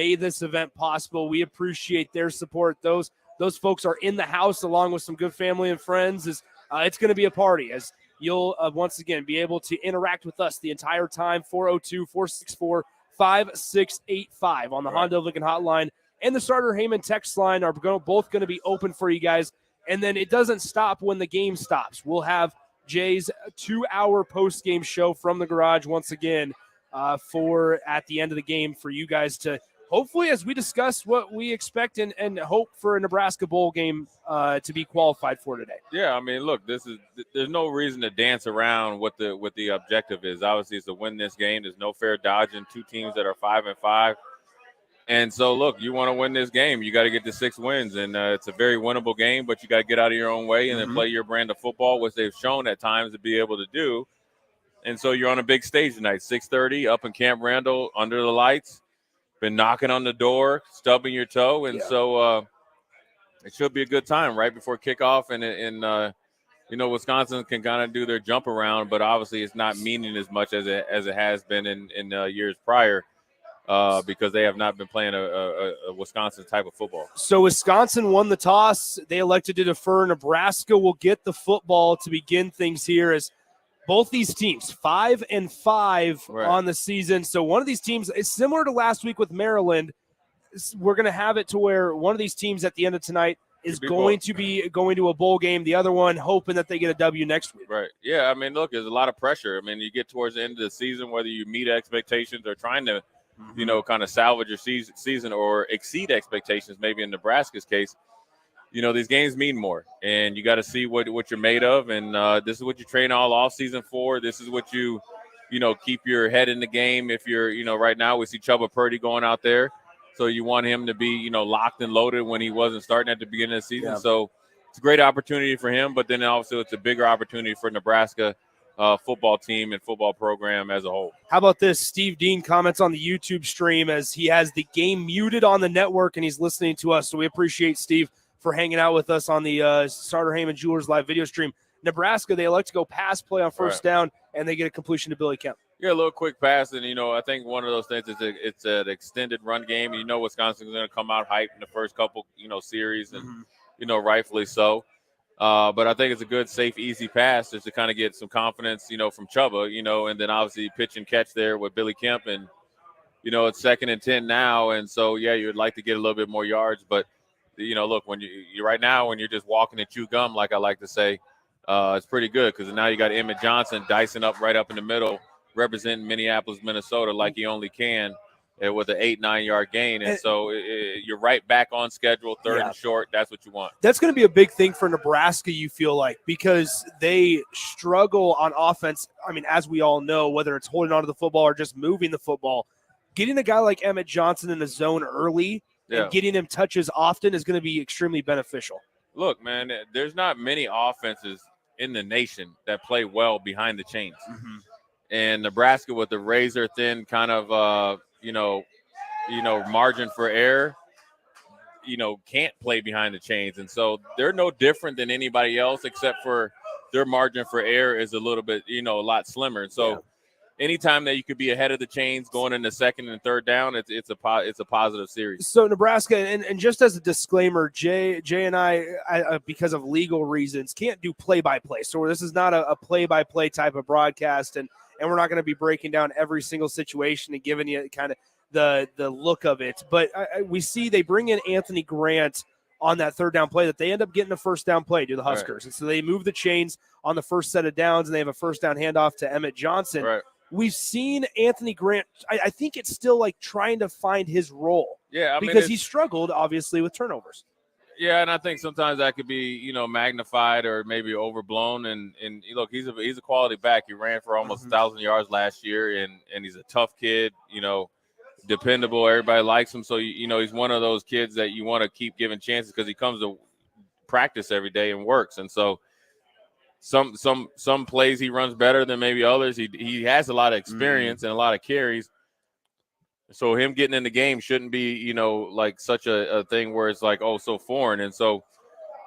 made this event possible. We appreciate their support. Those folks are in the house along with some good family and friends. It's going to be a party as you'll once again be able to interact with us the entire time. 402-464-5685 on the Honda Lincoln Hotline and the Starter Heyman text line are both going to be open for you guys. And then it doesn't stop when the game stops. We'll have Jay's 2-hour post-game show from the garage once again for at the end of the game for you guys to hopefully, as we discuss what we expect and hope for a Nebraska bowl game to be qualified for today. Yeah, I mean, look, there's no reason to dance around what the objective is. Obviously, it's to win this game. There's no fair dodging. Two teams that are 5-5. And so, look, you want to win this game, you got to get to 6 wins. And it's a very winnable game, but you got to get out of your own way and then play your brand of football, which they've shown at times to be able to do. And so you're on a big stage tonight, 6:30 up in Camp Randall under the lights. Been knocking on the door, stubbing your toe. And so it should be a good time right before kickoff. And Wisconsin can kind of do their jump around, but obviously it's not meaning as much as it has been in years prior. Because they have not been playing a Wisconsin type of football. So Wisconsin won the toss. They elected to defer. Nebraska will get the football to begin things here as both these teams, 5-5 on the season. So one of these teams is similar to last week with Maryland. We're going to have it to where one of these teams at the end of tonight is going to be going to a bowl game. The other one hoping that they get a W next week. Right. Yeah, I mean, look, there's a lot of pressure. I mean, you get towards the end of the season, whether you meet expectations or trying to kind of salvage your season or exceed expectations, maybe in Nebraska's case, these games mean more. And you got to see what you're made of. And this is what you train all off season for. This is what you keep your head in the game. If you're, right now we see Chubba Purdy going out there. So you want him to be, locked and loaded when he wasn't starting at the beginning of the season. Yeah. So it's a great opportunity for him. But then also it's a bigger opportunity for Nebraska football team and football program as a whole. How about this? Steve Dean comments on the YouTube stream as he has the game muted on the network and he's listening to us. So we appreciate Steve for hanging out with us on the Starter Heyman Jewelers live video stream. Nebraska, they elect to go pass play on first down and they get a completion to Billy Kemp. Yeah, a little quick pass. And, I think one of those things is it's an extended run game. Wisconsin's going to come out hyped in the first couple, series and, rightfully so. But I think it's a good, safe, easy pass just to kind of get some confidence, from Chubba, and then obviously pitch and catch there with Billy Kemp. And, it's 2nd and 10 now. And so, yeah, you would like to get a little bit more yards. But, look, when you right now, when you're just walking and chew gum, like I like to say, it's pretty good because now you got Emmett Johnson dicing up right up in the middle, representing Minneapolis, Minnesota like he only can. With an 8-9 yard gain. And so you're right back on schedule, 3rd and short. That's what you want. That's going to be a big thing for Nebraska, you feel like, because they struggle on offense. I mean, as we all know, whether it's holding onto the football or just moving the football, getting a guy like Emmett Johnson in the zone early and getting him touches often is going to be extremely beneficial. Look, man, there's not many offenses in the nation that play well behind the chains. And Nebraska with the razor thin kind of margin for error, can't play behind the chains. And so they're no different than anybody else, except for their margin for error is a little bit, a lot slimmer. And so anytime that you could be ahead of the chains going into 2nd and 3rd down, it's a positive series. So Nebraska, and just as a disclaimer, Jay and I, because of legal reasons, can't do play-by-play. So this is not a play-by-play type of broadcast, and we're not going to be breaking down every single situation and giving you kind of the look of it. But we see they bring in Anthony Grant on that 3rd down play that they end up getting a 1st down play to the Huskers. Right. And so they move the chains on the first set of downs, and they have a 1st down handoff to Emmett Johnson. Right. We've seen Anthony Grant. I think it's still like trying to find his role. Yeah, I mean, because he struggled, obviously, with turnovers. Yeah, and I think sometimes that could be, magnified or maybe overblown. And look, he's a quality back. He ran for almost 1,000 yards last year, and he's a tough kid, dependable. Everybody likes him. So, he's one of those kids that you want to keep giving chances because he comes to practice every day and works. And so some plays he runs better than maybe others. He has a lot of experience and a lot of carries. So him getting in the game shouldn't be, like such a thing where it's like, oh, so foreign. And so,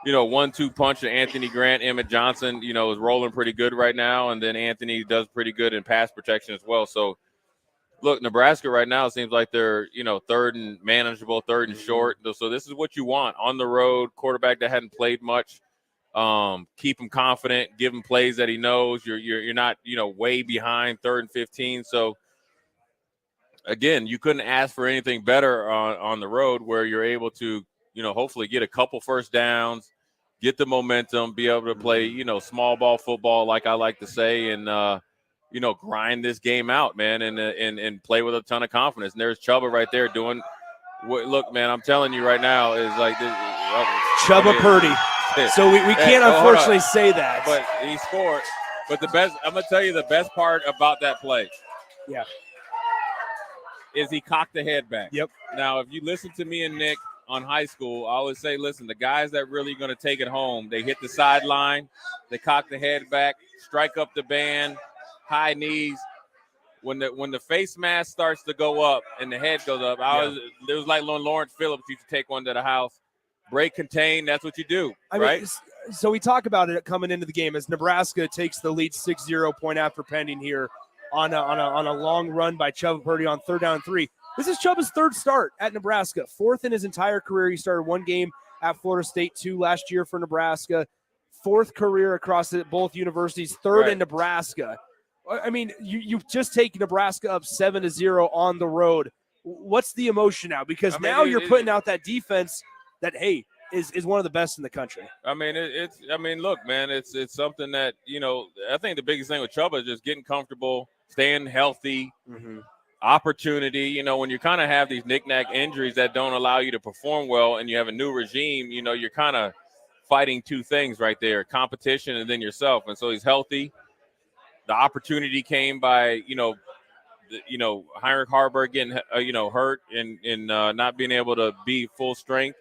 1-2 punch to Anthony Grant, Emmett Johnson, is rolling pretty good right now. And then Anthony does pretty good in pass protection as well. So look, Nebraska right now seems like they're, third and manageable, third and short. So this is what you want on the road. Quarterback that hadn't played much. Keep him confident, give him plays that he knows. You're not, way behind 3rd and 15. So again, you couldn't ask for anything better on the road where you're able to, hopefully get a couple first downs, get the momentum, be able to play, small ball football, like I like to say, and grind this game out, man, and play with a ton of confidence. And there's Chubba right there doing what, look, man, I'm telling you right now is like this. Chubba Purdy. So we can't unfortunately say that. But he scored. But I'm going to tell you the best part about that play. Yeah. Is he cocked the head back. Yep. Now, if you listen to me and Nick on high school, I always say, listen, the guys that really going to take it home, they hit the sideline, they cock the head back, strike up the band, high knees. When the face mask starts to go up and the head goes up, it was like when Lawrence Phillips used to take one to the house. Break, contain, that's what you do, right? So we talk about it coming into the game as Nebraska takes the lead 6-0 point after pending here on a long run by Chubba Purdy on 3rd down and 3. This is Chubba's 3rd start at Nebraska, 4th in his entire career. He started 1 game at Florida State, 2 last year for Nebraska, 4th career across both universities, 3rd in Nebraska. I mean, you just take Nebraska up 7-0 on the road. What's the emotion now? Because now you're putting out that defense that, hey, is one of the best in the country. I mean, look, man, it's something that, I think the biggest thing with Chubba is just getting comfortable, staying healthy, opportunity. When you kind of have these knick-knack injuries that don't allow you to perform well and you have a new regime, you're kind of fighting 2 things right there, competition and then yourself. And so he's healthy. The opportunity came by, Heinrich Haarberg getting, hurt and not being able to be full strength.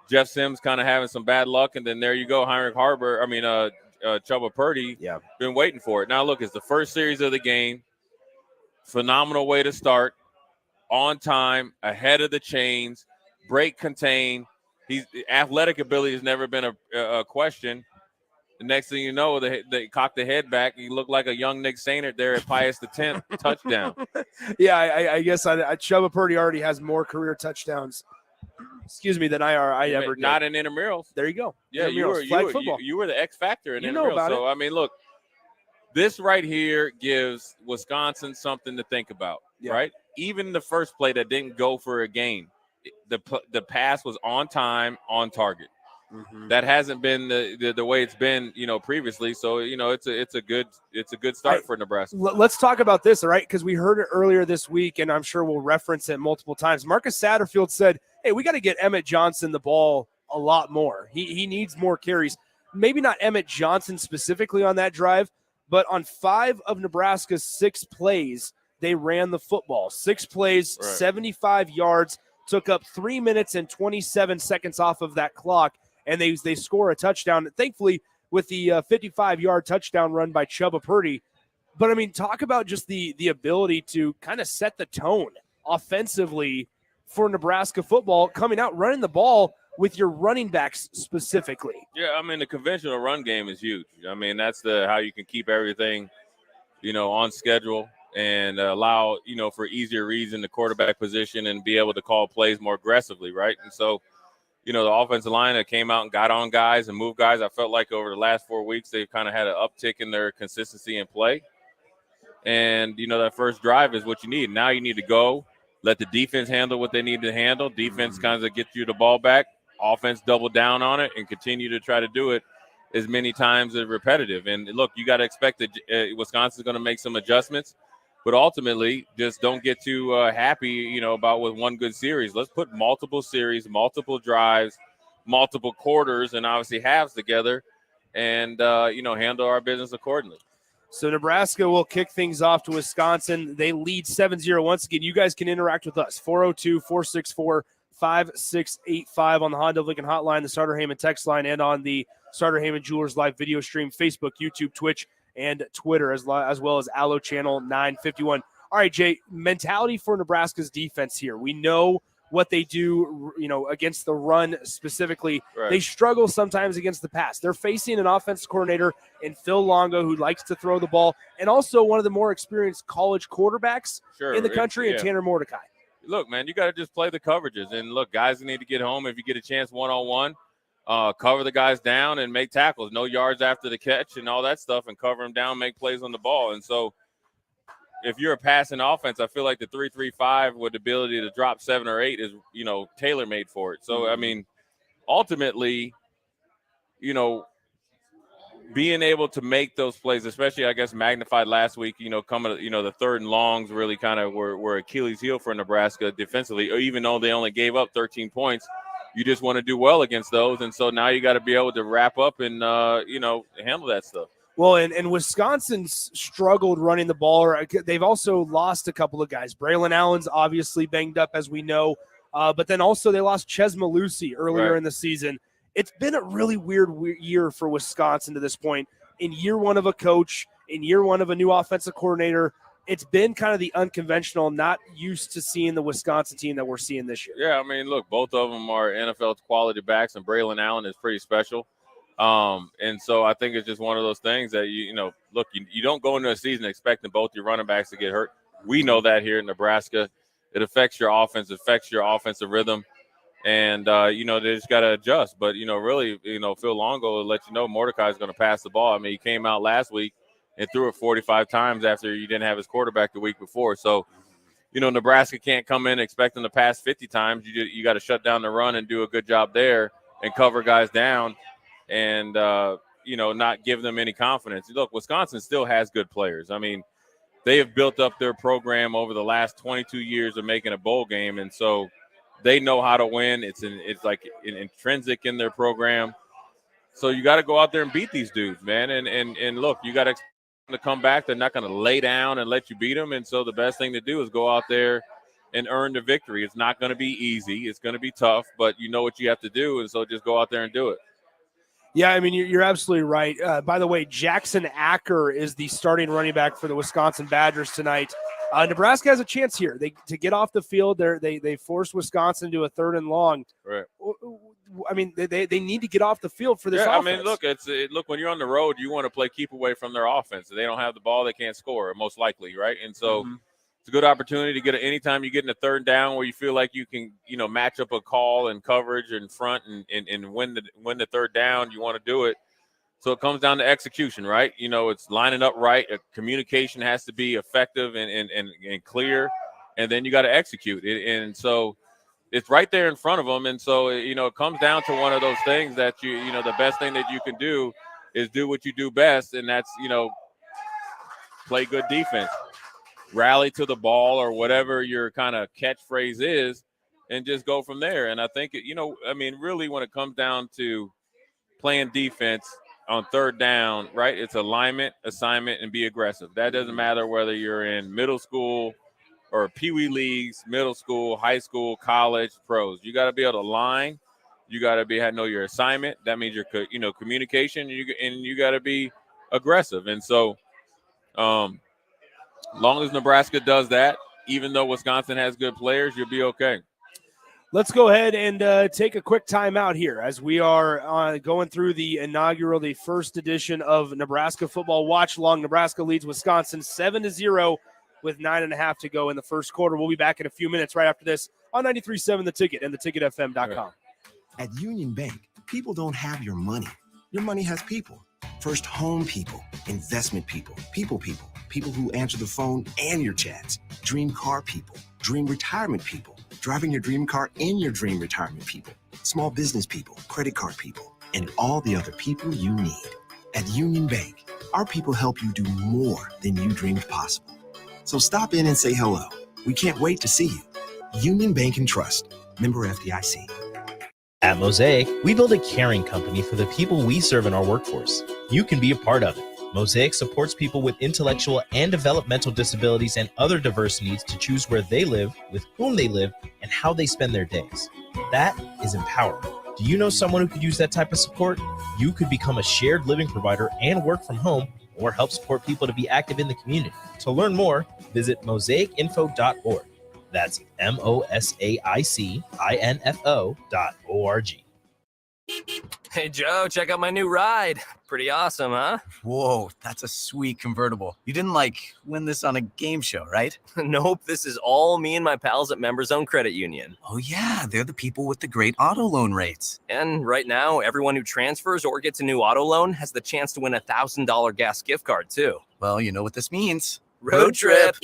Jeff Sims kind of having some bad luck, and then there you go, Chubba Purdy, been waiting for it. Now, look, it's the first series of the game. Phenomenal way to start, on time, ahead of the chains, break, contain. Athletic ability has never been a question. The next thing you know, they cock the head back. You look like a young Nick Sehnert there at Pius X touchdown. Yeah, I guess Chubba Purdy already has more career touchdowns. Than I ever did. Not in intramurals. There you go. Yeah, you were the X factor in intramurals. So, I mean, look, this right here gives Wisconsin something to think about, right? Even the first play that didn't go for a gain, the pass was on time, on target. That hasn't been the way it's been, previously. So, it's a good start for Nebraska. Let's talk about this, all right? Because we heard it earlier this week, and I'm sure we'll reference it multiple times. Marcus Satterfield said, hey, we got to get Emmett Johnson the ball a lot more. He needs more carries. Maybe not Emmett Johnson specifically on that drive, but on 5 of Nebraska's 6 plays, they ran the football. 6 plays, 75 yards, took up 3 minutes and 27 seconds off of that clock, and they score a touchdown. Thankfully, with the 55-yard touchdown run by Chubba Purdy. But, I mean, talk about just the ability to kind of set the tone offensively for Nebraska football, coming out, running the ball with your running backs specifically. Yeah, I mean, the conventional run game is huge. I mean, that's how you can keep everything, on schedule and allow, for easier reads in the quarterback position and be able to call plays more aggressively, right? And so, the offensive line that came out and got on guys and moved guys, I felt like over the last 4 weeks, they've kind of had an uptick in their consistency in play. And, that first drive is what you need. Now you need to go. Let the defense handle what they need to handle. Defense kind of gets you the ball back. Offense double down on it and continue to try to do it as many times as repetitive. And, look, you got to expect that Wisconsin's going to make some adjustments. But ultimately, just don't get too happy, about with one good series. Let's put multiple series, multiple drives, multiple quarters, and obviously halves together and, handle our business accordingly. So Nebraska will kick things off to Wisconsin. They lead 7-0. Once again, you guys can interact with us. 402-464-5685 on the Honda Lincoln hotline, the Starter Heyman text line, and on the Starter Heyman Jewelers live video stream, Facebook, YouTube, Twitch, and Twitter, as well as Allo Channel 951. All right, Jay, mentality for Nebraska's defense here. We know what they do, against the run specifically. Right. They struggle sometimes against the pass. They're facing an offensive coordinator in Phil Longo who likes to throw the ball, and also one of the more experienced college quarterbacks in the country, and Tanner Mordecai. Look, man, you got to just play the coverages. And, look, guys need to get home if you get a chance one-on-one. Cover the guys down and make tackles, no yards after the catch and all that stuff, and cover them down, make plays on the ball. And so if you're a passing offense, I feel like the 3-3-5 with the ability to drop 7 or 8 is, tailor-made for it. So, I mean, ultimately, being able to make those plays, especially, I guess, magnified last week, coming, the third and longs really kind of were Achilles' heel for Nebraska defensively, even though they only gave up 13 points. You just want to do well against those. And so now you got to be able to wrap up and, handle that stuff. Well, and Wisconsin's struggled running the ball. They've also lost a couple of guys. Braylon Allen's obviously banged up, as we know. But then also they lost Ches Malusi earlier in the season. It's been a really weird year for Wisconsin to this point. In year one of a coach, in year one of a new offensive coordinator, it's been kind of the unconventional, not used to seeing the Wisconsin team that we're seeing this year. Yeah, I mean, look, both of them are NFL quality backs, and Braylon Allen is pretty special. And so I think it's just one of those things that, look, you don't go into a season expecting both your running backs to get hurt. We know that here in Nebraska. It affects your offense, affects your offensive rhythm. And, they just got to adjust. But, really, Phil Longo will let you know Mordecai is going to pass the ball. I mean, he came out last week and threw it 45 times after you didn't have his quarterback the week before. So, Nebraska can't come in expecting to pass 50 times. You got to shut down the run and do a good job there and cover guys down and, not give them any confidence. Look, Wisconsin still has good players. I mean, they have built up their program over the last 22 years of making a bowl game, and so they know how to win. It's like intrinsic in their program. So you got to go out there and beat these dudes, man. And look, you got to come back. They're not going to lay down and let you beat them. And so the best thing to do is go out there and earn the victory. It's not going to be easy. It's going to be tough, but you know what you have to do. And so just go out there and do it. Yeah, I mean, you're absolutely right. By the way, Jackson Acker is the starting running back for the Wisconsin Badgers tonight. Nebraska has a chance here. To get off the field. They forced Wisconsin to a 3rd and long. Right. I mean, they need to get off the field for this offense. I mean, look, when you're on the road, you want to play keep away from their offense. If they don't have the ball, they can't score, most likely, right? And so it's a good opportunity to get it anytime you get in a 3rd down where you feel like you can, match up a call and coverage in front and win the 3rd down. You want to do it. So it comes down to execution, right? It's lining up right. Communication has to be effective and clear, and then you got to execute it. And so it's right there in front of them. And so, it comes down to one of those things that the best thing that you can do is do what you do best, and that's, play good defense, rally to the ball or whatever your kind of catchphrase is, and just go from there. And I think, really when it comes down to playing defense on 3rd down, right, it's alignment, assignment, and be aggressive. That doesn't matter whether you're in middle school or peewee leagues, middle school, high school, college, pros. You got to be able to line. You got to know your assignment. That means your communication, and you got to be aggressive. And so long as Nebraska does that, even though Wisconsin has good players, you'll be okay. Let's go ahead and take a quick timeout here as we are going through the first edition of Nebraska Football Watch Along. Nebraska leads Wisconsin 7-0 with 9.5 to go in the first quarter. We'll be back in a few minutes right after this on 93.7 The Ticket and theticketfm.com. At Union Bank, people don't have your money. Your money has people. First home people, investment people, people who answer the phone and your chats, dream car people, dream retirement people, driving your dream car in your dream retirement people, small business people, credit card people, and all the other people you need. At Union Bank, our people help you do more than you dreamed possible. So stop in and say hello. We can't wait to see you. Union Bank and Trust. Member FDIC. At Mosaic, we build a caring company for the people we serve in our workforce. You can be a part of it. Mosaic supports people with intellectual and developmental disabilities and other diverse needs to choose where they live, with whom they live, and how they spend their days. That is empowering. Do you know someone who could use that type of support? You could become a shared living provider and work from home, or help support people to be active in the community. To learn more, visit mosaicinfo.org. That's mosaicinfo.org. Hey, Joe, check out my new ride. Pretty awesome, huh? Whoa, that's a sweet convertible. You didn't, win this on a game show, right? Nope, this is all me and my pals at Members Own Credit Union. Oh, yeah, they're the people with the great auto loan rates. And right now, everyone who transfers or gets a new auto loan has the chance to win a $1,000 gas gift card, too. Well, you know what this means. Road trip!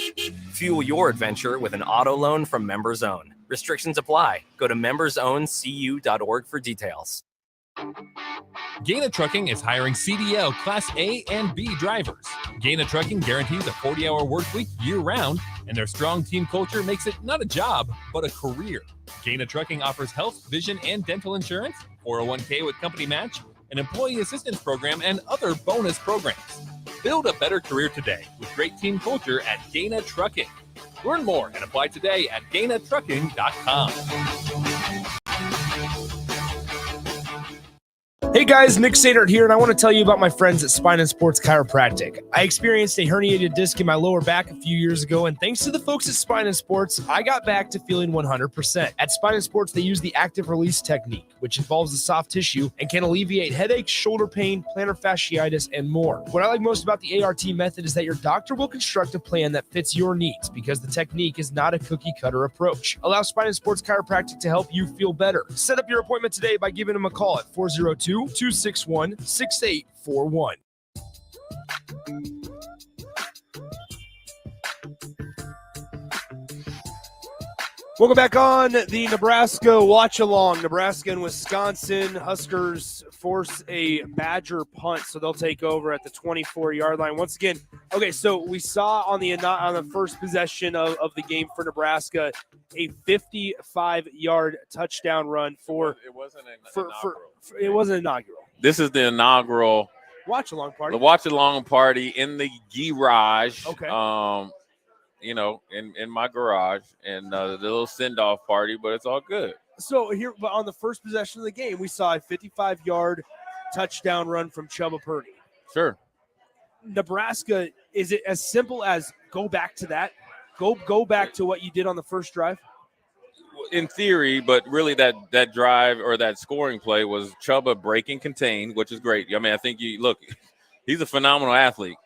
Fuel your adventure with an auto loan from Members Own. Restrictions apply. Go to membersowncu.org for details. Gaina Trucking is hiring CDL Class A and B drivers. Gaina Trucking guarantees a 40-hour work week year-round, and their strong team culture makes it not a job, but a career. Gaina Trucking offers health, vision, and dental insurance, 401k with company match, an employee assistance program, and other bonus programs. Build a better career today with great team culture at Gaina Trucking. Learn more and apply today at GainaTrucking.com. Hey guys, Nick Sehnert here, and I want to tell you about my friends at Spine and Sports Chiropractic. I experienced a herniated disc in my lower back a few years ago, and thanks to the folks at Spine and Sports, I got back to feeling 100%. At Spine and Sports, they use the active release technique, which involves the soft tissue and can alleviate headaches, shoulder pain, plantar fasciitis, and more. What I like most about the ART method is that your doctor will construct a plan that fits your needs because the technique is not a cookie-cutter approach. Allow Spine and Sports Chiropractic to help you feel better. Set up your appointment today by giving them a call at 402-261-6841. Welcome back on the Nebraska Watch Along. Nebraska and Wisconsin Huskers force a Badger punt, so they'll take over at the 24-yard line. Once again, okay, so we saw on the first possession of the game for Nebraska a 55-yard touchdown run for. It wasn't it wasn't inaugural. This is the inaugural Watch Along party. The Watch Along party in the garage. Okay. In my garage, and the little send-off party, but it's all good. So here, but on the first possession of the game, we saw a 55-yard touchdown run from Chubba Purdy. Sure. Nebraska, is it as simple as go back to that? Go back to what you did on the first drive? In theory, but really that drive or that scoring play was Chubba breaking contain, which is great. I mean, I think he's a phenomenal athlete.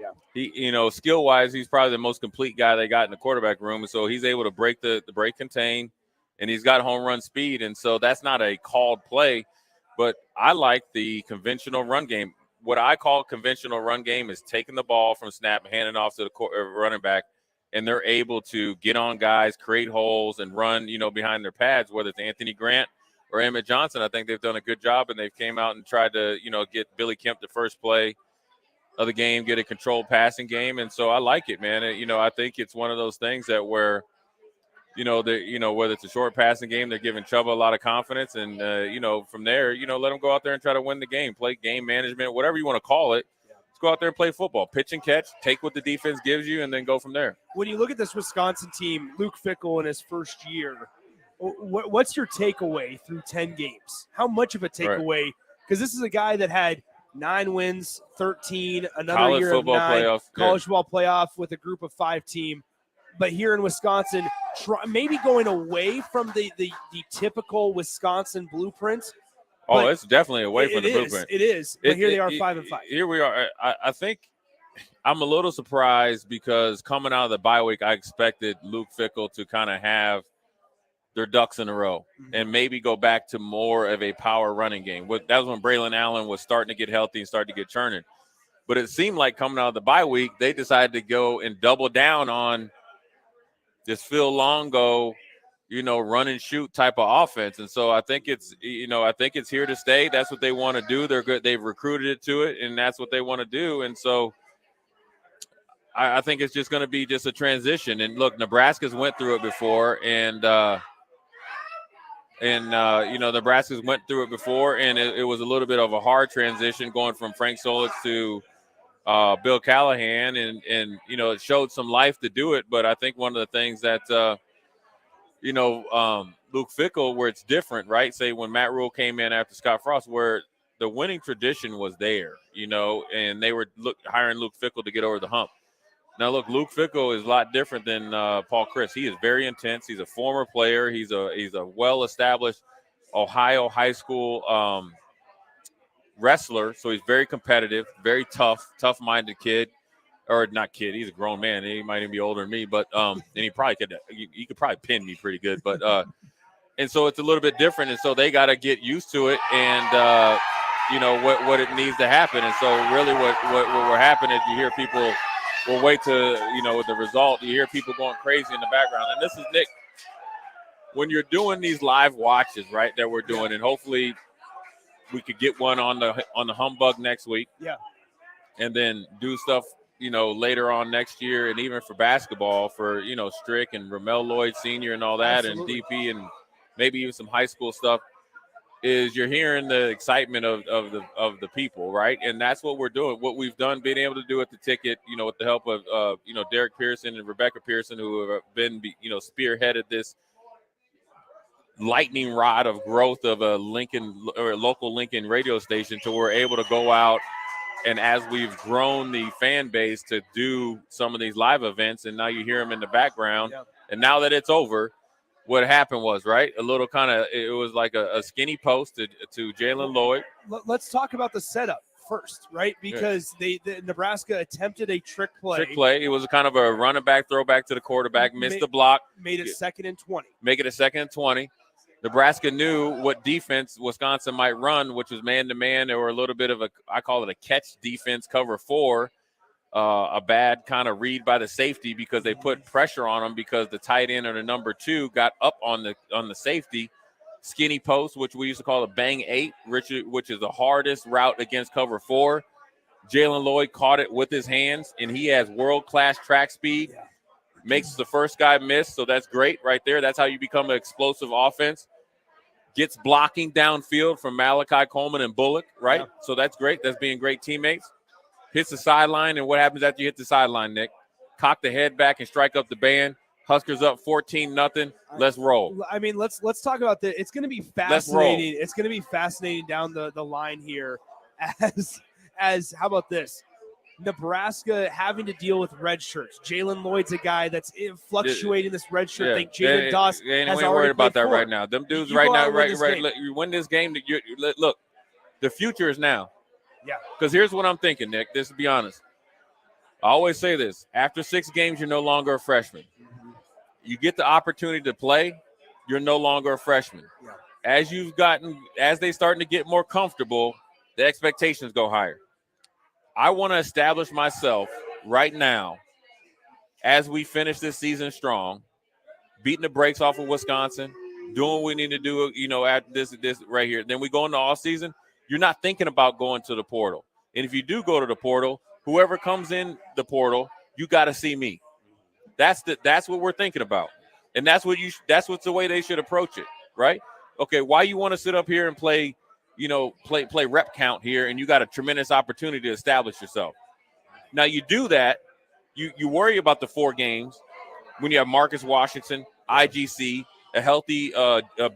Yeah. He, skill-wise, he's probably the most complete guy they got in the quarterback room. And so he's able to break the break contain, and he's got home run speed. And so that's not a called play, but I like the conventional run game. What I call conventional run game is taking the ball from snap, handing off to the running back, and they're able to get on guys, create holes, and run, behind their pads, whether it's Anthony Grant or Emmett Johnson. I think they've done a good job, and they've came out and tried to, get Billy Kemp the first play of the game, get a controlled passing game. And so I like it, man. I think it's one of those things that where, whether it's a short passing game, they're giving Chubba a lot of confidence. And, from there, let them go out there and try to win the game, play game management, whatever you want to call it. Let's go out there and play football, pitch and catch, take what the defense gives you, and then go from there. When you look at this Wisconsin team, Luke Fickell in his first year, what's your takeaway through 10 games? How much of a takeaway? Because this is a guy that had 9 wins, 13, another college year football of 9, playoff, college football playoff with a group of 5 team. But here in Wisconsin, maybe going away from the typical Wisconsin blueprint. Oh, it's definitely away from the blueprint. It is. But here they are 5-5. Here we are. I think I'm a little surprised because coming out of the bye week, I expected Luke Fickell to kind of have their ducks in a row and maybe go back to more of a power running game. That was when Braylon Allen was starting to get healthy and starting to get churning. But it seemed like coming out of the bye week, they decided to go and double down on this Phil Longo, run and shoot type of offense. And so I think it's here to stay. That's what they want to do. They're good. They've recruited it to it, and that's what they want to do. And so I think it's just going to be just a transition. And look, Nebraska's went through it before, and Nebraska's went through it before, and it was a little bit of a hard transition going from Frank Solich to Bill Callahan, and it showed some life to do it. But I think one of the things that Luke Fickell, where it's different, right? Say when Matt Rule came in after Scott Frost, where the winning tradition was there, and they were hiring Luke Fickell to get over the hump. Now, look, Luke Fickle is a lot different than Paul Chris. He is very intense. He's a former player. He's a well-established Ohio high school wrestler, so he's very competitive, very tough-minded kid. Or not kid, he's a grown man. He might even be older than me, but and he could probably pin me pretty good. But and so it's a little bit different, and so they got to get used to it and what it needs to happen. And so really what will happen is you hear people will wait to with the result. You hear people going crazy in the background. And this is Nick. When you're doing these live watches, right, that we're doing, and hopefully we could get one on the Humbug next week. Yeah. And then do stuff later on next year, and even for basketball for, Strick and Ramel Lloyd Sr. and all that. Absolutely. And DP and maybe even some high school stuff, is you're hearing the excitement of the people, right? And that's what we're doing. What we've done, being able to do at the ticket, with the help of, Derek Pearson and Rebecca Pearson, who have been, spearheaded this lightning rod of growth of a Lincoln or a local Lincoln radio station, to we're able to go out. And as we've grown the fan base to do some of these live events, and now you hear them in the background. Yep. And now that it's over, what happened was, right, a little it was like a skinny post to Jaylen Lloyd. Let's talk about the setup first, right? Because Nebraska attempted a trick play. It was kind of a running back, throwback to the quarterback, missed the block. Made it 2nd and 20. Make it a 2nd and 20. Nebraska knew what defense Wisconsin might run, which was man-to-man or a little bit of I call it a catch defense, cover 4, a bad kind of read by the safety because they put pressure on them because the tight end or the number 2 got up on the safety. Skinny post, which we used to call a bang 8, which is the hardest route against cover 4. Jaylen Lloyd caught it with his hands, and he has world-class track speed. Yeah. Makes the first guy miss, so that's great right there. That's how you become an explosive offense. Gets blocking downfield from Malachi Coleman and Bullock, right? Yeah. So that's great. That's being great teammates. Hits the sideline, and what happens after you hit the sideline, Nick? Cock the head back and strike up the band. Huskers up 14-0. Let's roll. I mean, let's talk about that. It's going to be fascinating. It's going to be fascinating down the line here as how about this? Nebraska having to deal with red shirts. Jaylen Lloyd's a guy that's fluctuating this red shirt thing. Jalen Doss ain't worried about that right now. Them dudes right now, you win this game. Look, the future is now. Yeah. Because here's what I'm thinking, Nick. This, to be honest, I always say this: after 6 games, you're no longer a freshman. Mm-hmm. You get the opportunity to play, you're no longer a freshman. Yeah. As they starting to get more comfortable, the expectations go higher. I want to establish myself right now as we finish this season strong, beating the brakes off of Wisconsin, doing what we need to do, at this right here. Then we go into off season. You're not thinking about going to the portal. And if you do go to the portal, whoever comes in the portal, you got to see me. That's what we're thinking about. And that's what's the way they should approach it, right? Okay, why you want to sit up here and play rep count here, and you got a tremendous opportunity to establish yourself. Now you do that, you worry about the 4 games when you have Marcus Washington, IGC, a healthy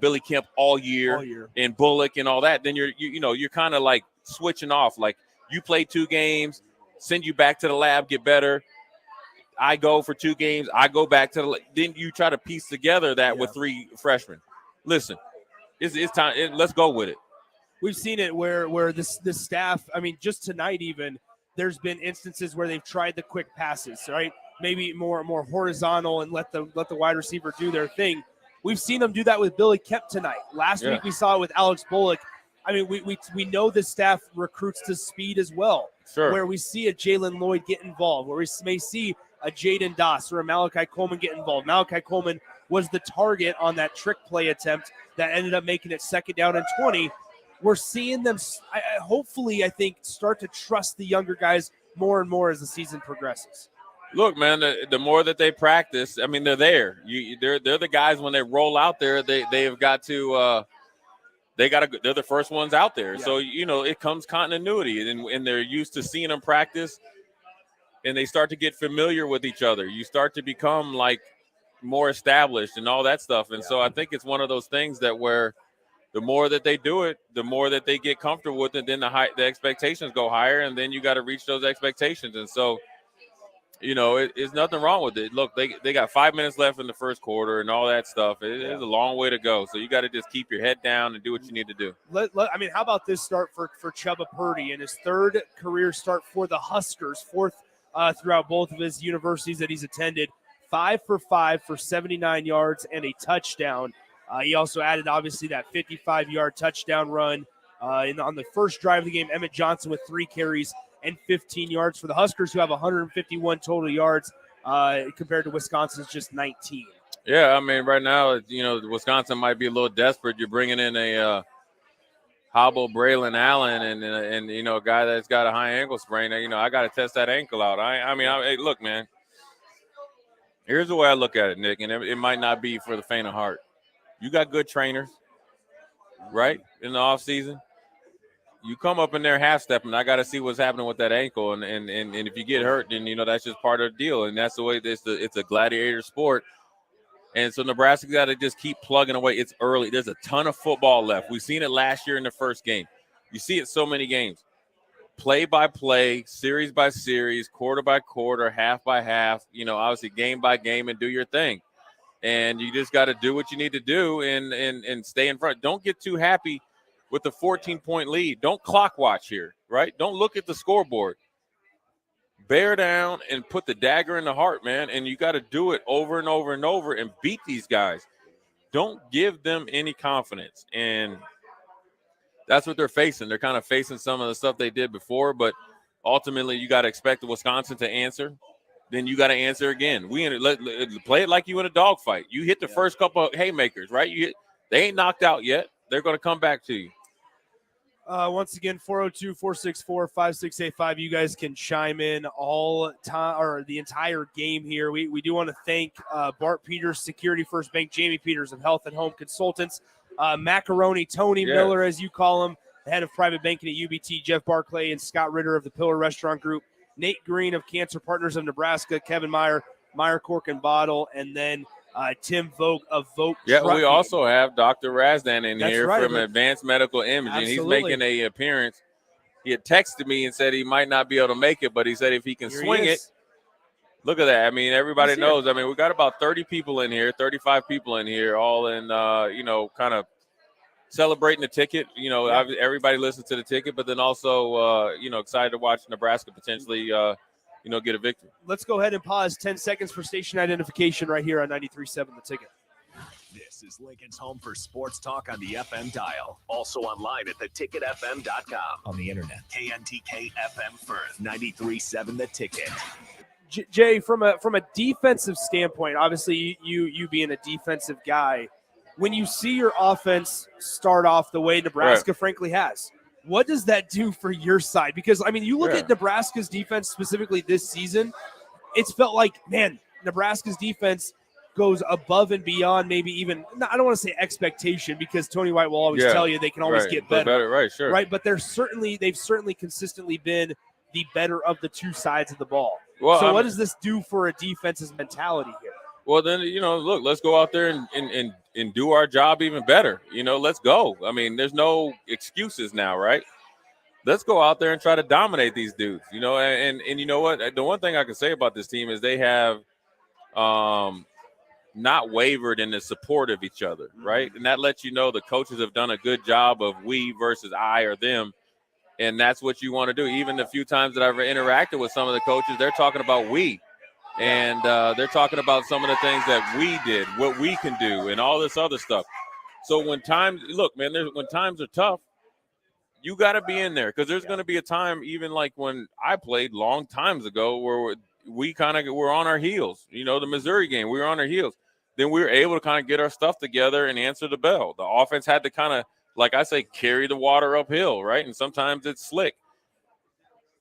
Billy Kemp all year, and Bullock and all that. Then you're kind of like switching off. Like you play 2 games, send you back to the lab, get better. I go for 2 games, I go back to the. Then you try to piece together that with 3 freshmen. Listen, it's time. Let's go with it. We've seen it where this staff, I mean, just tonight even, there's been instances where they've tried the quick passes, right? Maybe more horizontal and let the wide receiver do their thing. We've seen them do that with Billy Kemp tonight. Last week we saw it with Alex Bullock. I mean, we know the staff recruits to speed as well. Sure. Where we see a Jaylen Lloyd get involved, where we may see a Jaden Doss or a Malachi Coleman get involved. Malachi Coleman was the target on that trick play attempt that ended up making it 2nd down and 20. We're seeing them, hopefully, I think, start to trust the younger guys more and more as the season progresses. Look, man, the more that they practice, I mean, they're there. They're the guys when they roll out there. They have got to. They're the first ones out there. Yeah. So it comes continuity, and they're used to seeing them practice, and they start to get familiar with each other. You start to become like more established and all that stuff. And so I think it's one of those things that where. The more that they do it, the more that they get comfortable with it, then the expectations go higher, and then you got to reach those expectations. And so It's nothing wrong with it. Look, they got 5 minutes left in the first quarter and all that stuff. It's a long way to go. So you got to just keep your head down and do what you need to do. How about this start for Chubba Purdy in his third career start for the Huskers, fourth throughout both of his universities that he's attended. 5 for 5 for 79 yards and a touchdown. He also added, obviously, that 55-yard touchdown run on the first drive of the game. Emmett Johnson with 3 carries and 15 yards for the Huskers, who have 151 total yards compared to Wisconsin's just 19. Yeah, I mean, right now, Wisconsin might be a little desperate. You're bringing in a hobble Braylon Allen and a guy that's got a high ankle sprain. I got to test that ankle out. Hey, look, man. Here's the way I look at it, Nick, and it might not be for the faint of heart. You got good trainers, right, in the offseason. You come up in there half-stepping, I got to see what's happening with that ankle. And if you get hurt, then, that's just part of the deal. And that's the way it's a gladiator sport. And so Nebraska got to just keep plugging away. It's early. There's a ton of football left. We've seen it last year in the first game. You see it so many games. Play by play, series by series, quarter by quarter, half by half, obviously game by game, and do your thing. And you just got to do what you need to do and stay in front. Don't get too happy with the 14-point lead. Don't clock watch here, right? Don't look at the scoreboard. Bear down and put the dagger in the heart, man, and you got to do it over and over and over and beat these guys. Don't give them any confidence. And that's what they're facing. They're kind of facing some of the stuff they did before, but ultimately you got to expect Wisconsin to answer. Then you got to answer again. Play it like you in a dogfight. You hit the first couple of haymakers, right? They ain't knocked out yet. They're going to come back to you. Once again, 402-464-5685. You guys can chime in all time or the entire game here. We do want to thank Bart Peters, Security First Bank, Jamie Peters of Health and Home Consultants, Macaroni, Tony Miller, as you call him, the head of private banking at UBT, Jeff Barclay, and Scott Ritter of the Pillar Restaurant Group, Nate Green of Cancer Partners of Nebraska, Kevin Meyer, Cork and Bottle, and then Tim Vogt of Vogt. Yeah, Trucking. we also have Dr. Razdan in here right, from Advanced Medical Imaging. Absolutely. He's making an appearance. He had texted me and said he might not be able to make it, but he said if he can swing it. Look at that. I mean, everybody knows. I mean, we got about 30 people in here, 35 people in here, all in, kind of celebrating the ticket. Everybody listens to the ticket, but then also, excited to watch Nebraska potentially, get a victory. Let's go ahead and pause 10 seconds for station identification right here on 93.7 The Ticket. This is Lincoln's home for sports talk on the FM dial. Also online at theticketfm.com. On the internet. KNTK FM Firth, 93.7 The Ticket. Jay, from a defensive standpoint, obviously you being a defensive guy, when you see your offense start off the way Nebraska frankly has, what does that do for your side? Because, I mean, you look at Nebraska's defense specifically this season, it's felt like, man, Nebraska's defense goes above and beyond maybe even, I don't want to say expectation because Tony White will always tell you they can always get better. Right, sure. Right, but they've certainly consistently been the better of the two sides of the ball. Well, so what does this do for a defense's mentality here? Well, then, look, let's go out there and do our job even better. Let's go. I mean, there's no excuses now, right? Let's go out there and try to dominate these dudes, and you know what? The one thing I can say about this team is they have not wavered in the support of each other, right? And that lets you know the coaches have done a good job of we versus I or them. And that's what you want to do. Even the few times that I've interacted with some of the coaches, they're talking about we. And they're talking about some of the things that we did, what we can do, and all this other stuff. So when times are tough, you got to be in there because there's going to be a time, even like when I played long times ago, where we kind of were on our heels. The Missouri game, we were on our heels. Then we were able to kind of get our stuff together and answer the bell. The offense had to kind of, like I say, carry the water uphill, right? And sometimes it's slick.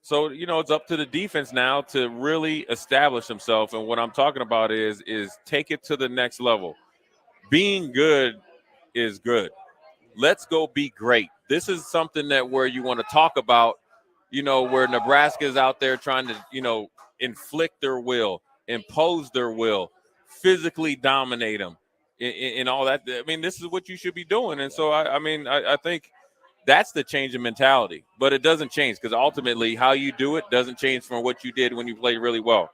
So, it's up to the defense now to really establish themselves. And what I'm talking about is take it to the next level. Being good is good. Let's go be great. This is something where you want to talk about, where Nebraska is out there trying to, inflict their will, impose their will, physically dominate them and all that. I mean, this is what you should be doing. And so, I think that's the change in mentality, but it doesn't change because ultimately how you do it doesn't change from what you did when you played really well.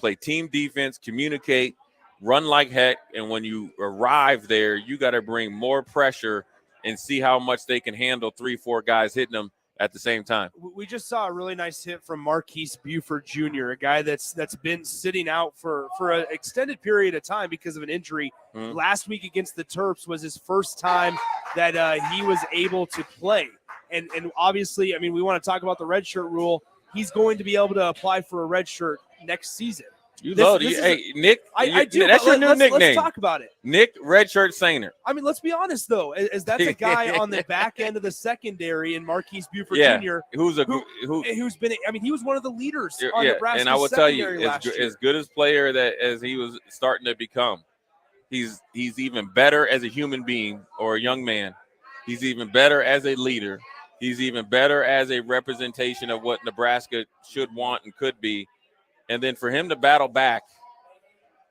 play team defense, communicate, run like heck. And when you arrive there, you got to bring more pressure and see how much they can handle 3-4 guys hitting them at the same time. We just saw a really nice hit from Marquise Buford Jr., a guy that's been sitting out for an extended period of time because of an injury. Last week against the Terps was his first time that he was able to play. And obviously, I mean, we want to talk about the red shirt rule. He's going to be able to apply for a red shirt next season. Hey, Nick, I do. That's your new nickname. Let's talk about it. Nick Redshirt Sehnert. I mean, let's be honest, though, as that's a guy on the back end of the secondary in Marquise Buford Jr., who's been, I mean, he was one of the leaders on Nebraska's and I will tell you, as good as player as he was starting to become, he's even better as a human being or a young man. He's even better as a leader. He's even better as a representation of what Nebraska should want and could be. And then for him to battle back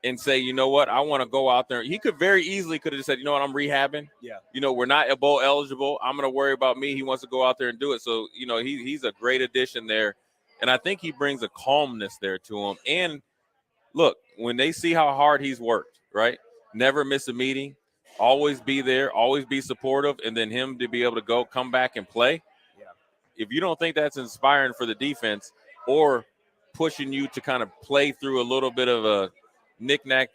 and say, you know what, I want to go out there. He could very easily could have said, you know what, I'm rehabbing. Yeah. You know, we're not bowl eligible. I'm going to worry about me. He wants to go out there and do it. So, you know, he's a great addition there. And I think he brings a calmness there to him. And look, when they see how hard he's worked, right, never miss a meeting, always be there, always be supportive, and then him to be able to come back and play. Yeah. If you don't think that's inspiring for the defense or pushing you to kind of play through a little bit of a knick-knack,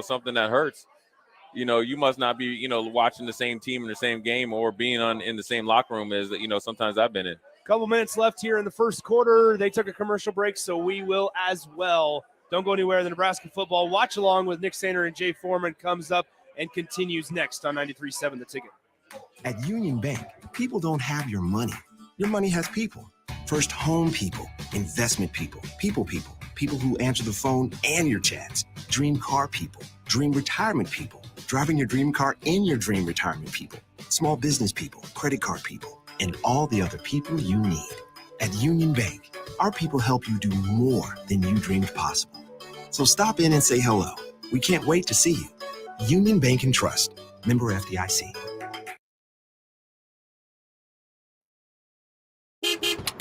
something that hurts, you must not be, watching the same team in the same game or being in the same locker room as, sometimes I've been in. Couple minutes left here in the first quarter. They took a commercial break, so we will as well. Don't go anywhere. The Nebraska football watch along with Nick Sehnert and Jay Foreman comes up and continues next on 93.7 The Ticket. At Union Bank, people don't have your money. Your money has people. First home people, investment people, people who answer the phone and your chats, dream car people, dream retirement people, driving your dream car in your dream retirement people, small business people, credit card people, and all the other people you need. At Union Bank, our people help you do more than you dreamed possible. So stop in and say hello. We can't wait to see you. Union Bank and Trust, member FDIC.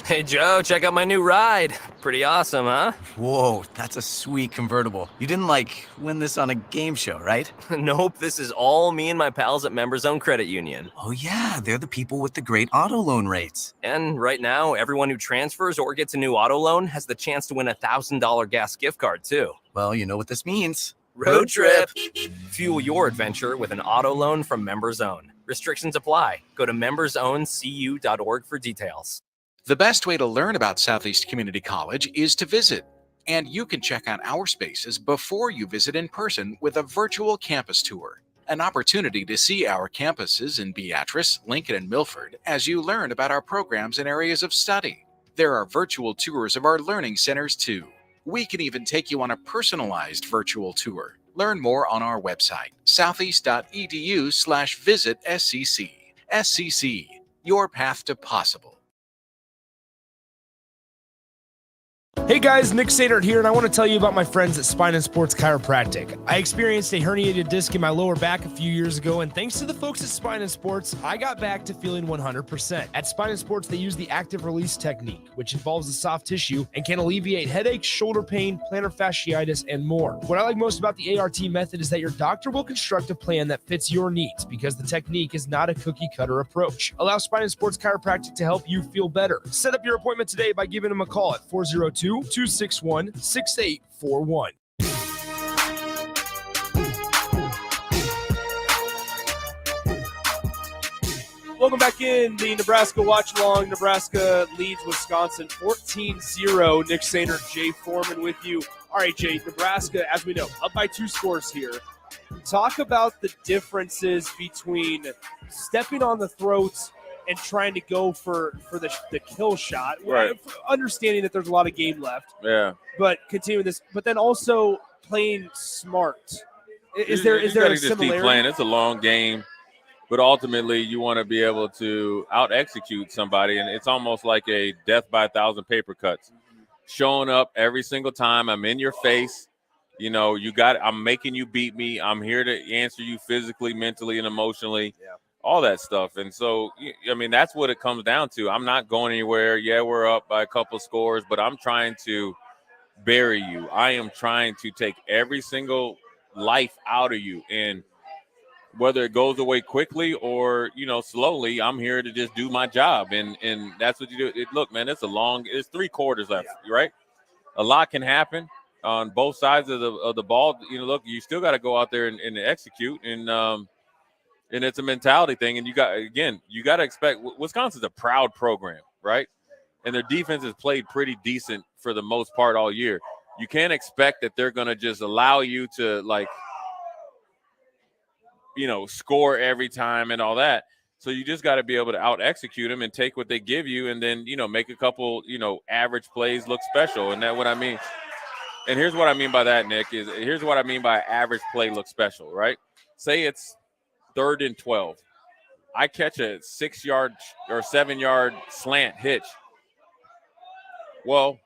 Hey, Joe, check out my new ride. Pretty awesome, huh? Whoa, that's a sweet convertible. You didn't, win this on a game show, right? Nope, this is all me and my pals at Members Own Credit Union. Oh, yeah, they're the people with the great auto loan rates. And right now, everyone who transfers or gets a new auto loan has the chance to win a $1,000 gas gift card, too. Well, you know what this means. Road trip. Fuel your adventure with an auto loan from Members Own. Restrictions apply. Go to membersowncu.org for details. The best way to learn about Southeast Community College is to visit, and you can check out our spaces before you visit in person with a virtual campus tour, an opportunity to see our campuses in Beatrice, Lincoln, and Milford as you learn about our programs and areas of study. There are virtual tours of our learning centers too. We can even take you on a personalized virtual tour. Learn more on our website, southeast.edu/visit SCC. SCC, your path to possible. Hey guys, Nick Sehnert here, and I want to tell you about my friends at Spine and Sports Chiropractic. I experienced a herniated disc in my lower back a few years ago, and thanks to the folks at Spine and Sports, I got back to feeling 100%. At Spine and Sports, they use the active release technique, which involves the soft tissue and can alleviate headaches, shoulder pain, plantar fasciitis, and more. What I like most about the ART method is that your doctor will construct a plan that fits your needs because the technique is not a cookie-cutter approach. Allow Spine and Sports Chiropractic to help you feel better. Set up your appointment today by giving them a call at 402-261-6841. Welcome back in the Nebraska Watch Along. Nebraska leads Wisconsin 14-0. Nick Sehnert, Jay Foreman with you. All right, Jay, Nebraska, as we know, up by 2 scores here. Talk about the differences between stepping on the throats and trying to go for the kill shot, right? Understanding that there's a lot of game left. Yeah. But continuing this, but then also playing smart. Is there a just similarity? keep playing. It's a long game, but ultimately you want to be able to out-execute somebody, and it's almost like a death by 1,000 paper cuts. Showing up every single time. I'm in your face. I'm making you beat me. I'm here to answer you physically, mentally, and emotionally. Yeah. All that stuff. And so, that's what it comes down to. I'm not going anywhere. Yeah, we're up by a couple of scores, but I'm trying to bury you. I am trying to take every single life out of you. And whether it goes away quickly or, slowly, I'm here to just do my job. And that's what you do. Look, man, it's 3 quarters left, right? A lot can happen on both sides of the ball. Look, you still got to go out there and execute. And it's a mentality thing. And you got to expect Wisconsin's a proud program, right? And their defense has played pretty decent for the most part all year. You can't expect that they're going to just allow you to, score every time and all that. So you just got to be able to out-execute them and take what they give you and then, make a couple, average plays look special. And that's what I mean. And here's what I mean by that, Nick, here's what I mean by average play look special, right? Say it's 3rd and 12. I catch a 6-yard or 7-yard slant hitch. Well,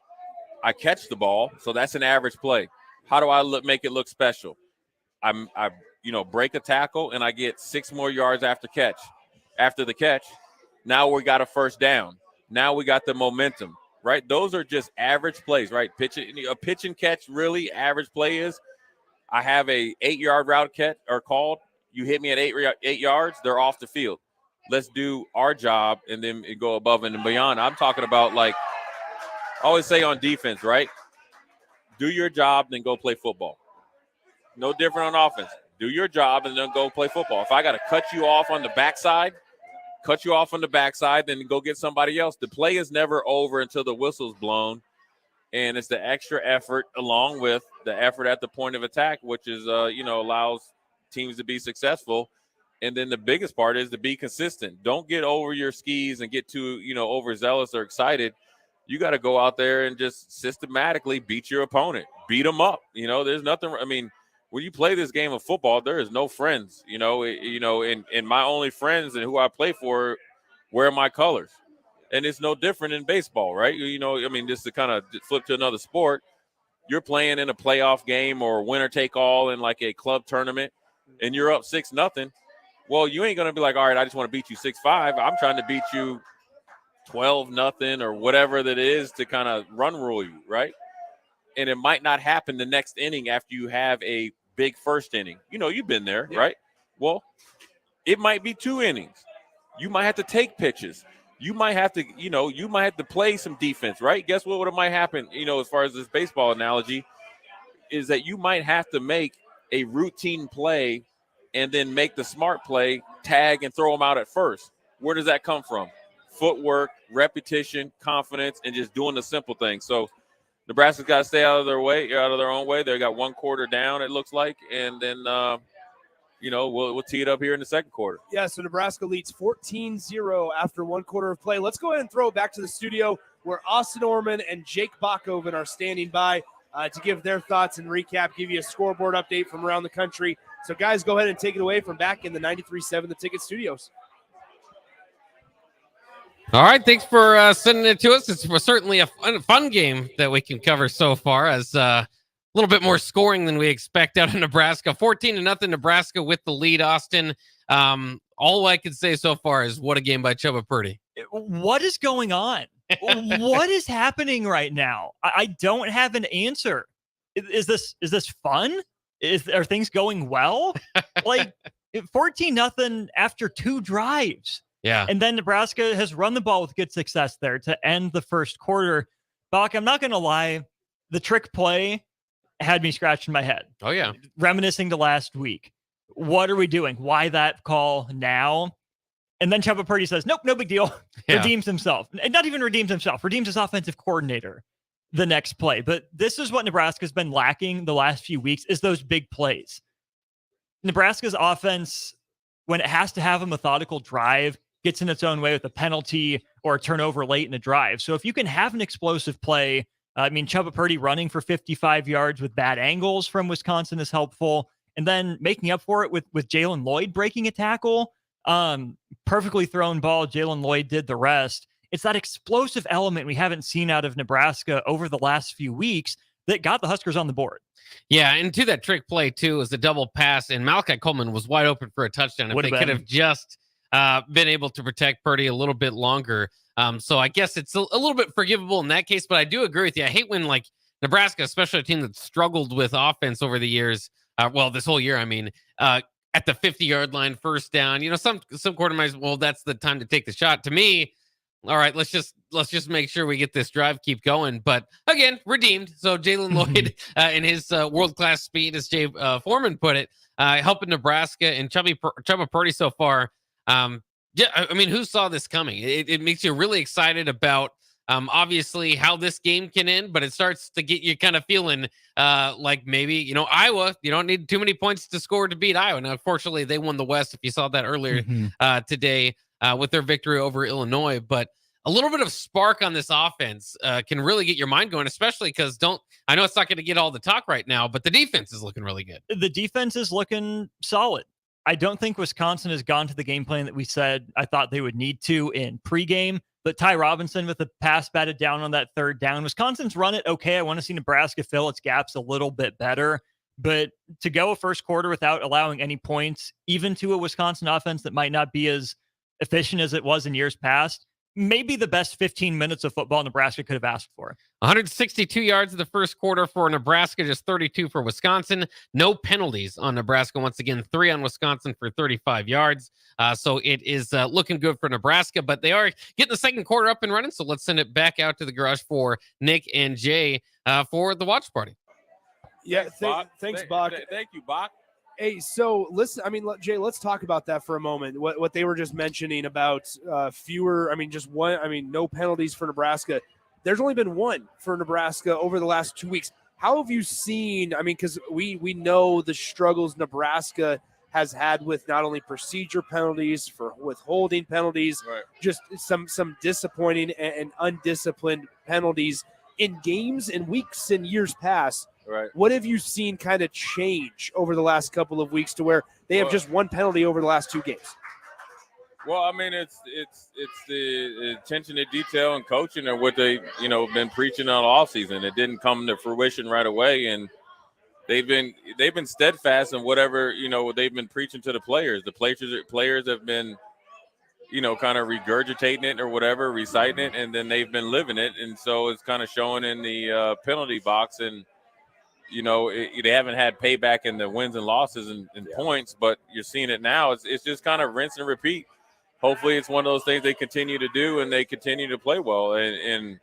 I catch the ball, so that's an average play. How do I make it look special? I break a tackle and I get 6 more yards after the catch. Now we got a first down. Now we got the momentum, right? Those are just average plays, right? A pitch and catch, really average play is I have a 8-yard route catch or called. You hit me at 8 yards, they're off the field. Let's do our job and then go above and beyond. I'm talking about I always say on defense, right? Do your job, then go play football. No different on offense. Do your job and then go play football. If I got to cut you off on the backside, then go get somebody else. The play is never over until the whistle's blown, and it's the extra effort along with the effort at the point of attack, which is, allows teams to be successful. And then the biggest part is to be consistent. Don't get over your skis and get too, overzealous or excited. You got to go out there and just systematically beat your opponent, beat them up. There's nothing. I mean, when you play this game of football, there is no friends. And my only friends and who I play for wear my colors, and it's no different in baseball, right? Just to kind of flip to another sport, you're playing in a playoff game or winner take all in like a club tournament, and you're up 6-0. Well, you ain't gonna be like, all right, I just want to beat you 6-5. I'm trying to beat you 12-0 or whatever that is to kind of run rule you, right? And it might not happen the next inning after you have a big first inning. You've been there, right? Well, it might be 2 innings. You might have to take pitches. You might have to, play some defense, right? Guess what might happen, as far as this baseball analogy, is that you might have to make a routine play and then make the smart play, tag, and throw them out at first. Where does that come from? Footwork, repetition, confidence, and just doing the simple things. So Nebraska's got to stay out of their own way. They got 1 quarter down, it looks like, and then we'll tee it up here in the second quarter. Yeah, so Nebraska leads 14-0 after 1 quarter of play. Let's go ahead and throw it back to the studio where Austin Orman and Jake Bachhoven are standing by to give their thoughts and recap, give you a scoreboard update from around the country. So, guys, go ahead and take it away from back in the 93.7 The Ticket Studios. All right, thanks for sending it to us. It's certainly a fun game that we can cover so far, as a little bit more scoring than we expect out of Nebraska. 14-0 Nebraska with the lead, Austin. All I can say so far is what a game by Chubba Purdy. What is going on? What is happening right now? I don't have an answer. Is this fun? Are things going well? 14-0 after 2 drives. Yeah. And then Nebraska has run the ball with good success there to end the first quarter. Bach, I'm not going to lie. The trick play had me scratching my head. Oh, yeah. Reminiscing to last week. What are we doing? Why that call now? And then Chubba Purdy says, nope, no big deal. Yeah. Redeems himself. And not even redeems himself. Redeems his offensive coordinator the next play. But this is what Nebraska's been lacking the last few weeks, is those big plays. Nebraska's offense, when it has to have a methodical drive, gets in its own way with a penalty or a turnover late in a drive. So if you can have an explosive play, Chubba Purdy running for 55 yards with bad angles from Wisconsin is helpful. And then making up for it with Jaylen Lloyd breaking a tackle. Perfectly thrown ball. Jaylen Lloyd did the rest. It's that explosive element we haven't seen out of Nebraska over the last few weeks that got the Huskers on the board. Yeah, and to that trick play, too, was the double pass, and Malachi Coleman was wide open for a touchdown. If they could have just been able to protect Purdy a little bit longer. So I guess it's a little bit forgivable in that case, but I do agree with you. I hate when Nebraska, especially a team that struggled with offense over the years, this whole year, I mean, at the 50-yard line, first down. Some quarterbacks, well, that's the time to take the shot. To me, all right, let's just make sure we get this drive keep going. But again, redeemed. So Jaylen Lloyd in his world-class speed, as Jay Foreman put it, helping Nebraska and Chubba Purdy so far. Who saw this coming? It makes you really excited about obviously how this game can end, but it starts to get you kind of feeling like maybe, Iowa, you don't need too many points to score to beat Iowa. Now, unfortunately, they won the West, if you saw that earlier today with their victory over Illinois. But a little bit of spark on this offense can really get your mind going, especially because I know it's not going to get all the talk right now, but the defense is looking really good. The defense is looking solid. I don't think Wisconsin has gone to the game plan that we said I thought they would need to in pregame. But Ty Robinson with the pass batted down on that third down. Wisconsin's run it okay. I want to see Nebraska fill its gaps a little bit better. But to go a first quarter without allowing any points, even to a Wisconsin offense that might not be as efficient as it was in years past, maybe the best 15 minutes of football Nebraska could have asked for. 162 yards in the first quarter for Nebraska, just 32 for Wisconsin. No penalties on Nebraska. Once again, 3 on Wisconsin for 35 yards. So it is looking good for Nebraska, but they are getting the second quarter up and running. So let's send it back out to the garage for Nick and Jay for the watch party. Yeah, thanks, Bach. Thank you, Bach. Hey, so listen, Jay, let's talk about that for a moment. What they were just mentioning about no penalties for Nebraska. There's only been one for Nebraska over the last 2 weeks. How have you seen, because we know the struggles Nebraska has had with not only procedure penalties, for withholding penalties, right, just some disappointing and undisciplined penalties in games and weeks and years past. Right. What have you seen kind of change over the last couple of weeks to where they have just one penalty over the last 2 games? Well, it's the attention to detail and coaching and what they, been preaching on all season. It didn't come to fruition right away, and they've been steadfast in whatever, they've been preaching to the players. The players have been, kind of regurgitating it or whatever, reciting it, and then they've been living it. And so it's kind of showing in the penalty box. And they haven't had payback in the wins and losses and points, but you're seeing it now. It's just kind of rinse and repeat. Hopefully it's one of those things they continue to do and they continue to play well. And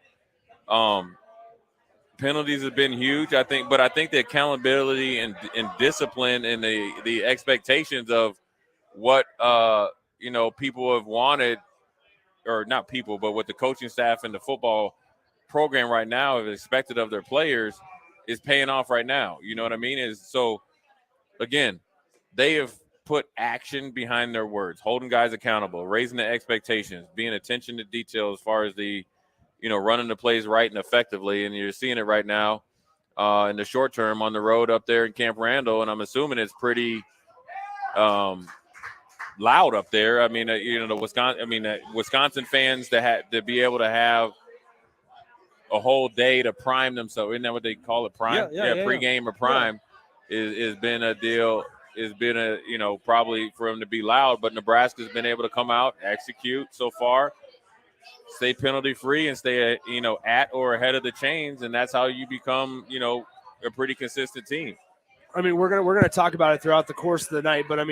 penalties have been huge, I think. But I think the accountability and discipline and the expectations of what, people have wanted, or not people, but what the coaching staff and the football program right now have expected of their players is paying off right now. You know what I mean? So, again, they have put action behind their words, holding guys accountable, raising the expectations, being attention to detail as far as the, running the plays right and effectively. And you're seeing it right now in the short term on the road up there in Camp Randall. And I'm assuming it's pretty loud up there. The Wisconsin fans to be able to have a whole day to prime themselves. Isn't that what they call it? Prime? Yeah, pregame or prime is been a deal. It's been probably for them to be loud, but Nebraska's been able to come out, execute so far, stay penalty free, and stay at or ahead of the chains, and that's how you become a pretty consistent team. We're gonna talk about it throughout the course of the night, but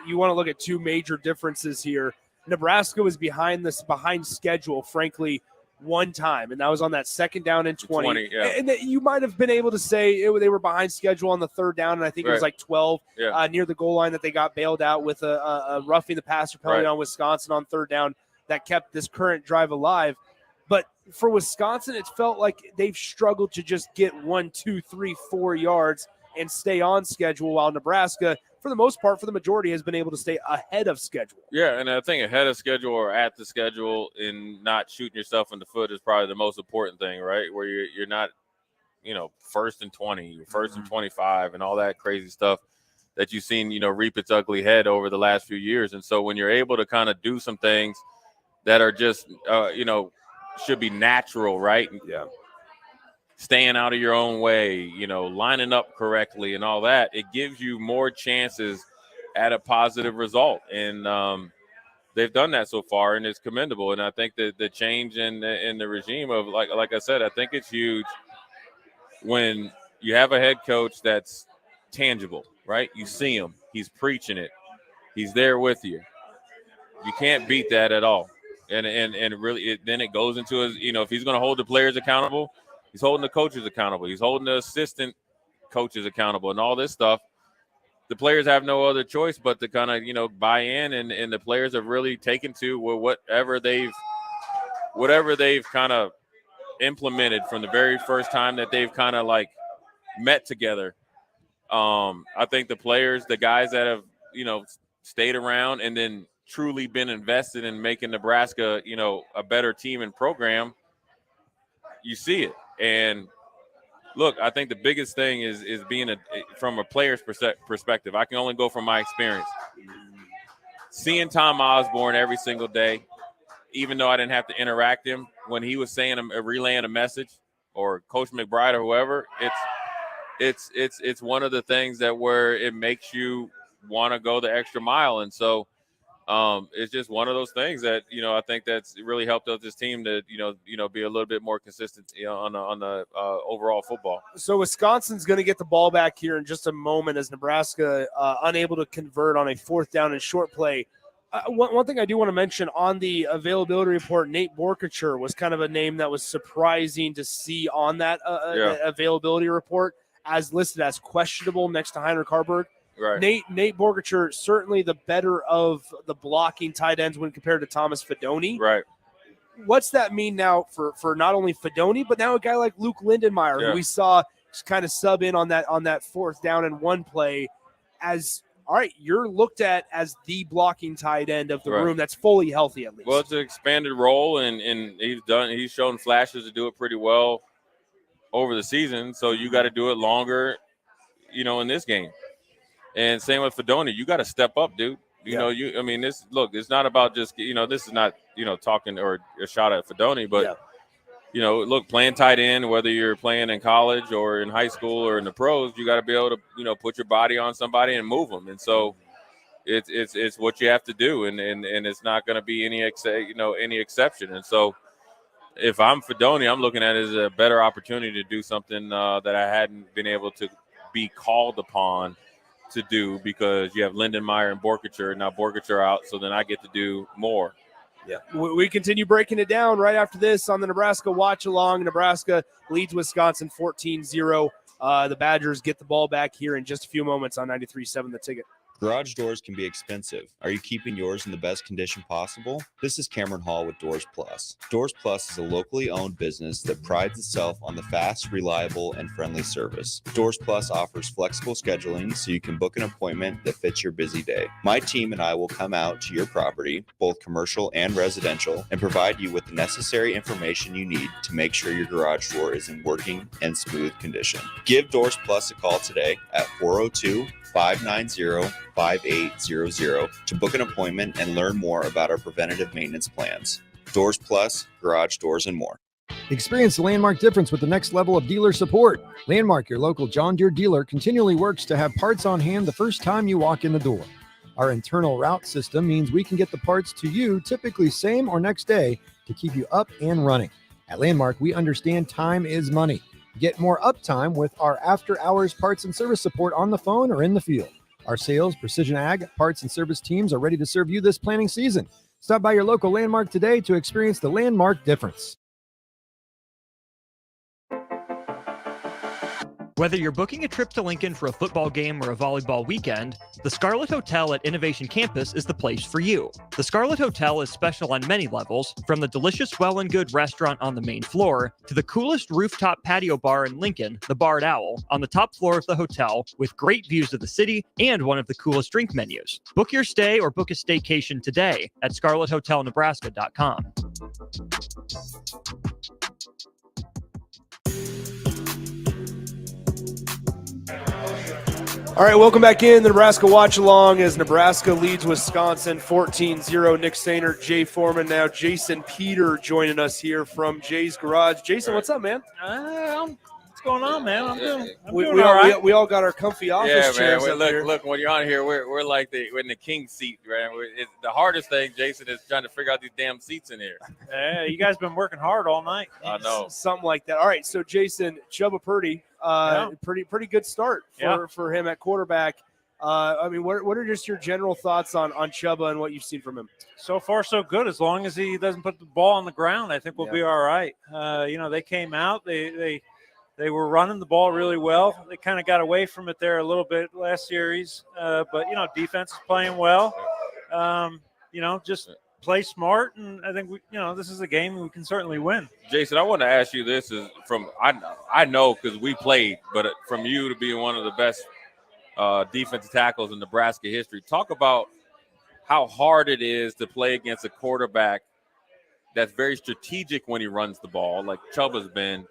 you want to look at 2 major differences here. Nebraska was behind schedule, frankly, one time, and that was on that second down and 20. And you might have been able to say they were behind schedule on the third down, and I think it was like 12 near the goal line that they got bailed out with a roughing the passer penalty on Wisconsin on third down that kept this current drive alive. But for Wisconsin, it felt like they've struggled to just get 1, 2, 3, 4 yards and stay on schedule, while Nebraska, for the most part, for the majority, has been able to stay ahead of schedule. Yeah, and I think ahead of schedule or at the schedule and not shooting yourself in the foot is probably the most important thing, right? Where you're not, first and 20, first and 25, and all that crazy stuff that you've seen, reap its ugly head over the last few years. And so when you're able to kind of do some things that are just, should be natural, right? Yeah. Staying out of your own way, lining up correctly and all that, it gives you more chances at a positive result. And they've done that so far, and it's commendable. And I think that the change in the regime of, like I said, I think it's huge when you have a head coach that's tangible, right? You see him. He's preaching it. He's there with you. You can't beat that at all. And really, then it goes into his, if he's going to hold the players accountable, he's holding the coaches accountable. He's holding the assistant coaches accountable and all this stuff. The players have no other choice but to kind of, buy in. And the players have really taken to whatever they've kind of implemented from the very first time that they've kind of like met together. I think the players, the guys that have, stayed around and then truly been invested in making Nebraska, a better team and program, you see it. And look, I think the biggest thing is being from a player's perspective. I can only go from my experience. Seeing Tom Osborne every single day, even though I didn't have to interact him, when he was saying relaying a message, or Coach McBride or whoever, it's one of the things that where it makes you want to go the extra mile. And so it's just one of those things that, I think that's really helped out this team to, be a little bit more consistent on the overall football. So Wisconsin's going to get the ball back here in just a moment as Nebraska unable to convert on a 4th down and short play. One thing I do want to mention on the availability report, Nate Borkacher was kind of a name that was surprising to see on that availability report as listed as questionable next to Heinrich Harburg. Right. Nate Borkacher, certainly the better of the blocking tight ends when compared to Thomas Fedoni. Right. What's that mean now for not only Fedoni, but now a guy like Luke Lindenmeyer, who we saw kind of sub in on that 4th down and 1 play as, all right, you're looked at as the blocking tight end of the room that's fully healthy at least. Well, it's an expanded role, and he's shown flashes to do it pretty well over the season. So you got to do it longer, in this game. And same with Fedoni, you got to step up, dude. It's not about just, this is not, talking or a shot at Fedoni, but, look, playing tight end, whether you're playing in college or in high school or in the pros, you got to be able to, put your body on somebody and move them. And so it's what you have to do. And it's not going to be any exception. And so if I'm Fedoni, I'm looking at it as a better opportunity to do something that I hadn't been able to be called upon to do, because you have Lindenmeyer and Borkacher. Now Borkacher out, so then I get to do more. Yeah, we continue breaking it down right after this on the Nebraska Watch Along. Nebraska leads Wisconsin 14-0. The Badgers get the ball back here in just a few moments on 93.7 The Ticket. Garage doors can be expensive. Are you keeping yours in the best condition possible? This is Cameron Hall with Doors Plus. Doors Plus is a locally owned business that prides itself on the fast, reliable, and friendly service. Doors Plus offers flexible scheduling so you can book an appointment that fits your busy day. My team and I will come out to your property, both commercial and residential, and provide you with the necessary information you need to make sure your garage door is in working and smooth condition. Give Doors Plus a call today at 402-590-5800 to book an appointment and learn more about our preventative maintenance plans. Doors Plus, garage doors, and more. Experience the Landmark difference with the next level of dealer support. Landmark, your local John Deere dealer, continually works to have parts on hand the first time you walk in the door. Our internal route system means we can get the parts to you typically same or next day to keep you up and running. At Landmark, we understand time is money. Get more uptime with our after-hours parts and service support on the phone or in the field. Our sales, precision ag, parts, and service teams are ready to serve you this planning season. Stop by your local Landmark today to experience the Landmark difference. Whether you're booking a trip to Lincoln for a football game or a volleyball weekend, the Scarlet Hotel at Innovation Campus is the place for you. The Scarlet Hotel is special on many levels, from the delicious Well and Good restaurant on the main floor to the coolest rooftop patio bar in Lincoln, the Barred Owl, on the top floor of the hotel with great views of the city and one of the coolest drink menus. Book your stay or book a staycation today at scarlethotelnebraska.com. All right, welcome back in the Nebraska Watch Along as Nebraska leads Wisconsin 14-0. Nick Sehnert, Jay Foreman, now Jason Peter joining us here from Jay's Garage. Jason, what's up, man? What's going on, man? I'm doing We all right. We all got our comfy office chairs up here. Look, when you're on here, we're like we're in the king seat, right? The hardest thing, Jason, is trying to figure out these damn seats in here. Yeah, you guys been working hard all night. I know. Something like that. All right, so Jason, Chubba Purdy, Pretty good start for him at quarterback. I mean, what are just your general thoughts on Chubba and what you've seen from him? So far, so good. As long as he doesn't put the ball on the ground, I think we'll be all right. They came out. They were running the ball really well. They kind of got away from it there a little bit last series. But defense is playing well. Just play smart, and I think this is a game we can certainly win. Jason, I want to ask you this: is from I know because we played, but from you to be one of the best defensive tackles in Nebraska history. Talk about how hard it is to play against a quarterback that's very strategic when he runs the ball, like Chubba's been,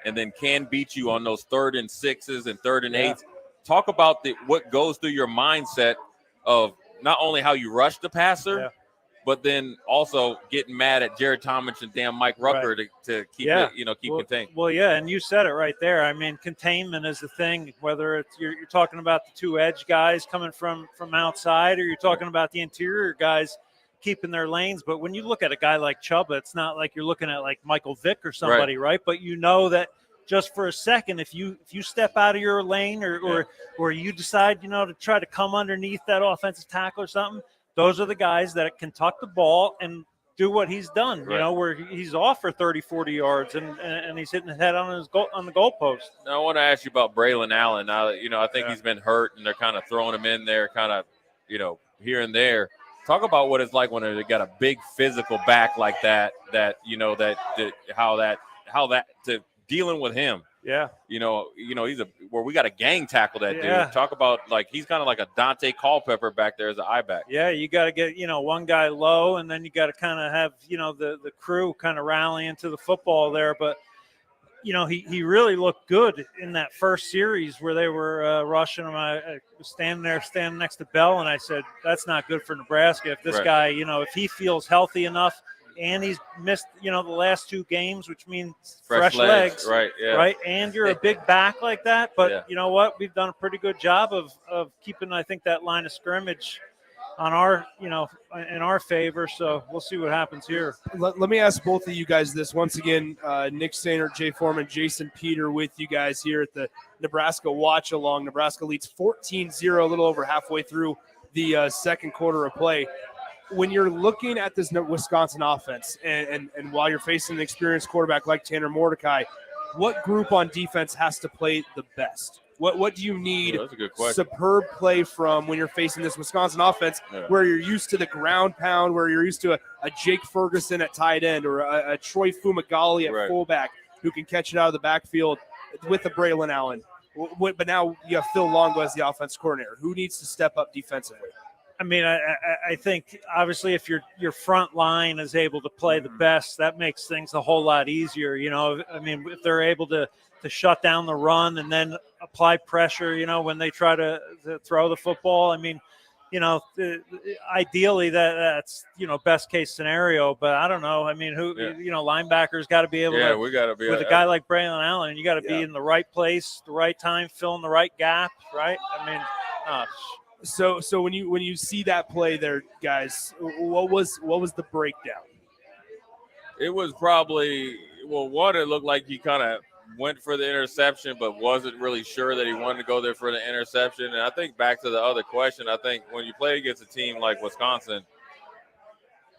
and then can beat you on those 3rd and 6s and 3rd and 8s. Talk about what goes through your mindset of not only how you rush the passer, but then also getting mad at Jared Thomas and damn Mike Rucker to keep it, keep contained. Well, and you said it right there. I mean, containment is the thing, whether it's you're talking about the 2 edge guys coming from outside, or you're talking about the interior guys keeping their lanes. But when you look at a guy like Chubba, it's not like you're looking at like Michael Vick or somebody, right? But you know that just for a second, if you step out of your lane or you decide, to try to come underneath that offensive tackle or something, those are the guys that can tuck the ball and do what he's done, where he's off for 30, 40 yards and he's hitting the head on the goalpost. Now, I want to ask you about Braylon Allen. Now, I think he's been hurt and they're kind of throwing him in there kind of, here and there. Talk about what it's like when they got a big physical back like that, how that to dealing with him. Yeah. He's where we got a gang tackle that dude. Talk about he's kind of like a Dante Culpepper back there as an eye back. Yeah, you got to get, one guy low, and then you got to kind of have, the crew kind of rally into the football there. But, he really looked good in that first series where they were rushing him. I was standing next to Bell, and I said, that's not good for Nebraska. If this guy, if he feels healthy enough, and he's missed, the last 2 games, which means fresh legs, right? Yeah, right. And you're a big back like that, but you know what? We've done a pretty good job of keeping, I think, that line of scrimmage on our, in our favor. So we'll see what happens here. Let me ask both of you guys this once again. Nick Sehnert, Jay Foreman, Jason Peter with you guys here at the Nebraska Watch Along. Nebraska leads 14-0, a little over halfway through the second quarter of play. When you're looking at this Wisconsin offense and while you're facing an experienced quarterback like Tanner Mordecai, what group on defense has to play the best? What do you need superb play from when you're facing this Wisconsin offense where you're used to the ground pound, where you're used to a Jake Ferguson at tight end or a Troy Fumagalli at fullback who can catch it out of the backfield with a Braylon Allen? But now you have Phil Longo as the offense coordinator. Who needs to step up defensively? I mean, I think obviously if your front line is able to play the best, that makes things a whole lot easier. I mean, if they're able to shut down the run and then apply pressure, when they try to throw the football. I mean, ideally that's, best case scenario, but I don't know. I mean, linebackers got to be able to, we got to be with a guy like Braylon Allen, you got to be in the right place, the right time, filling the right gap. Right. I mean, So when you see that play there, guys, what was the breakdown? It was probably one. It looked like he kind of went for the interception, but wasn't really sure that he wanted to go there for the interception. And I think back to the other question, I think when you play against a team like Wisconsin,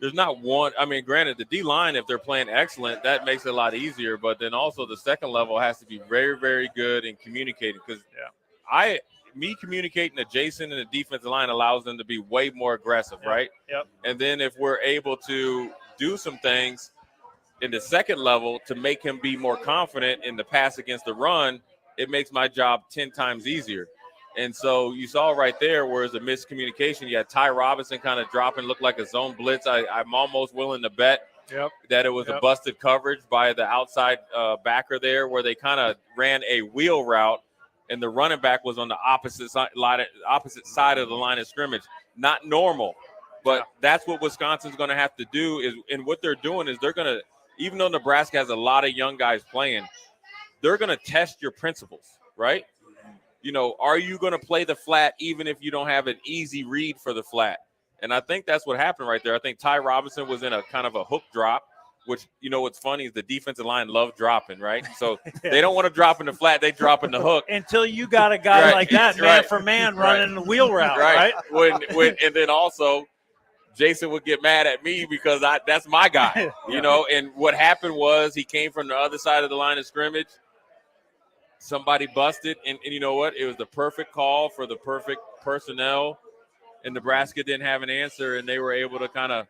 there's not one. I mean, granted, the D-line, if they're playing excellent, that makes it a lot easier. But then also the second level has to be very, very good in communicating because me communicating to Jason and the defensive line allows them to be way more aggressive, right? Yep. And then if we're able to do some things in the second level to make him be more confident in the pass against the run, it makes my job 10 times easier. And so you saw right there where it's a miscommunication. You had Ty Robinson kind of dropping, looked like a zone blitz. I'm almost willing to bet that it was a busted coverage by the outside backer there where they kind of ran a wheel route and the running back was on the opposite side of the line of scrimmage. Not normal, but that's what Wisconsin's going to have to do. And what they're doing is they're going to, even though Nebraska has a lot of young guys playing, they're going to test your principles, right? Are you going to play the flat even if you don't have an easy read for the flat? And I think that's what happened right there. I think Ty Robinson was in a kind of a hook drop, which, what's funny is the defensive line love dropping, right? So they don't want to drop in the flat. They drop in the hook. Until you got a guy like that, man for man, running the wheel route, right? When and then also Jason would get mad at me because that's my guy, and what happened was he came from the other side of the line of scrimmage. Somebody busted, and you know what? It was the perfect call for the perfect personnel, and Nebraska didn't have an answer, and they were able to kind of,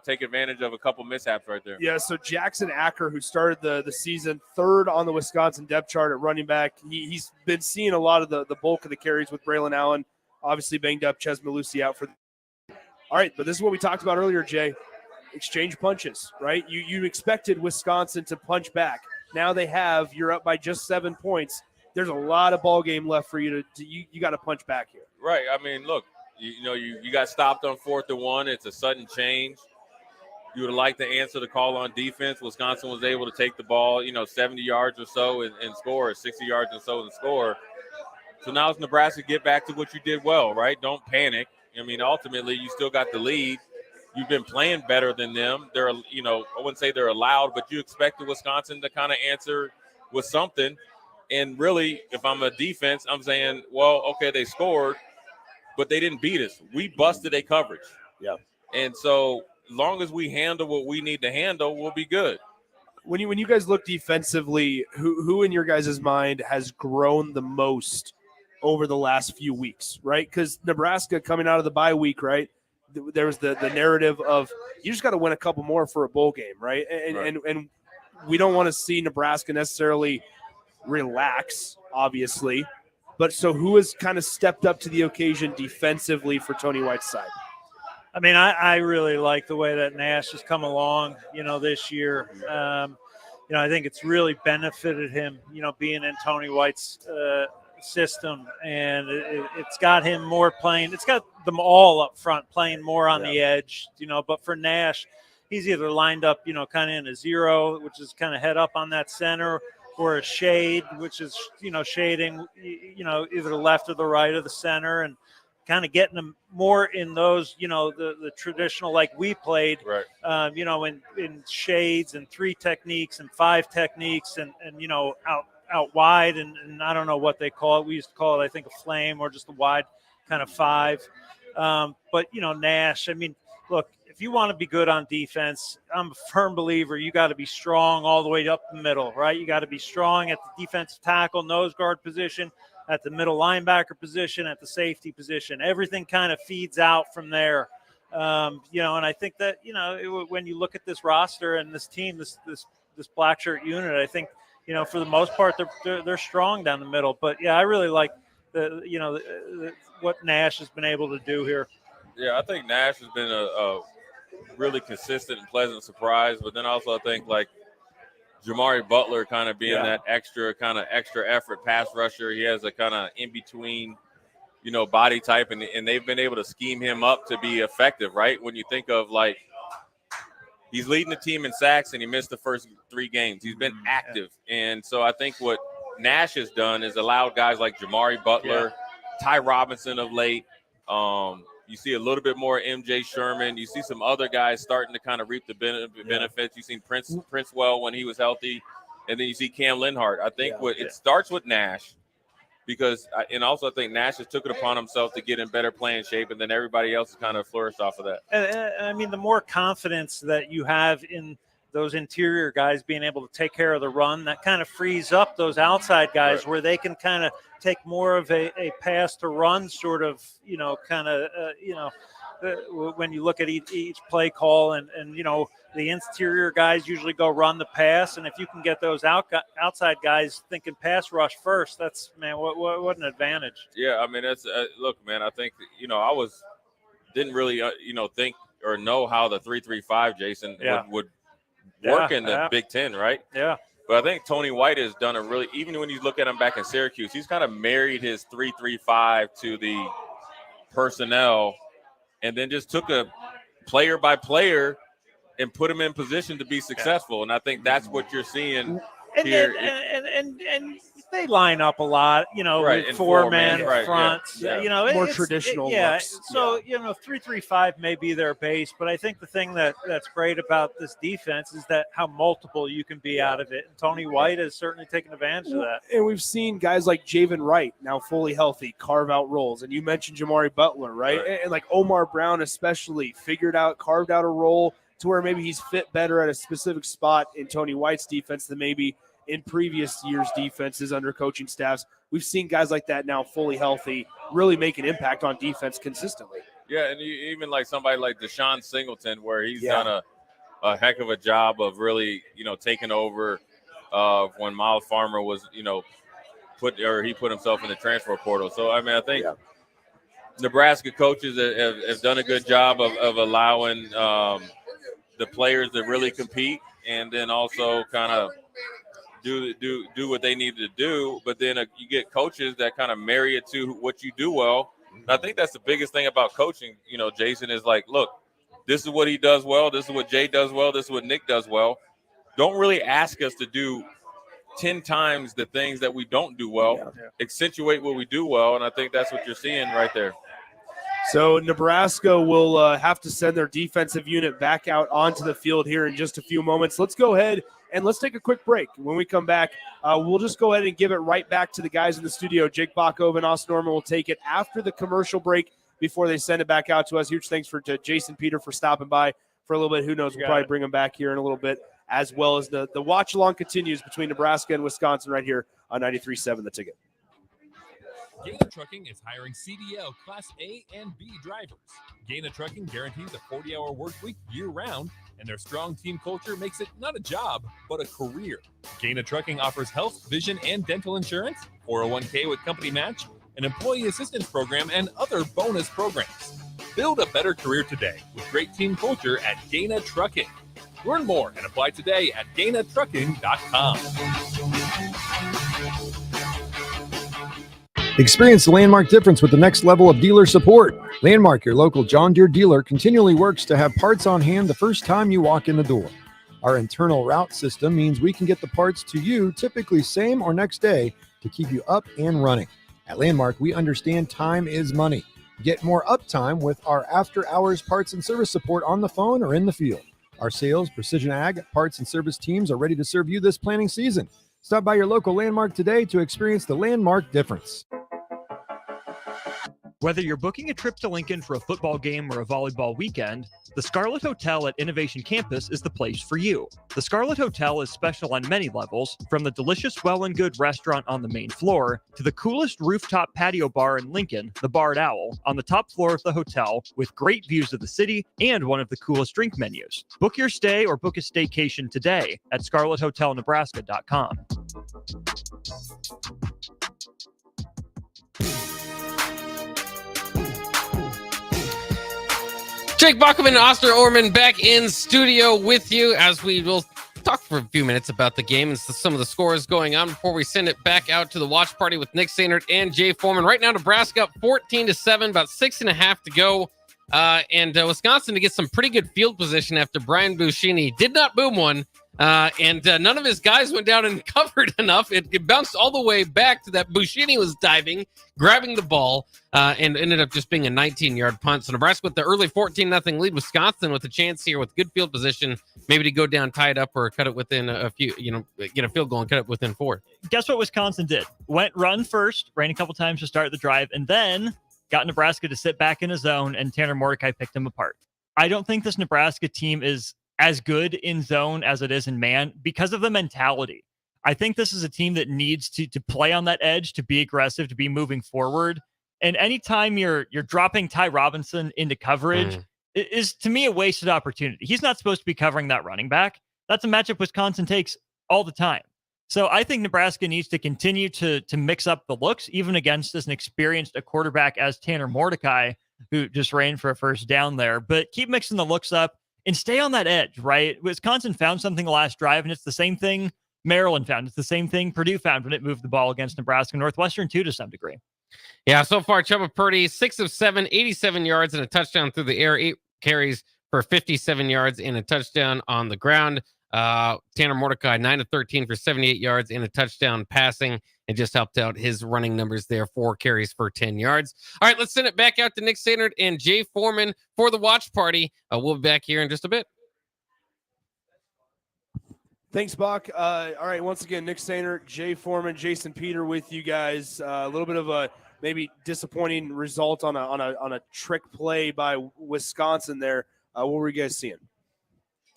take advantage of a couple mishaps right there. Yeah, so Jackson Acker, who started the season third on the Wisconsin depth chart at running back, he's been seeing a lot of the bulk of the carries with Braylon Allen, obviously banged up, Ches Malusi out for All right, but this is what we talked about earlier, Jay. Exchange punches, right? You expected Wisconsin to punch back. Now you're up by just 7 points. There's a lot of ball game left for you you got to punch back here. Right. I mean, look, you got stopped on 4th and 1. It's a sudden change. You would have liked to answer the call on defense. Wisconsin was able to take the ball, 70 yards or so and score, 60 yards or so and score. So now it's Nebraska get back to what you did well, right? Don't panic. I mean, ultimately, you still got the lead. You've been playing better than them. They're, I wouldn't say they're allowed, but you expected Wisconsin to kind of answer with something. And really, if I'm a defense, I'm saying, well, okay, they scored, but they didn't beat us. We busted a coverage. Yeah. And so as long as we handle what we need to handle, we'll be good. When you guys look defensively, who in your guys' mind has grown the most over the last few weeks, right? Because Nebraska coming out of the bye week, right? There was the narrative of you just got to win a couple more for a bowl game, right? And we don't want to see Nebraska necessarily relax, obviously. But so who has kind of stepped up to the occasion defensively for Tony White's side? I mean, I really like the way that Nash has come along, this year. I think it's really benefited him, being in Tony White's system, and it's got him more playing. It's got them all up front playing more on the edge, but for Nash, he's either lined up, kind of in a zero, which is kind of head up on that center, or a shade, which is, shading, either left or the right of the center, and kind of getting them more in those, the traditional, like we played, right. In shades and 3 techniques and 5 techniques and out wide, and I don't know what they call it. We used to call it, I think, a flame or just a wide kind of 5. But, Nash, I mean, look, if you want to be good on defense, I'm a firm believer you got to be strong all the way up the middle, right? You got to be strong at the defensive tackle, nose guard position, at the middle linebacker position, at the safety position. Everything kind of feeds out from there. And I think that, when you look at this roster and this team, this black shirt unit, I think, for the most part, they're strong down the middle. But yeah, I really like what Nash has been able to do here. Yeah, I think Nash has been a really consistent and pleasant surprise. But then also I think like Jamari Butler kind of being that extra effort pass rusher. He has a kind of in between, body type, and they've been able to scheme him up to be effective. Right, when you think of like. He's leading the team in sacks, and he missed the first 3 games. He's been active. And so I think what Nash has done is allowed guys like Jamari Butler, Ty Robinson of late. You see a little bit more MJ Sherman. You see some other guys starting to kind of reap the benefits. You've seen Princewell when he was healthy. And then you see Cam Linhart. I think it starts with Nash. And also I think Nash has took it upon himself to get in better playing shape, and then everybody else has kind of flourished off of that. And I mean, the more confidence that you have in those interior guys being able to take care of the run, that kind of frees up those outside guys where they can kind of take more of a pass to run sort of, when you look at each play call and the interior guys usually go run the pass. And if you can get those outside guys thinking pass rush first, that's, man, what an advantage. Yeah. I mean, that's look, man, I think, I didn't really, think or know how the 3-3-5 Jason would work in the Big Ten. Right. Yeah. But I think Tony White has done a really, even when you look at him back in Syracuse, he's kind of married his 3-3-5 to the personnel, and then just took a player by player and put him in position to be successful. And I think that's what you're seeing And here. and they line up a lot, Right, with and Foreman Foreman, right, fronts. yeah. More it's traditional yeah. looks. So 3-3-5 may be their base, but I think the thing that's great about this defense is that how multiple you can be out of it. And Tony White has certainly taken advantage of that. And we've seen guys like Javen Wright, now fully healthy, carve out roles. And you mentioned Jamari Butler, right? And like Omar Brown especially carved out a role to where maybe he's fit better at a specific spot in Tony White's defense than maybe in previous years' defenses under coaching staffs. We've seen guys like that now fully healthy really make an impact on defense consistently. Yeah, and even like somebody like Deshaun Singleton, where he's done a heck of a job of really, taking over when Miles Farmer was, he put himself in the transfer portal. So, I mean, I think Nebraska coaches have done a good job of allowing the players to really compete, and then also kind of do what they need to do. But then you get coaches that kind of marry it to what you do well. And I think that's the biggest thing about coaching. Jason is like, look, this is what he does well. This is what Jay does well. This is what Nick does well. Don't really ask us to do 10 times the things that we don't do well. Accentuate what we do well. And I think that's what you're seeing right there. So Nebraska will have to send their defensive unit back out onto the field here in just a few moments. Let's go ahead and let's take a quick break. When we come back, we'll just go ahead and give it right back to the guys in the studio. Jake Bachova and Austin Norman will take it after the commercial break before they send it back out to us. Huge thanks to Jason Peter for stopping by for a little bit. Who knows? We'll probably bring him back here in a little bit, as well as the watch along continues between Nebraska and Wisconsin right here on 93.7 The Ticket. Gaina Trucking is hiring CDL Class A and B drivers. Gaina Trucking guarantees a 40-hour work week year-round, and their strong team culture makes it not a job, but a career. Gaina Trucking offers health, vision, and dental insurance, 401k with company match, an employee assistance program, and other bonus programs. Build a better career today with great team culture at Gaina Trucking. Learn more and apply today at GainaTrucking.com. Experience the Landmark difference with the next level of dealer support. Landmark, your local John Deere dealer, continually works to have parts on hand the first time you walk in the door. Our internal route system means we can get the parts to you typically same or next day to keep you up and running. At Landmark, we understand time is money. Get more uptime with our after-hours parts and service support on the phone or in the field. Our sales, precision ag, parts, and service teams are ready to serve you this planting season. Stop by your local Landmark today to experience the Landmark difference. Whether you're booking a trip to Lincoln for a football game or a volleyball weekend, the Scarlet Hotel at Innovation Campus is the place for you. The Scarlet Hotel is special on many levels, from the delicious Well and Good restaurant on the main floor to the coolest rooftop patio bar in Lincoln, the Barred Owl, on the top floor of the hotel with great views of the city and one of the coolest drink menus. Book your stay or book a staycation today at scarlethotelnebraska.com. Jake Bachman and Austin Orman back in studio with you as we will talk for a few minutes about the game and some of the scores going on before we send it back out to the watch party with Nick Sehnert and Jay Foreman. Right now, Nebraska up 14-7, about 6.5 to go. And Wisconsin to get some pretty good field position after Brian Buschini did not boom one. And none of his guys went down and covered enough. It bounced all the way back to that Buschini was diving, grabbing the ball, and ended up just being a 19-yard punt. So Nebraska with the early 14-0 lead. Wisconsin with a chance here with good field position, maybe to go down, tie it up, or cut it within a few, get a field goal and cut it within 4. Guess what Wisconsin did? Went run first, ran a couple times to start the drive, and then got Nebraska to sit back in a zone, and Tanner Mordecai picked him apart. I don't think this Nebraska team is as good in zone as it is in man because of the mentality. I think this is a team that needs to play on that edge, to be aggressive, to be moving forward. And anytime you're dropping Ty Robinson into coverage is, to me, a wasted opportunity. He's not supposed to be covering that running back. That's a matchup Wisconsin takes all the time. So I think Nebraska needs to continue to mix up the looks, even against as an experienced a quarterback as Tanner Mordecai, who just ran for a first down there. But keep mixing the looks up and stay on that edge, right? Wisconsin found something the last drive, and it's the same thing Maryland found. It's the same thing Purdue found when it moved the ball against Nebraska. Northwestern, too, to some degree. Yeah, so far, Chubba Purdy, 6 of 7, 87 yards and a touchdown through the air, 8 carries for 57 yards and a touchdown on the ground. Tanner Mordecai, 9 of 13 for 78 yards and a touchdown passing, and just helped out his running numbers there, 4 carries for 10 yards. All right, let's send it back out to Nick Sehnert and Jay Foreman for the watch party. We'll be back here in just a bit. Thanks, Bach. All right, once again, Nick Sehnert, Jay Foreman, Jason Peter with you guys. A little bit of a maybe disappointing result on a trick play by Wisconsin there. What were you guys seeing?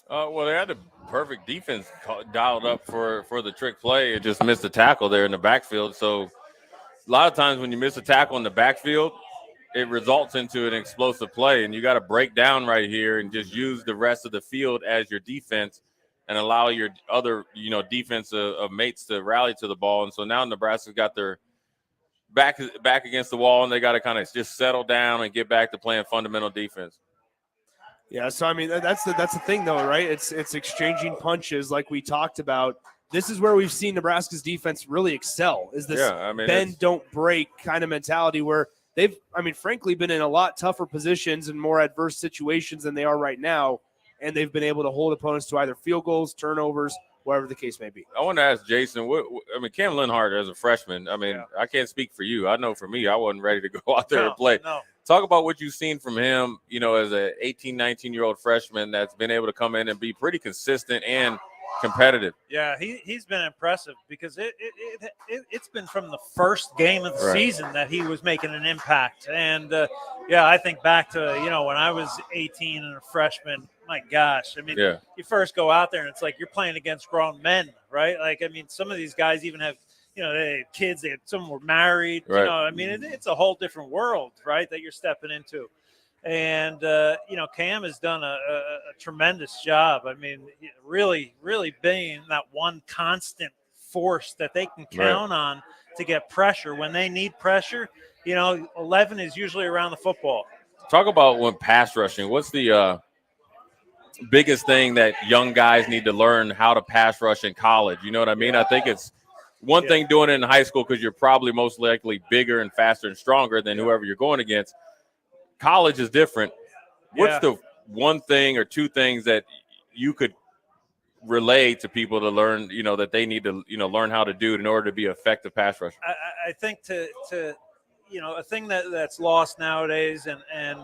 Well, they had the perfect defense dialed up for the trick play. It just missed a tackle there in the backfield. So a lot of times when you miss a tackle in the backfield, it results into an explosive play, and you got to break down right here and just use the rest of the field as your defense and allow your other, defensive mates to rally to the ball. And so now Nebraska's got their back against the wall, and they got to kind of just settle down and get back to playing fundamental defense. Yeah, so I mean that's the thing though, right? It's exchanging punches like we talked about. This is where we've seen Nebraska's defense really excel. Is this bend don't break kind of mentality where they've, frankly, been in a lot tougher positions and more adverse situations than they are right now. And they've been able to hold opponents to either field goals, turnovers, whatever the case may be. I want to ask Jason, Cam Linhart as a freshman, I can't speak for you. I know for me, I wasn't ready to go out there and play. No. Talk about what you've seen from him, as an 18, 19-year-old freshman that's been able to come in and be pretty consistent and competitive. Yeah, he's been impressive because it's been from the first game of the season that he was making an impact. And, I think back to, when I was 18 and a freshman, my gosh. You first go out there and it's like you're playing against grown men, right? Some of these guys even have, they had kids, some were married, right. It's a whole different world, right, that you're stepping into. And, Cam has done a tremendous job. Really, really being that one constant force that they can count on to get pressure. When they need pressure, 11 is usually around the football. Talk about when pass rushing. What's the biggest thing that young guys need to learn how to pass rush in college? You know what I mean? I think it's one thing doing it in high school because you're probably most likely bigger and faster and stronger than whoever you're going against. College is different. What's the one thing or two things that you could relay to people to learn, that they need to, learn how to do it in order to be an effective pass rusher? I think to a thing that's lost nowadays, and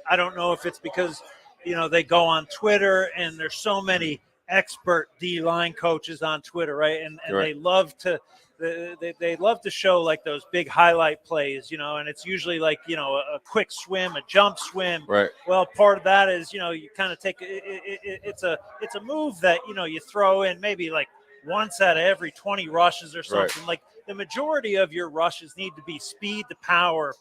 I don't know if it's because, they go on Twitter and there's so many expert D-line coaches on Twitter, right? And they love to they love to show like those big highlight plays, and it's usually like, a quick swim, a jump swim. Right. Well, part of that is, you kind of take it's a move that, you throw in maybe like once out of every 20 rushes or something. Right. Like the majority of your rushes need to be speed to power,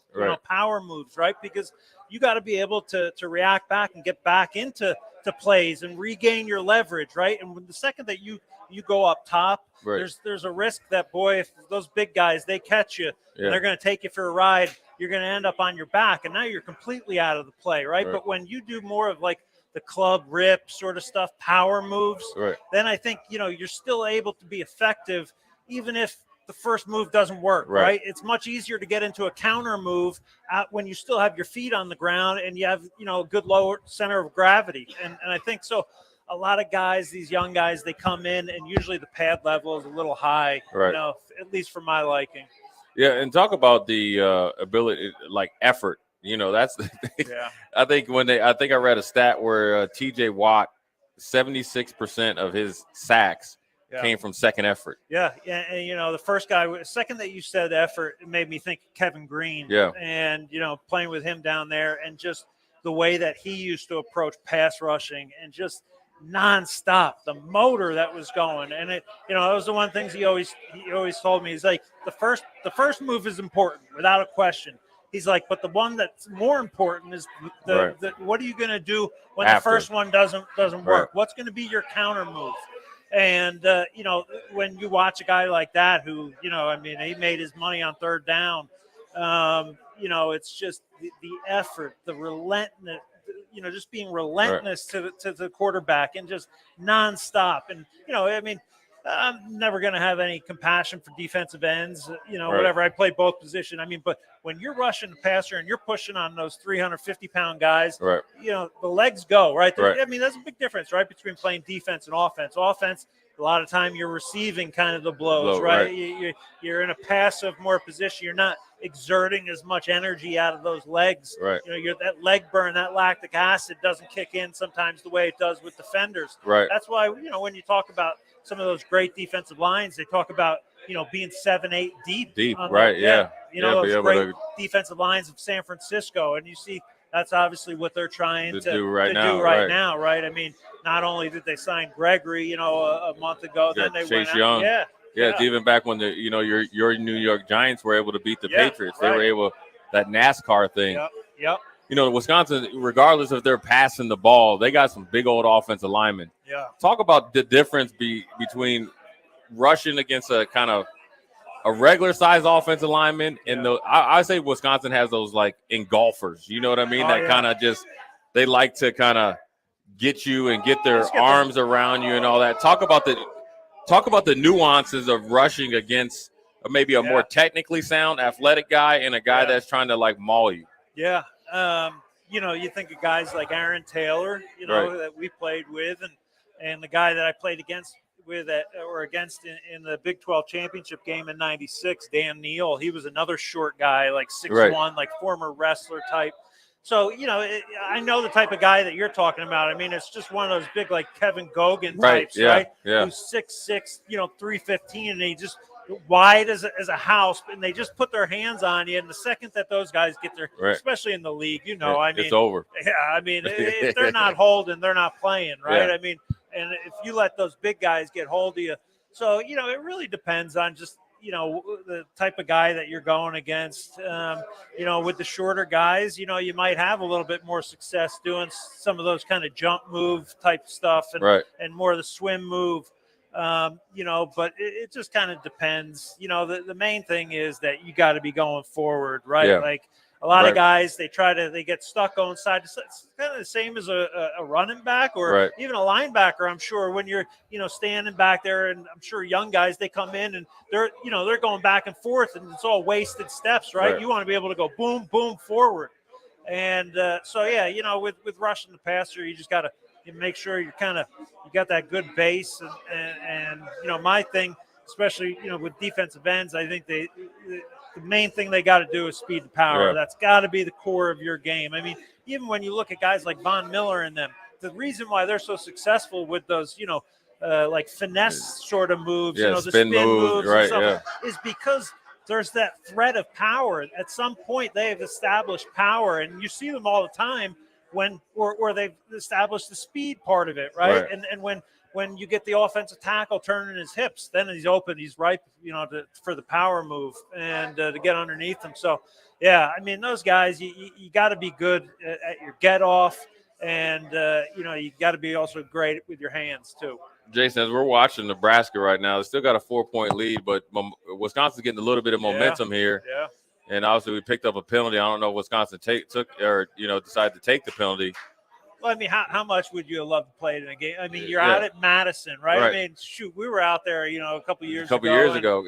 power moves, right? Because you got to be able to react back and get back into plays and regain your leverage, right? And when the second that you go up top, there's a risk that, boy, if those big guys, they catch you, and they're going to take you for a ride, you're going to end up on your back, and now you're completely out of the play, right? But when you do more of like the club rip sort of stuff, power moves, then I think, you're still able to be effective even if the first move doesn't work, right? It's much easier to get into a counter move when you still have your feet on the ground and you have, a good lower center of gravity. And I think so. A lot of guys, these young guys, they come in and usually the pad level is a little high, at least for my liking. Yeah, and talk about the ability, like effort. That's the thing. Yeah. I think I read a stat where T.J. Watt, 76% of his sacks came from second effort. Yeah, and the first guy, second that you said effort, it made me think Kevin Green. Yeah, and playing with him down there, and just the way that he used to approach pass rushing, and just nonstop, the motor that was going, and it, that was the one things he always told me. He's like, the first move is important without a question. He's like, but the one that's more important is the what are you going to do when the first one doesn't work? What's going to be your counter move? And, when you watch a guy like that who, he made his money on third down, it's just the effort, the relentless, just being relentless to the quarterback and just nonstop. And, I'm never going to have any compassion for defensive ends, Right. whatever. I play both positions. I mean, but when you're rushing the passer and you're pushing on those 350-pound guys, Right. the legs go, right? Right. I mean, that's a big difference, right, between playing defense and offense. Offense, a lot of time you're receiving kind of the blows, right? You're in a passive more position. You're not exerting as much energy out of those legs. Right. You're that leg burn, that lactic acid doesn't kick in sometimes the way it does with defenders. Right. That's why, when you talk about some of those great defensive lines, they talk about, being 7-8 deep. Right. Yeah. Those great defensive lines of San Francisco. And you see, that's obviously what they're trying to do right now, right? I mean, not only did they sign Gregory, a month ago, then they Chase went Young. out. Yeah, it's even back when your New York Giants were able to beat the Patriots. They were able, that NASCAR thing. Yep. Wisconsin, regardless if they're passing the ball, they got some big old offensive linemen. Yeah. Talk about the difference between rushing against a kind of a regular size offensive lineman and I say Wisconsin has those like engulfers. You know what I mean? Kind of just they like to kind of get you and get their arms around you and all that. Talk about the nuances of rushing against maybe a more technically sound, athletic guy and a guy that's trying to like maul you. Yeah. You think of guys like Aaron Taylor, that we played with, and the guy that I played against in the Big 12 championship game in '96, Dan Neal. He was another short guy, like 6'1", like former wrestler type. So, I know the type of guy that you're talking about. I mean, it's just one of those big, like Kevin Gogan types, right? Yeah. Who's 6'6", 315, and he just wide as a house, and they just put their hands on you. And the second that those guys get their, especially in the league, I mean, it's over. Yeah, I mean, if they're not holding, they're not playing, right? Yeah. I mean, and if you let those big guys get hold of you, so it really depends on just the type of guy that you're going against. With the shorter guys, you might have a little bit more success doing some of those kind of jump move type stuff, and more of the swim move. But it just kind of depends. The main thing is that you got to be going forward, right? Yeah. Like a lot of guys, they get stuck on side to side. It's kind of the same as a running back or even a linebacker. I'm sure when you're, standing back there, and I'm sure young guys, they come in and they're going back and forth, and it's all wasted steps, right? You want to be able to go boom, boom forward. And with rushing the passer, you just got to make sure you got that good base. And my thing, especially, with defensive ends, I think the main thing they got to do is speed and power. Yeah. That's got to be the core of your game. I mean, even when you look at guys like Von Miller and them, the reason why they're so successful with those, like finesse sort of moves, the spin moves is because there's that threat of power. At some point, they have established power, and you see them all the time where they've established the speed part of it, right? And when you get the offensive tackle turning his hips, then he's open, he's ripe, for the power move and to get underneath him. So, I mean, those guys, you got to be good at your get off, and you got to be also great with your hands too. Jason, as we're watching Nebraska right now, they still got a 4-point lead, but Wisconsin's getting a little bit of momentum here. Yeah. And obviously, we picked up a penalty. I don't know if Wisconsin took or decided to take the penalty. Well, I mean, how much would you have loved to play it in a game? I mean, you're out at Madison, right? I mean, shoot, we were out there, a couple years ago.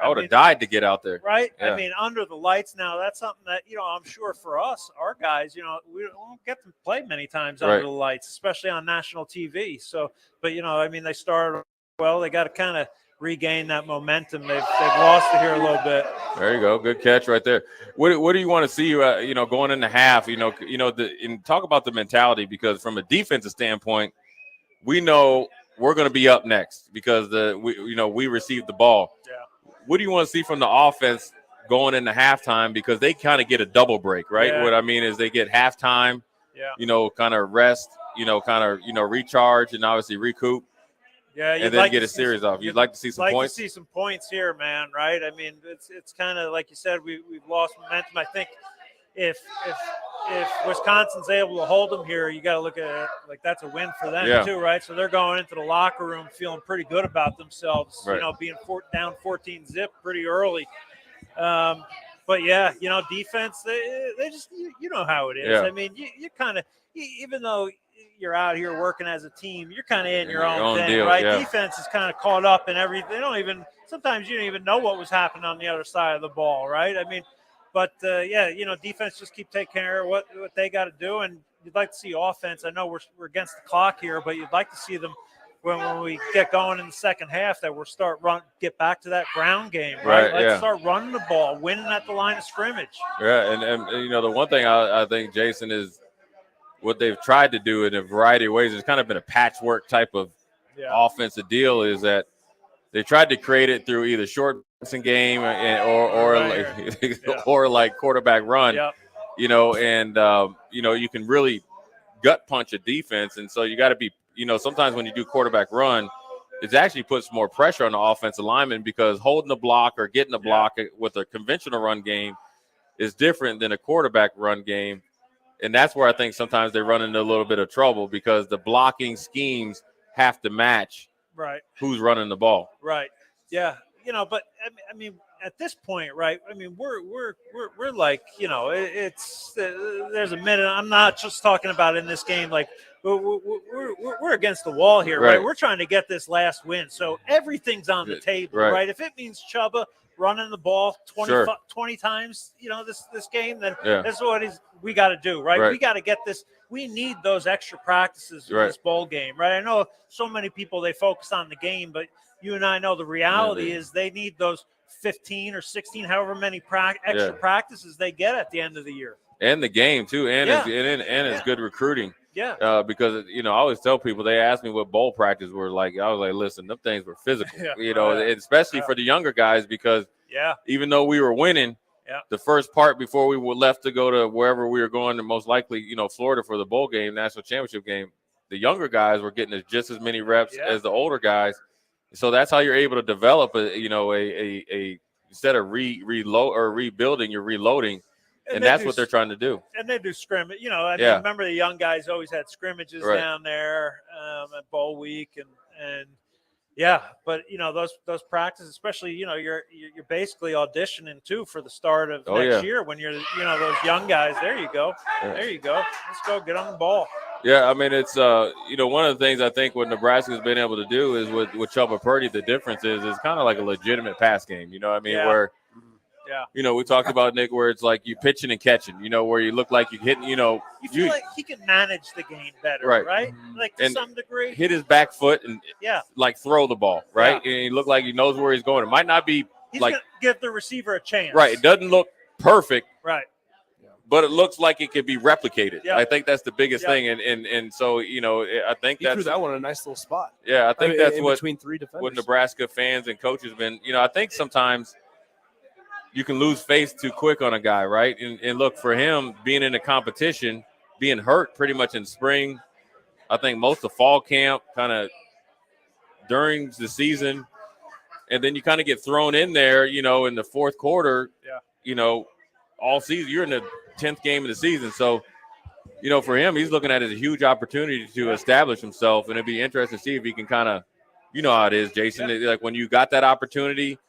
I would have died to get out there. Right? Yeah. I mean, under the lights now, that's something that, I'm sure for us, our guys, we don't get to play many times under the lights, especially on national TV. So, but, I mean, they started well. They got to kind of regain that momentum. They've lost it here a little bit. There you go. Good catch right there. What do you want to see, going into half, and talk about the mentality, because from a defensive standpoint, we know we're going to be up next because we received the ball. Yeah. What do you want to see from the offense going into halftime, because they kind of get a double break, right? Yeah. What I mean is they get halftime, kind of rest, recharge and obviously recoup. Yeah, and then get a series off. You'd like to see some points? To see some points here, man, right? I mean, it's kind of like you said, we've lost momentum. I think if Wisconsin's able to hold them here, you got to look at it like that's a win for them too, right? So they're going into the locker room feeling pretty good about themselves, being down 14-zip pretty early. But defense, they just, how it is. Yeah. I mean, you kind of, even though you're out here working as a team, you're kind of in your own thing, deal, right? yeah. Defense is kind of caught up in everything. Sometimes you don't even know what was happening on the other side of the ball, right? I mean, but defense just keep taking care of what they got to do, and you'd like to see offense. I know we're against the clock here, but you'd like to see them when we get going in the second half that we'll get back to that ground game, right? Let's start running the ball, winning at the line of scrimmage. Yeah, and the one thing I think, Jason, is what they've tried to do in a variety of ways. It's kind of been a patchwork type of offensive deal. Is that they tried to create it through either short passing game or like quarterback run. Yep. You can really gut punch a defense, and so you got to be. Sometimes when you do quarterback run, it actually puts more pressure on the offensive lineman because holding the block or getting the block with a conventional run game is different than a quarterback run game. And that's where I think sometimes they run into a little bit of trouble because the blocking schemes have to match who's running the ball. Right. Yeah. But I mean, at this point, right? I mean, we're like, it's there's a minute. I'm not just talking about in this game, like we're against the wall here, right? We're trying to get this last win, so everything's on the table, right? If it means Chubba running the ball 20 times, this game, then that's what we got to do, right? We got to get this. We need those extra practices for this bowl game, right? I know so many people, they focus on the game, but you and I know the reality is they need those 15 or 16, however many extra practices they get at the end of the year. And the game, too, and it's good recruiting. Yeah. Because, I always tell people, they ask me what bowl practice were like. I was like, listen, them things were physical, especially for the younger guys because even though we were winning, the first part before we were left to go to wherever we were going, and most likely, Florida for the bowl game, national championship game, the younger guys were getting just as many reps as the older guys. So that's how you're able to develop a instead of reload or rebuilding, you're reloading. And that's what they're trying to do. And they do scrimmage. Remember the young guys always had scrimmages down there at bowl week, and but those practices, especially you're basically auditioning too for the start of next year when you're those young guys. There you go. Let's go get on the ball. Yeah, I mean it's one of the things I think what Nebraska's been able to do is with Chubba Purdy, the difference is it's kind of like a legitimate pass game. Where. Yeah. We talked about, Nick, where it's like you pitching and catching, where you look like you're hitting, You feel like he can manage the game better, right? Like to some degree. Hit his back foot and like throw the ball, right? Yeah. And he looked like he knows where he's going. It might not be He's like gonna give the receiver a chance. Right. It doesn't look perfect. Right. But it looks like it could be replicated. Yeah. I think that's the biggest thing. And so, I think he that's threw that one in a nice little spot. Yeah, I think that's what between three defenders. What Nebraska fans and coaches been, I think sometimes you can lose faith too quick on a guy, right? And look, for him, being in a competition, being hurt pretty much in spring, I think most of fall camp, kind of during the season, and then you kind of get thrown in there, in the fourth quarter, all season. You're in the 10th game of the season. So, for him, he's looking at it as a huge opportunity to establish himself, and it'd be interesting to see if he can kind of, how it is, Jason, like when you got that opportunity,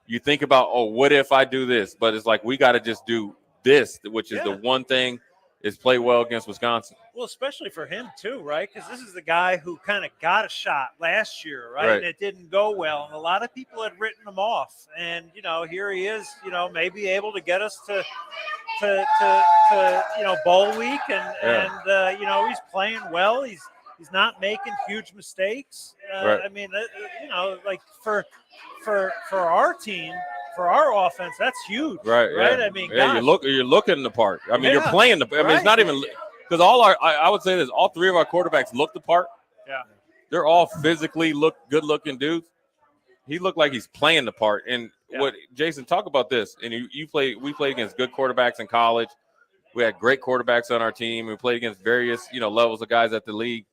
you think about, what if I do this? But it's like we got to just do this, which is the one thing is play well against Wisconsin. Well, especially for him too, right? Because this is the guy who kind of got a shot last year, right? And it didn't go well, and a lot of people had written him off. And here he is, maybe able to get us to bowl week, and he's playing well. He's not making huge mistakes. I mean, like for our team, for our offense, that's huge. Right. Yeah. I mean, you're looking the part. I mean, you're playing the. I mean, it's not even because I would say this. All three of our quarterbacks look the part. Yeah. They're all physically good-looking dudes. He looked like he's playing the part. And what Jason, talk about this. And we played against good quarterbacks in college. We had great quarterbacks on our team. We played against various levels of guys at the league.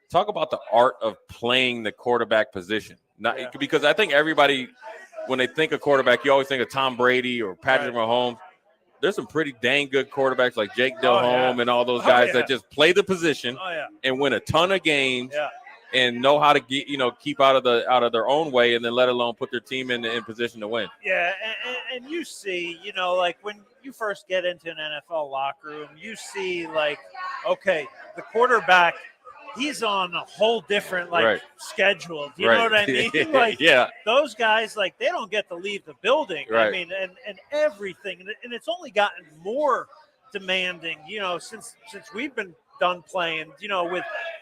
Talk about the art of playing the quarterback position. Because I think everybody, when they think of quarterback, you always think of Tom Brady or Patrick Mahomes. There's some pretty dang good quarterbacks like Jake Delhomme and all those guys that just play the position and win a ton of games and know how to get keep out of their own way, and then let alone put their team in position to win. Yeah, and you see, like when you first get into an NFL locker room, you see like, okay, the quarterback he's on a whole different Right. schedule. Do you Right. know what I mean? Yeah. Those guys, they don't get to leave the building. I Right. mean, and everything, and it's only gotten more demanding, since we've been done playing,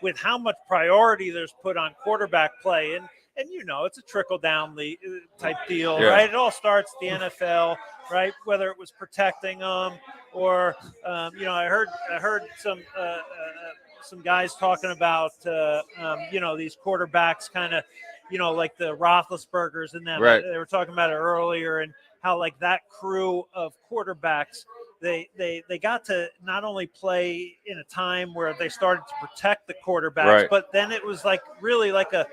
with how much priority there's put on quarterback play. And it's a trickle down type deal, Yeah. right? It all starts at the NFL, right? Whether it was protecting them or, I heard some guys talking about, these quarterbacks kind of, like the Roethlisbergers and them. Right. They were talking about it earlier, and how that crew of quarterbacks, they got to not only play in a time where they started to protect the quarterbacks, Right. but then it was really a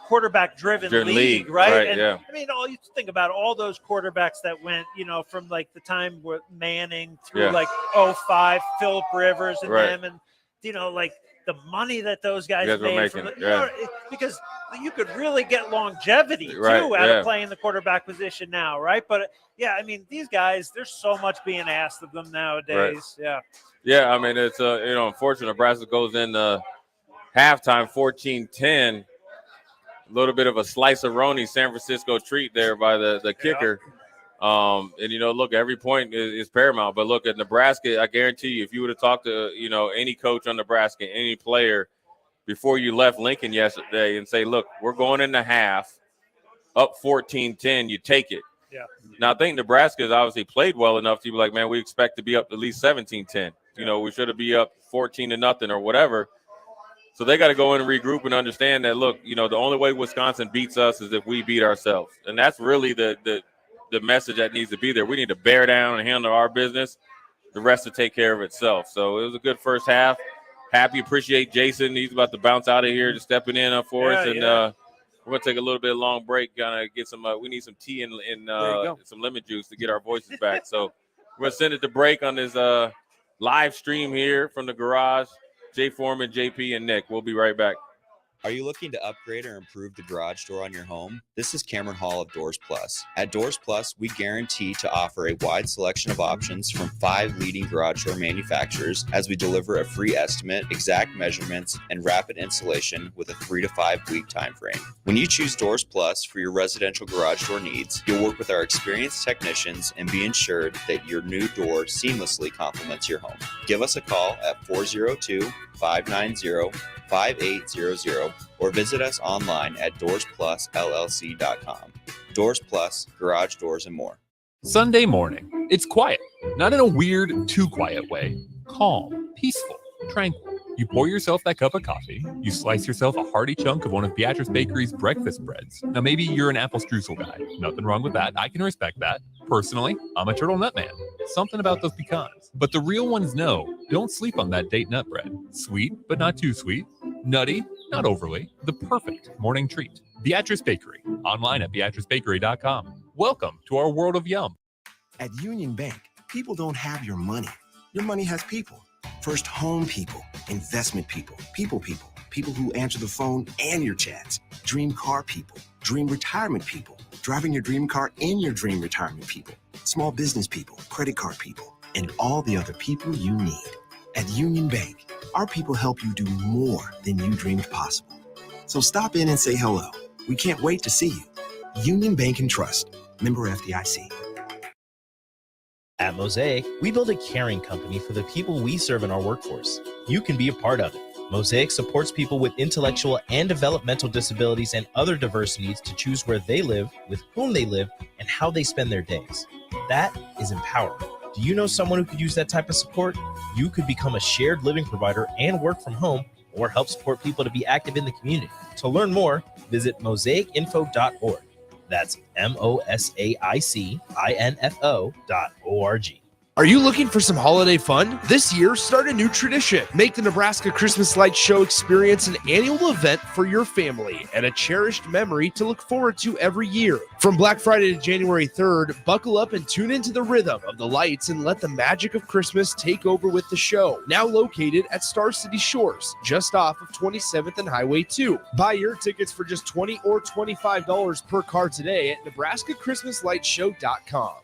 quarterback driven league, right? right? And Yeah. I mean, you think about all those quarterbacks that went, from the time with Manning through Yeah. 05, Phillip Rivers and Right. them, and the money that those guys You guys were made making from it, yeah. because you could really get longevity too Right, out yeah. of playing the quarterback position now, right? But yeah, I mean, these guys, there's so much being asked of them nowadays. Yeah. Yeah, I mean, it's unfortunate. Nebraska goes into halftime 14-10. A little bit of a slice-a-roni San Francisco treat there by the kicker. And look, every point is paramount. But look, at Nebraska, I guarantee you, if you would have talked to any coach on Nebraska, any player before you left Lincoln yesterday, and say, look, we're going into half, up 14-10, you take it. Yeah. Now, I think Nebraska has obviously played well enough to be like, man, we expect to be up at least 17-10. We should have be up 14-0 or whatever. So they got to go in and regroup and understand that, look, the only way Wisconsin beats us is if we beat ourselves. And that's really the message that needs to be there. We need to bear down and handle our business. The rest will take care of itself. So it was a good first half. Happy, appreciate Jason. He's about to bounce out of here, just stepping in for us. And we're going to take a little bit of long break. Gonna get some. We need some tea and some lemon juice to get our voices back. So we're going to send it to break on this live stream here from the garage. Jay Foreman, JP, and Nick. We'll be right back. Are you looking to upgrade or improve the garage door on your home? This is Cameron Hall of Doors Plus. At Doors Plus, we guarantee to offer a wide selection of options from 5 leading garage door manufacturers as we deliver a free estimate, exact measurements, and rapid installation with a 3 to 5 week time frame. When you choose Doors Plus for your residential garage door needs, you'll work with our experienced technicians and be ensured that your new door seamlessly complements your home. Give us a call at 402-590-5800 or visit us online at doorsplusllc.com. Doors Plus, garage doors, and more. Sunday morning. It's quiet, not in a weird, too quiet way. Calm, peaceful, tranquil. You pour yourself that cup of coffee. You slice yourself a hearty chunk of one of Beatrice Bakery's breakfast breads. Now, maybe you're an apple streusel guy. Nothing wrong with that. I can respect that. Personally, I'm a turtle nut man. Something about those pecans. But the real ones know, don't sleep on that date nut bread. Sweet, but not too sweet. Nutty, not overly. The perfect morning treat. Beatrice Bakery. Online at beatricebakery.com. Welcome to our world of yum. At Union Bank, people don't have your money. Your money has people. First home people, investment people, people who answer the phone and your chats, dream car people, dream retirement people, driving your dream car in your dream retirement people, small business people, credit card people, and all the other people you need. At Union Bank, our people help you do more than you dreamed possible. So stop in and say hello. We can't wait to see you. Union Bank and Trust, member FDIC. At Mosaic, we build a caring company for the people we serve in our workforce. You can be a part of it. Mosaic supports people with intellectual and developmental disabilities and other diverse needs to choose where they live, with whom they live, and how they spend their days. That is empowering. Do you know someone who could use that type of support? You could become a shared living provider and work from home, or help support people to be active in the community. To learn more, visit mosaicinfo.org. That's mosaicinfo.org. Are you looking for some holiday fun? This year, start a new tradition. Make the Nebraska Christmas Light Show experience an annual event for your family and a cherished memory to look forward to every year. From Black Friday to January 3rd, buckle up and tune into the rhythm of the lights and let the magic of Christmas take over with the show. Now located at Star City Shores, just off of 27th and Highway 2. Buy your tickets for just $20 or $25 per car today at NebraskaChristmasLightShow.com.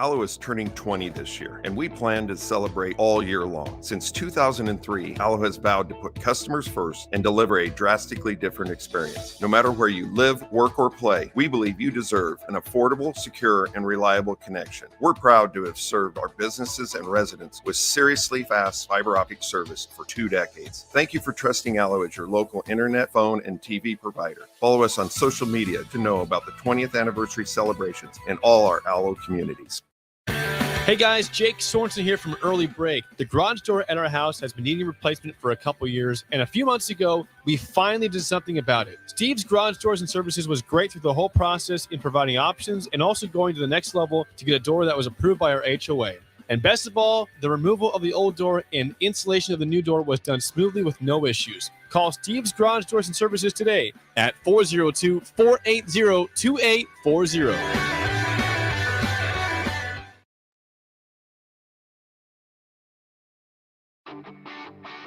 Allo is turning 20 this year, and we plan to celebrate all year long. Since 2003, Allo has vowed to put customers first and deliver a drastically different experience. No matter where you live, work, or play, we believe you deserve an affordable, secure, and reliable connection. We're proud to have served our businesses and residents with seriously fast fiber optic service for 2 decades. Thank you for trusting Allo as your local internet, phone, and TV provider. Follow us on social media to know about the 20th anniversary celebrations in all our Allo communities. Hey guys, Jake Sorensen here from Early Break. The garage door at our house has been needing replacement for a couple years, and a few months ago, we finally did something about it. Steve's Garage Doors and Services was great through the whole process in providing options and also going to the next level to get a door that was approved by our HOA. And best of all, the removal of the old door and installation of the new door was done smoothly with no issues. Call Steve's Garage Doors and Services today at 402-480-2840.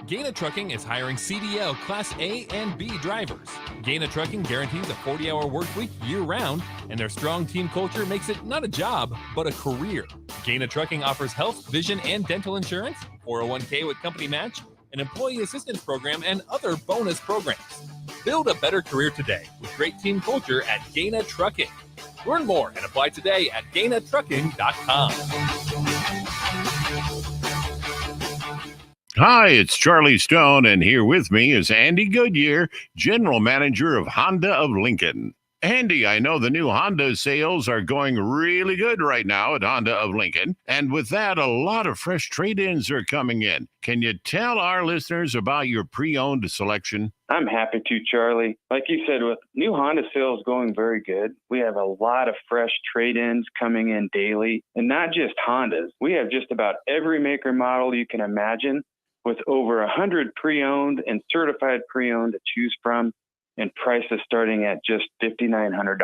Gaina Trucking is hiring CDL Class A and B drivers. Gaina Trucking guarantees a 40-hour work week year-round, and their strong team culture makes it not a job, but a career. Gaina Trucking offers health, vision, and dental insurance, 401k with company match, an employee assistance program, and other bonus programs. Build a better career today with great team culture at Gaina Trucking. Learn more and apply today at GainaTrucking.com. Hi, it's Charlie Stone, and here with me is Andy Goodyear, General Manager of Honda of Lincoln. Andy, I know the new Honda sales are going really good right now at Honda of Lincoln, and with that, a lot of fresh trade-ins are coming in. Can you tell our listeners about your pre-owned selection? I'm happy to, Charlie. Like you said, with new Honda sales going very good, we have a lot of fresh trade-ins coming in daily, and not just Hondas. We have just about every maker model you can imagine, with over 100 pre-owned and certified pre-owned to choose from, and prices starting at just $5,900.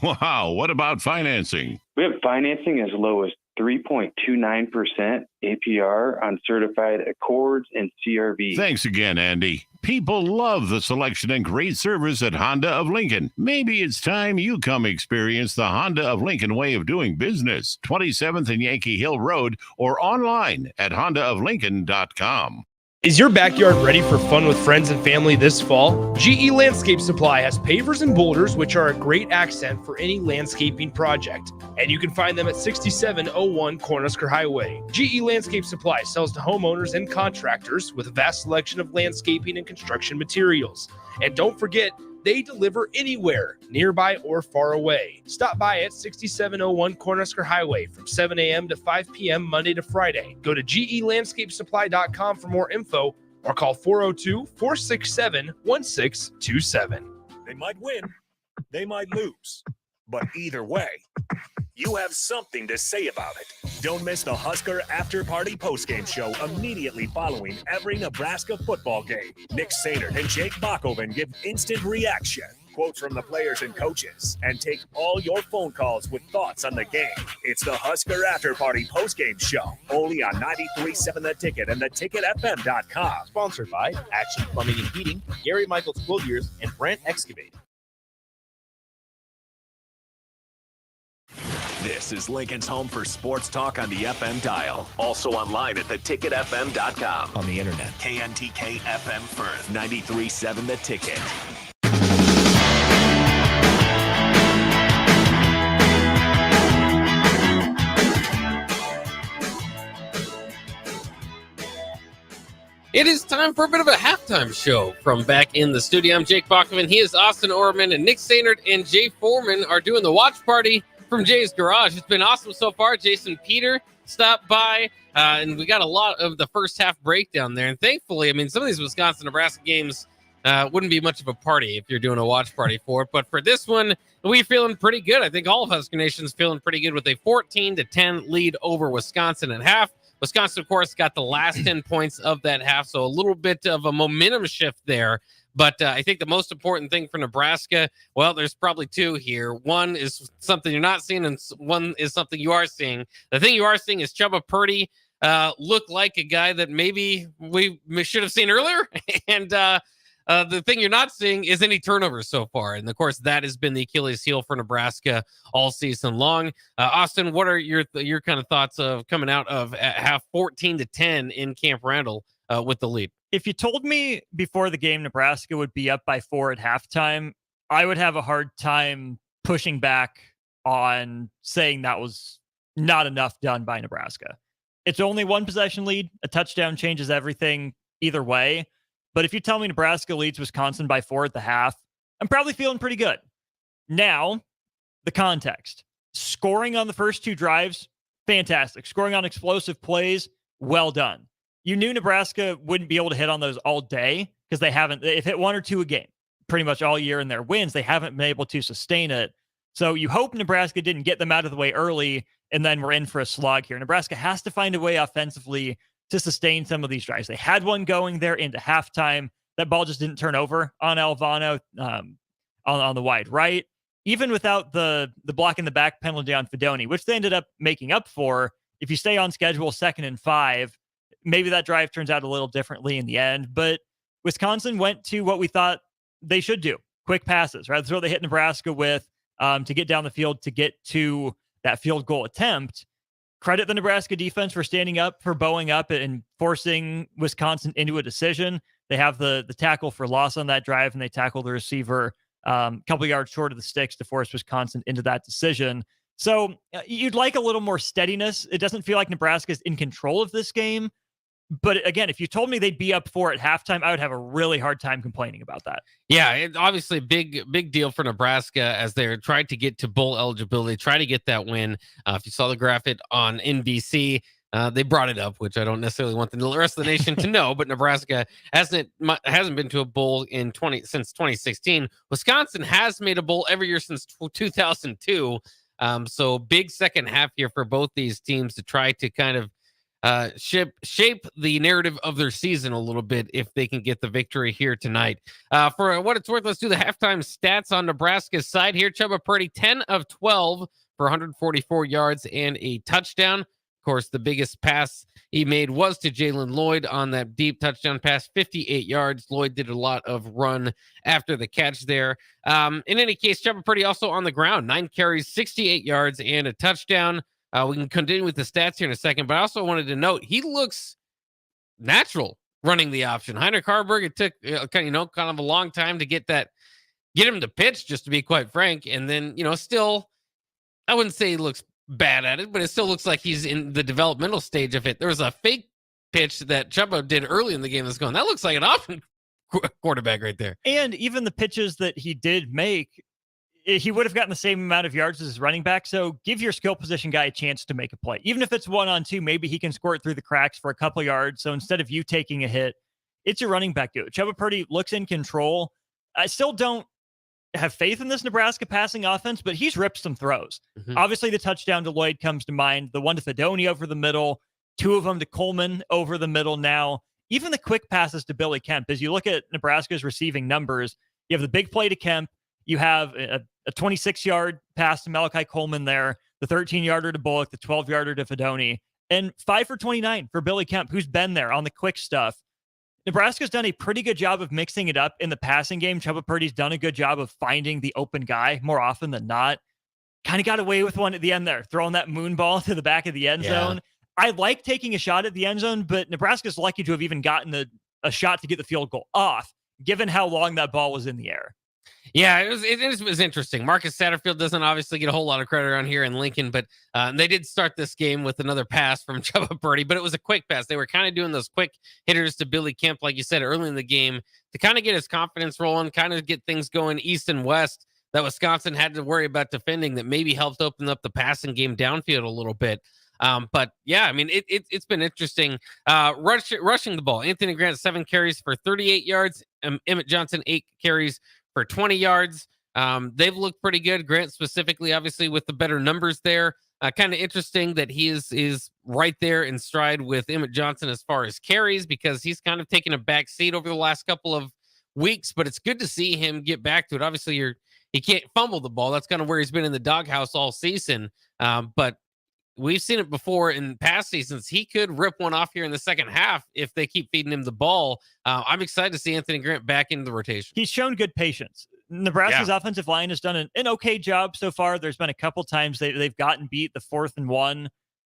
Wow, what about financing? We have financing as low as 3.29% APR on certified Accords and CRV. Thanks again, Andy. People love the selection and great service at Honda of Lincoln. Maybe it's time you come experience the Honda of Lincoln way of doing business. 27th and Yankee Hill Road, or online at hondaoflincoln.com. Is your backyard ready for fun with friends and family this fall? GE Landscape Supply has pavers and boulders, which are a great accent for any landscaping project. And you can find them at 6701 Cornhusker Highway. GE Landscape Supply sells to homeowners and contractors with a vast selection of landscaping and construction materials. And don't forget, they deliver anywhere, nearby or far away. Stop by at 6701 Cornhusker Highway from 7 a.m. to 5 p.m. Monday to Friday. Go to GELandscapesupply.com for more info or call 402-467-1627. They might win, they might lose, but either way, you have something to say about it. Don't miss the Husker After Party postgame show immediately following every Nebraska football game. Nick Sehnert and Jake Bachoven give instant reaction, quotes from the players and coaches, and take all your phone calls with thoughts on the game. It's the Husker After Party postgame show, only on 93.7 The Ticket and theticketfm.com. Sponsored by Action Plumbing and Heating, Gary Michaels Clothiers, and Brent Excavating. This is Lincoln's home for sports talk on the FM dial. Also online at theticketfm.com. On the internet, KNTK FM Firth, 93.7 The Ticket. It is time for a bit of a halftime show from back in the studio. I'm Jake Bachman. He is Austin Orman, and Nick Sehnert and Jay Foreman are doing the watch party from Jay's Garage. It's been awesome so far. Jason Peter stopped by, and we got a lot of the first half breakdown there. And thankfully, I mean, some of these Wisconsin-Nebraska games wouldn't be much of a party if you're doing a watch party for it. But for this one, we're feeling pretty good. I think all of Husker Nation's feeling pretty good with a 14-10 lead over Wisconsin at half. Wisconsin, of course, got the last 10 points of that half, so a little bit of a momentum shift there. But I think the most important thing for Nebraska, well, there's probably two here. One is something you're not seeing, and one is something you are seeing. The thing you are seeing is Chubba Purdy look like a guy that maybe we should have seen earlier. And The thing you're not seeing is any turnovers so far. And of course, that has been the Achilles heel for Nebraska all season long. Austin, what are your kind of thoughts of coming out of half 14-10 in Camp Randall with the lead? If you told me before the game Nebraska would be up by 4 at halftime, I would have a hard time pushing back on saying that was not enough done by Nebraska. It's only one possession lead. A touchdown changes everything either way. But if you tell me Nebraska leads Wisconsin by 4 at the half, I'm probably feeling pretty good. Now, the context. Scoring on the first 2 drives, fantastic. Scoring on explosive plays, well done. You knew Nebraska wouldn't be able to hit on those all day because they've hit 1 or 2 a game pretty much all year in their wins. They haven't been able to sustain it. So you hope Nebraska didn't get them out of the way early, and then we're in for a slog here. Nebraska has to find a way offensively to sustain some of these drives. They had one going there into halftime. That ball just didn't turn over on Alvano on the wide right. Even without the block in the back penalty on Fedoni, which they ended up making up for, if you stay on schedule 2nd and 5, maybe that drive turns out a little differently in the end. But Wisconsin went to what we thought they should do. Quick passes, right? That's what they hit Nebraska with to get down the field, to get to that field goal attempt. Credit the Nebraska defense for standing up, for bowing up and forcing Wisconsin into a decision. They have the tackle for loss on that drive, and they tackle the receiver a couple yards short of the sticks to force Wisconsin into that decision. So you'd like a little more steadiness. It doesn't feel like Nebraska's in control of this game. But again, if you told me they'd be up 4 at halftime, I would have a really hard time complaining about that. Yeah, it, obviously big deal for Nebraska as they're trying to get to bowl eligibility, try to get that win. If you saw the graphic on NBC, they brought it up, which I don't necessarily want the rest of the nation to know, but Nebraska hasn't been to a bowl since 2016. Wisconsin has made a bowl every year since 2002. So big second half here for both these teams to try to kind of shape the narrative of their season a little bit if they can get the victory here tonight. For what it's worth, let's do the halftime stats on Nebraska's side here. Chubba Purdy, 10 of 12 for 144 yards and a touchdown. Of course, the biggest pass he made was to Jaylen Lloyd on that deep touchdown pass, 58 yards. Lloyd did a lot of run after the catch there. In any case, Chubba Purdy also on the ground, 9 carries, 68 yards and a touchdown. We can continue with the stats here in a second, but I also wanted to note he looks natural running the option. Heinrich Harburg, it took kind of a long time to get him to pitch, just to be quite frank. And then, still, I wouldn't say he looks bad at it, but it still looks like he's in the developmental stage of it. There was a fake pitch that Chubba did early in the game that's going, that looks like an option quarterback right there. And even the pitches that he did make, he would have gotten the same amount of yards as his running back. So give your skill position guy a chance to make a play. Even if it's 1-on-2, maybe he can squirt through the cracks for a couple yards. So instead of you taking a hit, it's your running back. Chubba Purdy looks in control. I still don't have faith in this Nebraska passing offense, but he's ripped some throws. Mm-hmm. Obviously, the touchdown to Lloyd comes to mind. The one to Fedoni over the middle, 2 of them to Coleman over the middle now. Even the quick passes to Billy Kemp. As you look at Nebraska's receiving numbers, you have the big play to Kemp. You have a 26-yard pass to Malachi Coleman there, the 13-yarder to Bullock, the 12-yarder to Fedoni, and 5 for 29 for Billy Kemp, who's been there on the quick stuff. Nebraska's done a pretty good job of mixing it up in the passing game. Chubba Purdy's done a good job of finding the open guy more often than not. Kind of got away with one at the end there, throwing that moon ball to the back of the end zone. I like taking a shot at the end zone, but Nebraska's lucky to have even gotten a shot to get the field goal off, given how long that ball was in the air. Yeah, it was interesting. Marcus Satterfield doesn't obviously get a whole lot of credit around here in Lincoln, but they did start this game with another pass from Chubba Purdy, but it was a quick pass. They were kind of doing those quick hitters to Billy Kemp, like you said, early in the game to kind of get his confidence rolling, kind of get things going east and west that Wisconsin had to worry about defending that maybe helped open up the passing game downfield a little bit. But yeah, I mean, it's been interesting. Rushing the ball. Anthony Grant, 7 carries for 38 yards. Emmett Johnson, 8 carries for 20 yards. They've looked pretty good. Grant specifically, obviously, with the better numbers there. Kind of interesting that he is right there in stride with Emmett Johnson as far as carries, because he's kind of taken a back seat over the last couple of weeks, but it's good to see him get back to it. Obviously, he can't fumble the ball. That's kind of where he's been in the doghouse all season. But we've seen it before in past seasons. He could rip one off here in the second half if they keep feeding him the ball. I'm excited to see Anthony Grant back into the rotation. He's shown good patience. Nebraska's offensive line has done an okay job so far. There's been a couple times they've gotten beat. The 4th and 1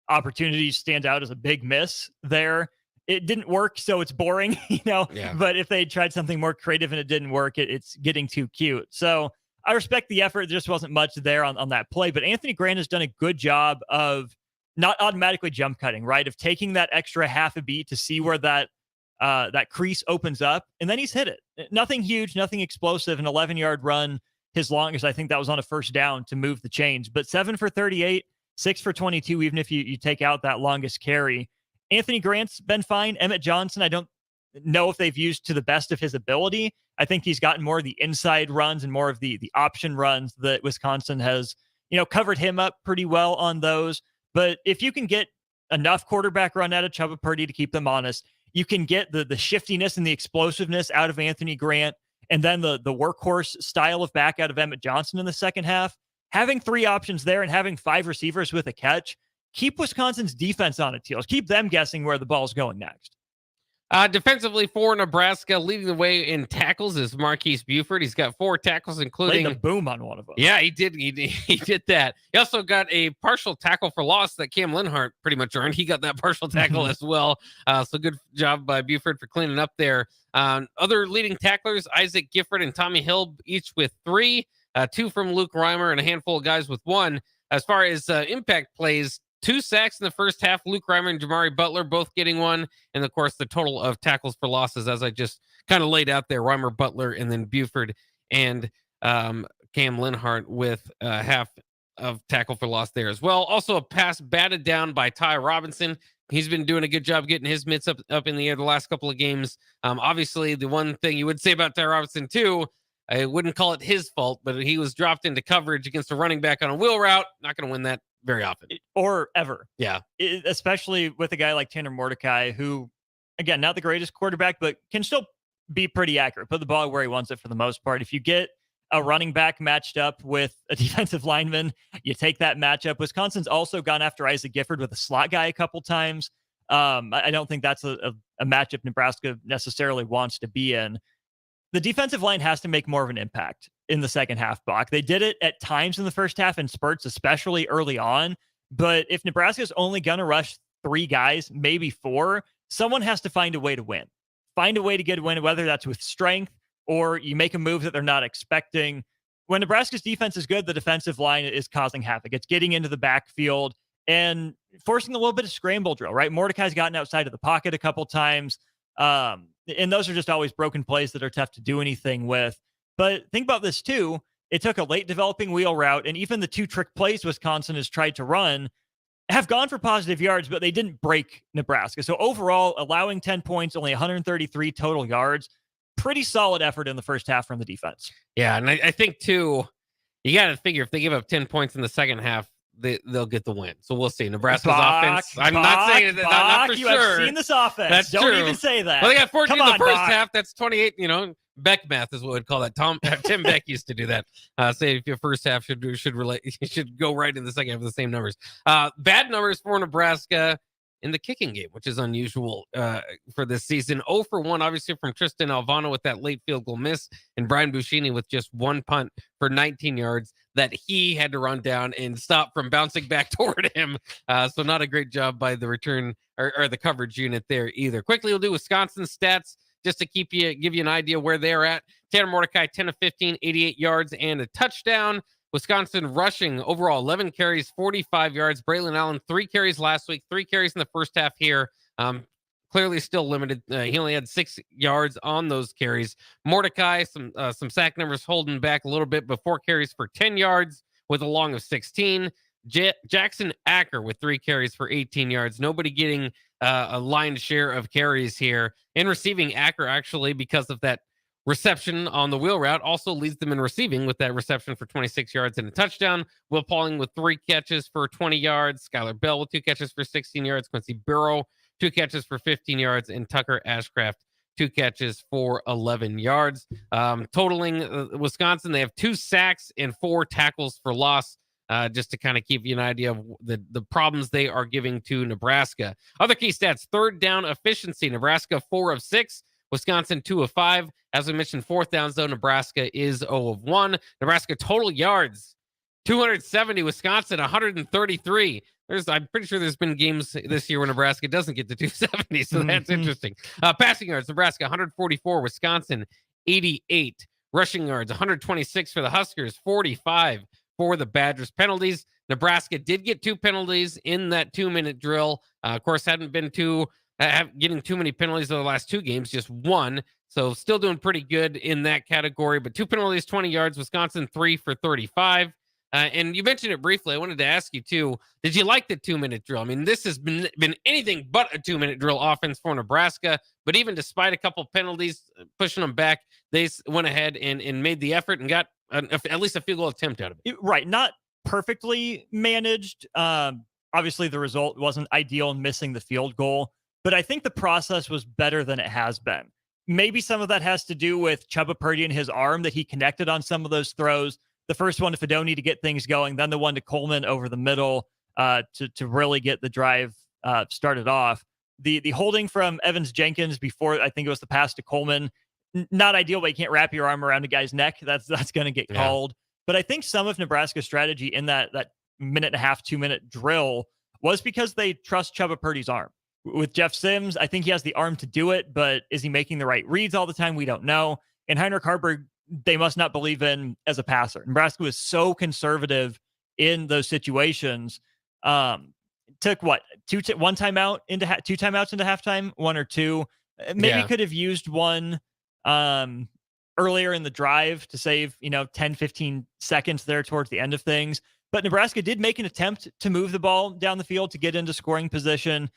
opportunity stands out as a big miss there. It didn't work, so it's boring, But if they tried something more creative and it didn't work, it's getting too cute. So I respect the effort. There just wasn't much there on that play. But Anthony Grant has done a good job of not automatically jump cutting, right? Of taking that extra half a beat to see where that crease opens up, and then he's hit it. Nothing huge, nothing explosive. An 11-yard run, his longest. I think that was on a first down to move the chains. But 7 for 38, 6 for 22, even if you take out that longest carry. Anthony Grant's been fine. Emmett Johnson, I don't know if they've used to the best of his ability. I think he's gotten more of the inside runs and more of the option runs that Wisconsin has, covered him up pretty well on those. But if you can get enough quarterback run out of Chubba Purdy to keep them honest, you can get the shiftiness and the explosiveness out of Anthony Grant, and then the workhorse style of back out of Emmett Johnson in the second half. Having 3 options there and having 5 receivers with a catch, keep Wisconsin's defense on its heels. Keep them guessing where the ball's going next. Defensively for Nebraska, leading the way in tackles is Marquise Buford. He's got 4 tackles, including laid the boom on one of them. Yeah, he did. He did that. He also got a partial tackle for loss that Cam Linhart pretty much earned. He got that partial tackle as well. So good job by Buford for cleaning up there. Other leading tacklers, Isaac Gifford and Tommy Hill, each with 3. 2 from Luke Reimer and a handful of guys with 1. As far as impact plays, 2 sacks in the first half. Luke Reimer and Jamari Butler both getting 1. And, of course, the total of tackles for losses, as I just kind of laid out there, Reimer, Butler, and then Buford and Cam Linhart with half of tackle for loss there as well. Also a pass batted down by Ty Robinson. He's been doing a good job getting his mitts up in the air the last couple of games. Obviously, the one thing you would say about Ty Robinson, too, I wouldn't call it his fault, but he was dropped into coverage against a running back on a wheel route. Not going to win that very often. Or ever. Yeah. Especially with a guy like Tanner Mordecai, who, again, not the greatest quarterback, but can still be pretty accurate. Put the ball where he wants it for the most part. If you get a running back matched up with a defensive lineman, you take that matchup. Wisconsin's also gone after Isaac Gifford with a slot guy a couple times. I don't think that's a matchup Nebraska necessarily wants to be in. The defensive line has to make more of an impact in the second half, Bach. They did it at times in the first half in spurts, especially early on. But if Nebraska's only going to rush 3 guys, maybe 4, someone has to find a way to win. Find a way to get a win, whether that's with strength or you make a move that they're not expecting. When Nebraska's defense is good, the defensive line is causing havoc. It's getting into the backfield and forcing a little bit of scramble drill, right? Mordecai's gotten outside of the pocket a couple times. And those are just always broken plays that are tough to do anything with. But think about this too. It took a late developing wheel route, and even the 2 trick plays Wisconsin has tried to run have gone for positive yards, but they didn't break Nebraska. So overall, allowing 10 points, only 133 total yards, pretty solid effort in the first half from the defense. Yeah, and I think too, you got to figure if they give up 10 points in the second half, they'll get the win. So we'll see. Nebraska's offense. I'm not saying that, not for you sure. have seen this offense. That's Don't true. even say that. Well, they got 14 in the first Bach. half. That's 28. Beck math is what we'd call that. Tim Beck used to do that. Say if your first half should relate, you should go right in the second half with the same numbers. Bad numbers for Nebraska in the kicking game, which is unusual for this season. 0 for 1, obviously, from Tristan Alvano with that late field goal miss, and Brian Buschini with just 1 punt for 19 yards that he had to run down and stop from bouncing back toward him. So not a great job by the return or the coverage unit there either. Quickly, we'll do Wisconsin stats just to give you an idea where they're at. Tanner Mordecai, 10 of 15, 88 yards and a touchdown. Wisconsin rushing overall 11 carries, 45 yards. Braylon Allen, 3 carries last week, 3 carries in the first half here. Clearly still limited. He only had 6 yards on those carries. Mordecai, some sack numbers holding back a little bit, but 4 carries for 10 yards with a long of 16. Jackson Acker with 3 carries for 18 yards. Nobody getting a lion's share of carries here. In receiving, Acker actually, because of that reception on the wheel route, also leads them in receiving with that reception for 26 yards and a touchdown. Will Pauling with 3 catches for 20 yards. Skylar Bell with 2 catches for 16 yards. Quincy Burrow, 2 catches for 15 yards. And Tucker Ashcraft, 2 catches for 11 yards. Totaling Wisconsin, they have 2 sacks and 4 tackles for loss. just to kind of give you an idea of the problems they are giving to Nebraska. Other key stats, third down efficiency, Nebraska 4 of 6, Wisconsin 2 of 5. As we mentioned, fourth downs, though, Nebraska is 0 of 1. Nebraska total yards, 270, Wisconsin 133. I'm pretty sure there's been games this year where Nebraska doesn't get to 270, so that's interesting. Passing yards, Nebraska 144, Wisconsin 88. Rushing yards, 126 for the Huskers, 45 for the Badgers. Penalties, Nebraska did get 2 penalties in that 2-minute drill. Of course, hadn't been getting too many penalties over the last 2 games, just 1. So still doing pretty good in that category. But 2 penalties, 20 yards, Wisconsin 3 for 35. And you mentioned it briefly. I wanted to ask you, too, did you like the 2-minute drill? I mean, this has been anything but a 2-minute drill offense for Nebraska. But even despite a couple penalties, pushing them back, they went ahead and made the effort and got at least a field goal attempt out of it. Right. Not perfectly managed. Obviously, the result wasn't ideal in missing the field goal. But I think the process was better than it has been. Maybe some of that has to do with Chubba Purdy and his arm, that he connected on some of those throws. The first one to Fedoni to get things going, then the one to Coleman over the middle to really get the drive started off. The holding from Evans Jenkins before, I think it was the pass to Coleman, not ideal, but you can't wrap your arm around a guy's neck. That's going to get called. But I think some of Nebraska's strategy in that minute and a half, 2-minute drill was because they trust Chubba Purdy's arm. With Jeff Sims, I think he has the arm to do it, but is he making the right reads all the time? We don't know. And Heinrich Harburg, they must not believe in as a passer. Nebraska was so conservative in those situations. Took what? 2 timeouts into halftime, 1 or 2. Maybe could have used one earlier in the drive to save, 10, 15 seconds there towards the end of things. But Nebraska did make an attempt to move the ball down the field to get into scoring position.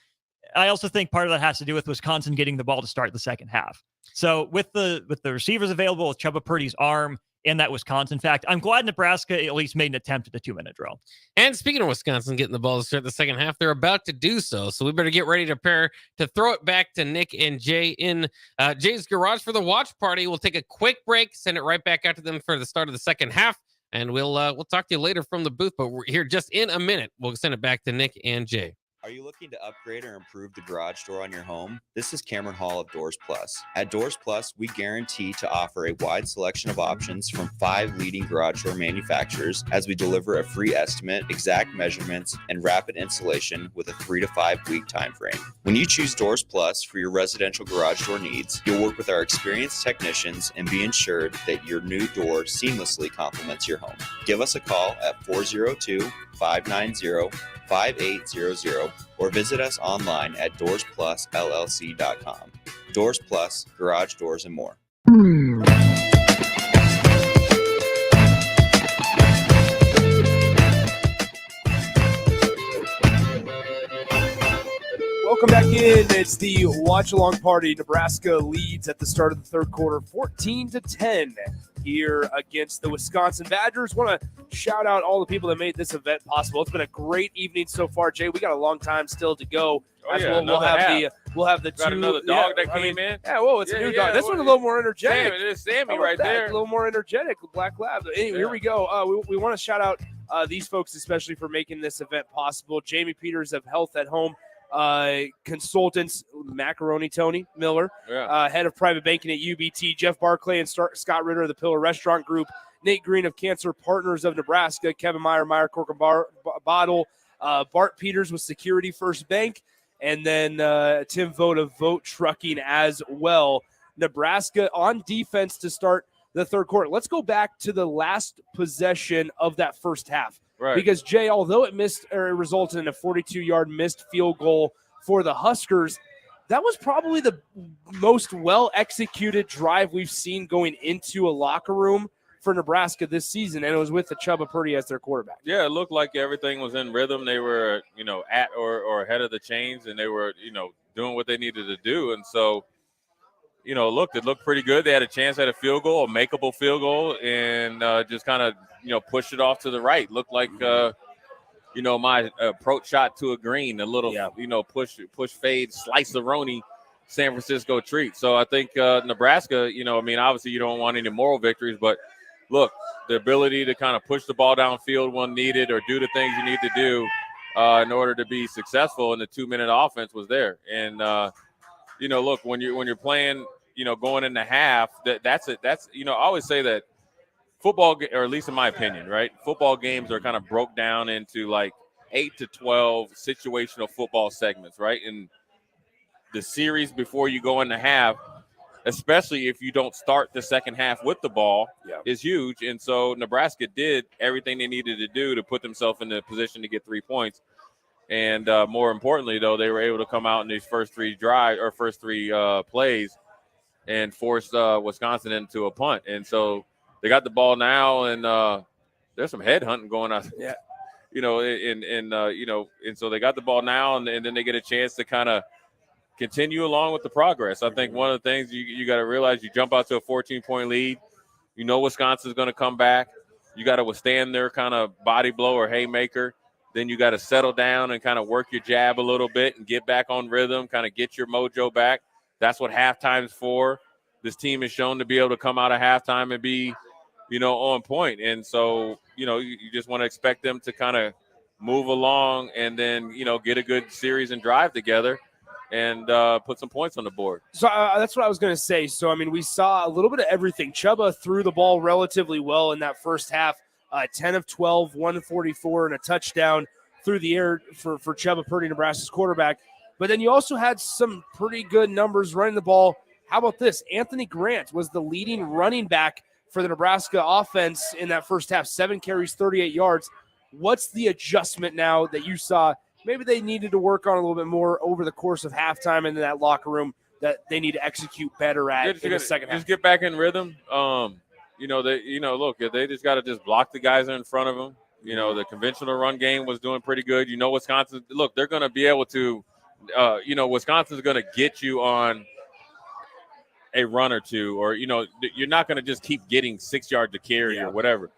I also think part of that has to do with Wisconsin getting the ball to start the second half. So with the receivers available, with Chubba Purdy's arm and that Wisconsin fact, I'm glad Nebraska at least made an attempt at the 2-minute drill. And speaking of Wisconsin getting the ball to start the second half, they're about to do so. So we better get ready to prepare to throw it back to Nick and Jay in Jay's garage for the watch party. We'll take a quick break, send it right back out to them for the start of the second half, and we'll talk to you later from the booth. But we're here just in a minute. We'll send it back to Nick and Jay. Are you looking to upgrade or improve the garage door on your home? This is Cameron Hall of Doors Plus. At Doors Plus, we guarantee to offer a wide selection of options from 5 leading garage door manufacturers as we deliver a free estimate, exact measurements, and rapid installation with a 3 to 5 week time frame. When you choose Doors Plus for your residential garage door needs, you'll work with our experienced technicians and be ensured that your new door seamlessly complements your home. Give us a call at 402-590-5800 or visit us online at doorsplusllc.com. Doors Plus, garage doors, and more. Welcome back in. It's the watch along party. Nebraska leads at the start of the third quarter, 14-10 here against the Wisconsin Badgers. Want to shout out all the people that made this event possible. It's been a great evening so far, Jay. We got a long time still to go. We'll have the got two. another dog that came in. Yeah, whoa, it's a new dog. This one's a little more energetic. Damn, it's Sammy right there. A little more energetic, Black Lab. Anyway, here we go. We want to shout out these folks especially for making this event possible. Jamie Peters of Health at Home consultants, Macaroni Tony Miller, head of private banking at UBT, Jeff Barclay and Scott Ritter of the Pillar Restaurant Group, Nate Green of Cancer Partners of Nebraska, Kevin Meyer Cork and Bottle, Bart Peters with Security First Bank, and then Tim Vogt of Vogt Trucking as well. Nebraska on defense to start the third quarter. Let's go back to the last possession of that first half. Right. Because, Jay, although it resulted in a 42-yard missed field goal for the Huskers, that was probably the most well-executed drive we've seen going into a locker room for Nebraska this season, and it was with the Chubba Purdy as their quarterback. Yeah, it looked like everything was in rhythm. They were, at or ahead of the chains, and they were, doing what they needed to do. And so, it looked pretty good. They had a chance at a field goal, a makeable field goal, and just kind of, pushed it off to the right. Looked like, my approach shot to a green, a little, push fade, slice-a-roni San Francisco treat. So I think Nebraska, obviously you don't want any moral victories, but look, the ability to kind of push the ball downfield when needed or do the things you need to do in order to be successful in the 2-minute offense was there. And, look, when you're playing, going into half, that's I always say that football, or at least in my opinion, right, football games are kind of broke down into like 8 to 12 situational football segments, right? And the series before you go into half, especially if you don't start the second half with the ball, is huge. And so Nebraska did everything they needed to do to put themselves in the position to get 3 points. And more importantly, though, they were able to come out in these first three plays and force Wisconsin into a punt. And so they got the ball now, and there's some headhunting going on. Yeah. And so they got the ball now, and then they get a chance to kind of continue along with the progress. I think one of the things you got to realize, you jump out to a 14-point lead. Wisconsin's going to come back. You got to withstand their kind of body blow or haymaker. Then you got to settle down and kind of work your jab a little bit and get back on rhythm, kind of get your mojo back. That's what halftime's for. This team is shown to be able to come out of halftime and be, on point. And so, you just want to expect them to kind of move along and then, get a good series and drive together and put some points on the board. So that's what I was going to say. So, we saw a little bit of everything. Chubba threw the ball relatively well in that first half, 10 of 12, 144, and a touchdown through the air for Chubba Purdy, Nebraska's quarterback. But then you also had some pretty good numbers running the ball. How about this? Anthony Grant was the leading running back for the Nebraska offense in that first half, 7 carries, 38 yards. What's the adjustment now that you saw? Maybe they needed to work on a little bit more over the course of halftime in that locker room that they need to execute better at in the second half. Just get back in rhythm. Look, they just got to just block the guys in front of them. The conventional run game was doing pretty good. Wisconsin, look, they're going to be able to, Wisconsin's going to get you on a run or two, or, you're not going to just keep getting 6 yards to carry or whatever.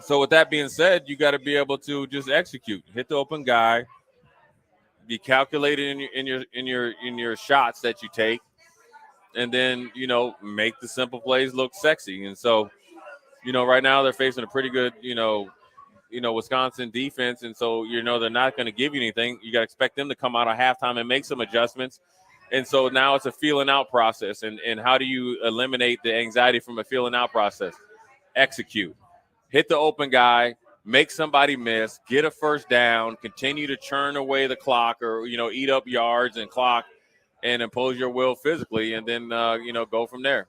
So with that being said, you got to be able to just execute, hit the open guy, be calculated in your shots that you take, and then make the simple plays look sexy. And so, right now they're facing a pretty good Wisconsin defense, and so they're not going to give you anything. You got to expect them to come out of halftime and make some adjustments. And so now it's a feeling out process. And how do you eliminate the anxiety from a feeling out process? Execute. Hit the open guy, make somebody miss, get a first down, continue to churn away the clock or, eat up yards and clock and impose your will physically, and then, go from there.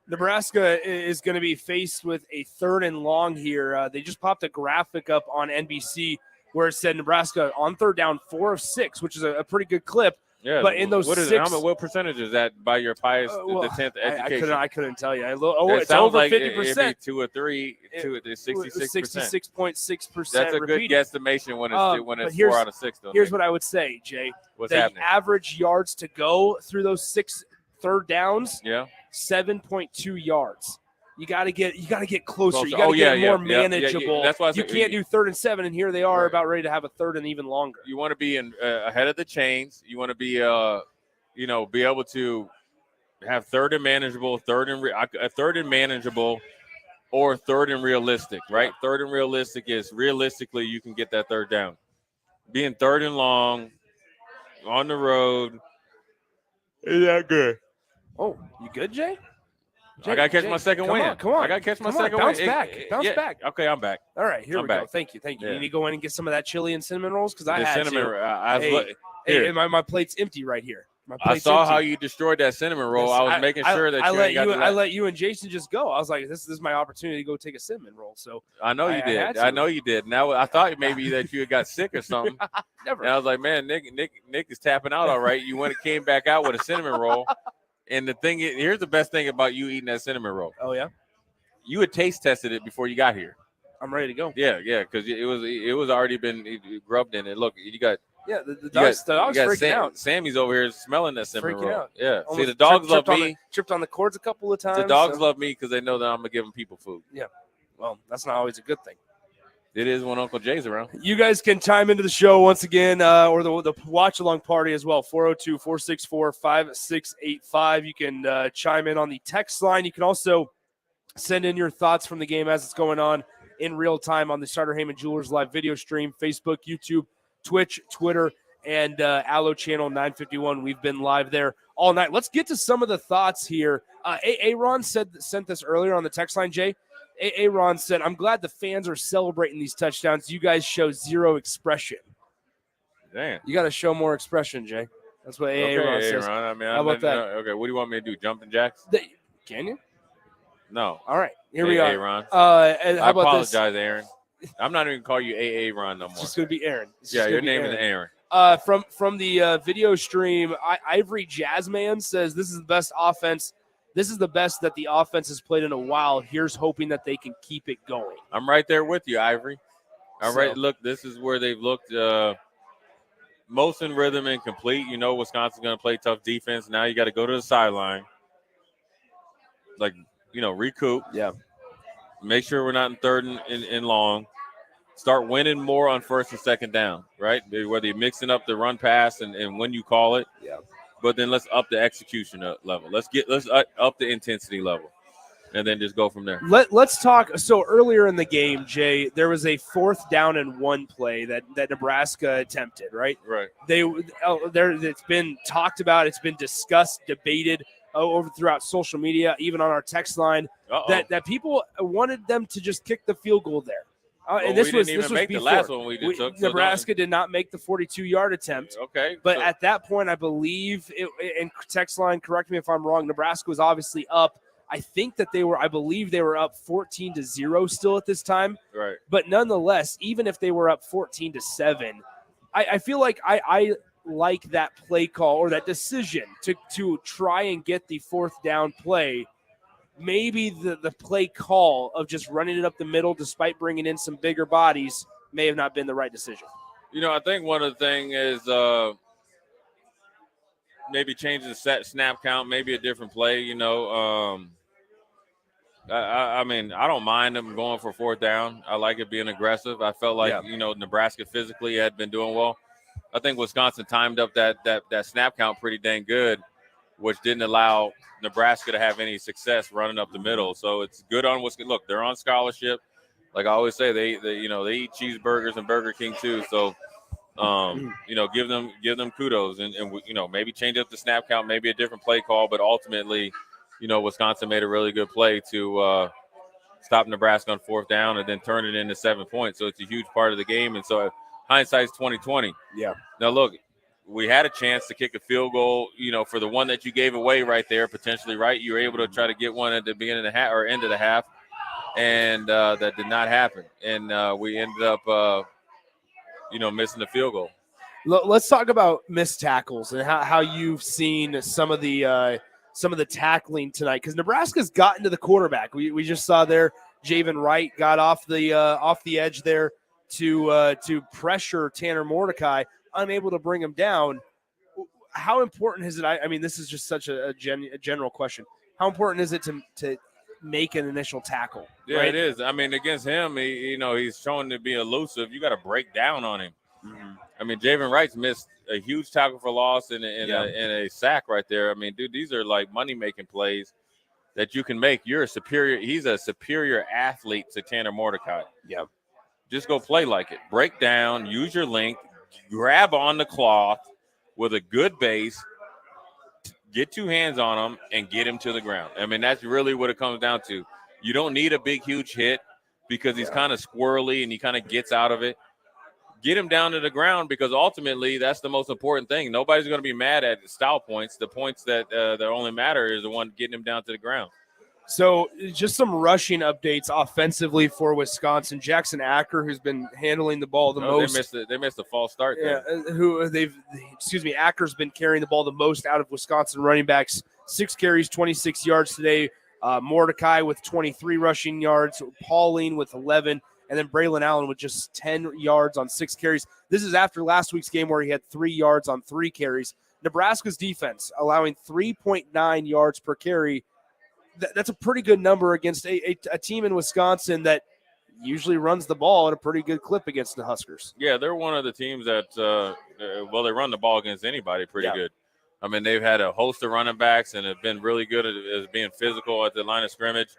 Nebraska is going to be faced with a 3rd and long here. They just popped a graphic up on NBC where it said Nebraska on 3rd down, 4 of 6, which is a pretty good clip. Yeah, but in those what percentage is that by your pious the 10th education? I couldn't tell you. It's sounds over like 50%. 2 or 3, 66%. 66.6%. That's a good guesstimation when it's 4 out of 6. Though. Here's what I would say, Jay. What's the happening? Average yards to go through those 6 third downs. 7.2 yards. You got to get closer. You got to get more manageable. That's why you can't do 3rd and 7, and here they are about ready to have a 3rd and even longer. You want to be ahead of the chains. You want to be, be able to have 3rd and manageable, 3rd and manageable, or 3rd and realistic. Right? 3rd and realistic is realistically you can get that 3rd down. Being 3rd and long on the road is that good. Oh, you good, Jay? I got to catch my second win. Come on. I got to catch my second bounce win. Bounce back. Okay, I'm back. All right, here I'm we back. go. Thank you. Yeah. You need to go in and get some of that chili and cinnamon rolls because I The had cinnamon. to. My plate's empty right here. I saw how you destroyed that cinnamon roll. I was making sure that I let you and Jason just go. I was like, this is my opportunity to go take a cinnamon roll. So I know you did. I know you did. Now I thought maybe that you had got sick or something. Never. And I was like, man, Nick is tapping out all right. You came back out with a cinnamon roll. And the thing is, here's the best thing about you eating that cinnamon roll. Oh yeah. You had taste tested it before you got here. I'm ready to go. Yeah, because it was already been grubbed in it. Look, you got. Yeah, the dog's freaking out. Sammy's over here smelling that cinnamon roll. Out. Yeah. Almost See, the dogs love me. Tripped on the cords a couple of times. The dogs love me because they know that I'm gonna give them people food. Yeah. Well, that's not always a good thing. It is when Uncle Jay's around. You guys can chime into the show once again, or the watch-along party as well, 402-464-5685. You can chime in on the text line. You can also Send in your thoughts from the game as it's going on in real time on the Starter Heyman Jewelers live video stream, Facebook, YouTube, Twitch, Twitter, and Allo Channel 951. We've been live there all night. Let's get to some of the thoughts here. Aaron sent this earlier on the text line, Jay. Aaron said, I'm glad the fans are celebrating these touchdowns. You guys show zero expression. Damn. You got to show more expression, Jay. That's what Aaron says. I mean, how about that? Okay, what do you want me to do? Jumping jacks? Can you? No. All right, here we are. Aaron. And how I about apologize, Aaron. I'm not even call you Aaron no more. It's just going to be Aaron. Yeah, your name is Aaron. From the video stream, Ivory Jazzman says this is the best offense. This is the best that the offense has played in a while. Here's hoping that they can keep it going. I'm right there with you, Ivory. All right, look, this is where they've looked most in rhythm and complete. You know Wisconsin's going to play tough defense. Now you got to go to the sideline. Like, recoup. Yeah. Make sure we're not in third and long. Start winning more on first and second down, right? Whether you're mixing up the run pass and when you call it. Yeah. But then let's up the execution level. Let's up the intensity level, and then just go from there. Let's talk. So earlier in the game, Jay, there was a 4th down and 1 play that Nebraska attempted, right? Right. It's been talked about. It's been discussed, debated over throughout social media, even on our text line, that people wanted them to just kick the field goal there. And this was make before. the last one we took. So Nebraska did not make the 42-yard attempt. Okay. But at that point, I believe, and text line, correct me if I'm wrong, Nebraska was obviously up. I believe they were up 14-0 still at this time. Right. But nonetheless, even if they were up 14-7, I feel like I like that play call or that decision to try and get the 4th down play. Maybe the play call of just running it up the middle despite bringing in some bigger bodies may have not been the right decision. I think one of the things is maybe changing the snap count, maybe a different play, I mean, I don't mind them going for 4th down. I like it being aggressive. I felt like, Nebraska physically had been doing well. I think Wisconsin timed up that snap count pretty dang good, which didn't allow Nebraska to have any success running up the middle. So it's good on Wisconsin. Look, they're on scholarship. Like I always say, they eat cheeseburgers and Burger King too. So, give them kudos and maybe change up the snap count, maybe a different play call. But ultimately, Wisconsin made a really good play to stop Nebraska on 4th down and then turn it into 7 points. So it's a huge part of the game. And so hindsight's 20/20. Yeah. Now look, we had a chance to kick a field goal, for the one that you gave away right there, potentially, right? You were able to try to get one at the beginning of the half or end of the half, and that did not happen. And we ended up, missing the field goal. Let's talk about missed tackles and how you've seen some of the tackling tonight, because Nebraska's gotten to the quarterback. We just saw there Javen Wright got off the edge there to pressure Tanner Mordecai, unable to bring him down. How important is it? I mean, this is just such a general question. How important is it to make an initial tackle? Yeah, right? It is. I mean, against him, he's showing to be elusive. You got to break down on him. Mm-hmm. I mean, Javen Wright's missed a huge tackle for loss and a sack right there. I mean, dude, these are like money-making plays that you can make. He's a superior athlete to Tanner Mordecai. Yeah. Just go play like it. Break down, use your length, grab on the cloth with a good base, get 2 hands on him, and get him to the ground. I mean, that's really what it comes down to. You don't need a big, huge hit because he's kind of squirrely and he kind of gets out of it. Get him down to the ground because ultimately that's the most important thing. Nobody's going to be mad at the style points. The points that only matter is the one getting him down to the ground. So just some rushing updates offensively for Wisconsin. Jackson Acker, who's been handling the ball the most. They missed a false start there. Yeah, Acker's been carrying the ball the most out of Wisconsin running backs. 6 carries, 26 yards today. Mordecai with 23 rushing yards. Pauline with 11. And then Braylon Allen with just 10 yards on 6 carries. This is after last week's game where he had 3 yards on 3 carries. Nebraska's defense allowing 3.9 yards per carry. That's a pretty good number against a team in Wisconsin that usually runs the ball at a pretty good clip against the Huskers. Yeah, they're one of the teams that, they run the ball against anybody pretty good. I mean, they've had a host of running backs and have been really good at being physical at the line of scrimmage.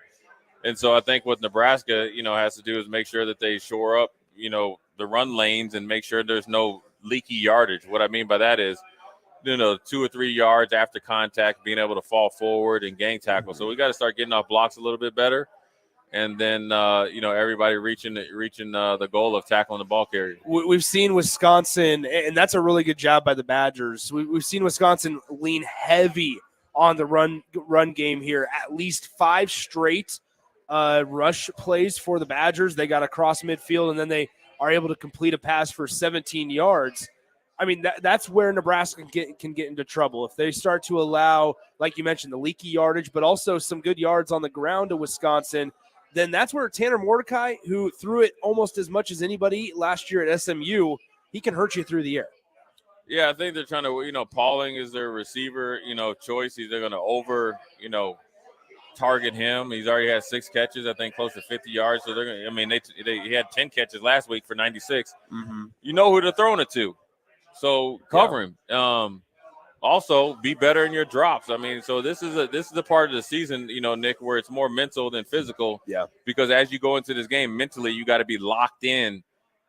And so I think what Nebraska, has to do is make sure that they shore up, the run lanes and make sure there's no leaky yardage. What I mean by that is, 2 or 3 yards after contact, being able to fall forward and gang tackle. So we got to start getting off blocks a little bit better. And then, everybody reaching the goal of tackling the ball carrier. We've seen Wisconsin, and that's a really good job by the Badgers. We've seen Wisconsin lean heavy on the run game here. At least 5 straight rush plays for the Badgers. They got across midfield, and then they are able to complete a pass for 17 yards. I mean, that's where Nebraska can get into trouble. If they start to allow, like you mentioned, the leaky yardage, but also some good yards on the ground to Wisconsin, then that's where Tanner Mordecai, who threw it almost as much as anybody last year at SMU, he can hurt you through the air. Yeah, I think they're trying to, Pauling is their receiver, choice. They're going to over, target him. He's already had 6 catches, I think close to 50 yards. So they're going to, he had 10 catches last week for 96. Mm-hmm. You know who they're throwing it to. So cover him. Also, be better in your drops. I mean, so this is a part of the season, Nick, where it's more mental than physical. Yeah. Because as you go into this game, mentally, you got to be locked in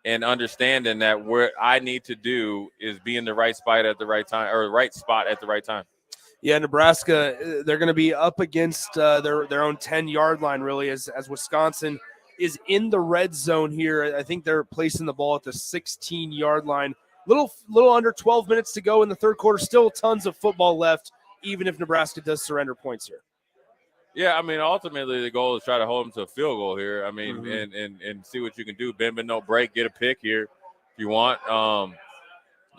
and understanding that what I need to do is be in the right spot at the right time, or the right spot at the right time. Yeah, Nebraska, they're going to be up against their own 10-yard line, really, as Wisconsin is in the red zone here. I think they're placing the ball at the 16-yard line. Little under 12 minutes to go in the third quarter. Still tons of football left, even if Nebraska does surrender points here. Yeah, I mean, ultimately the goal is try to hold them to a field goal here. I mean, and see what you can do. Bend but no break, get a pick here if you want,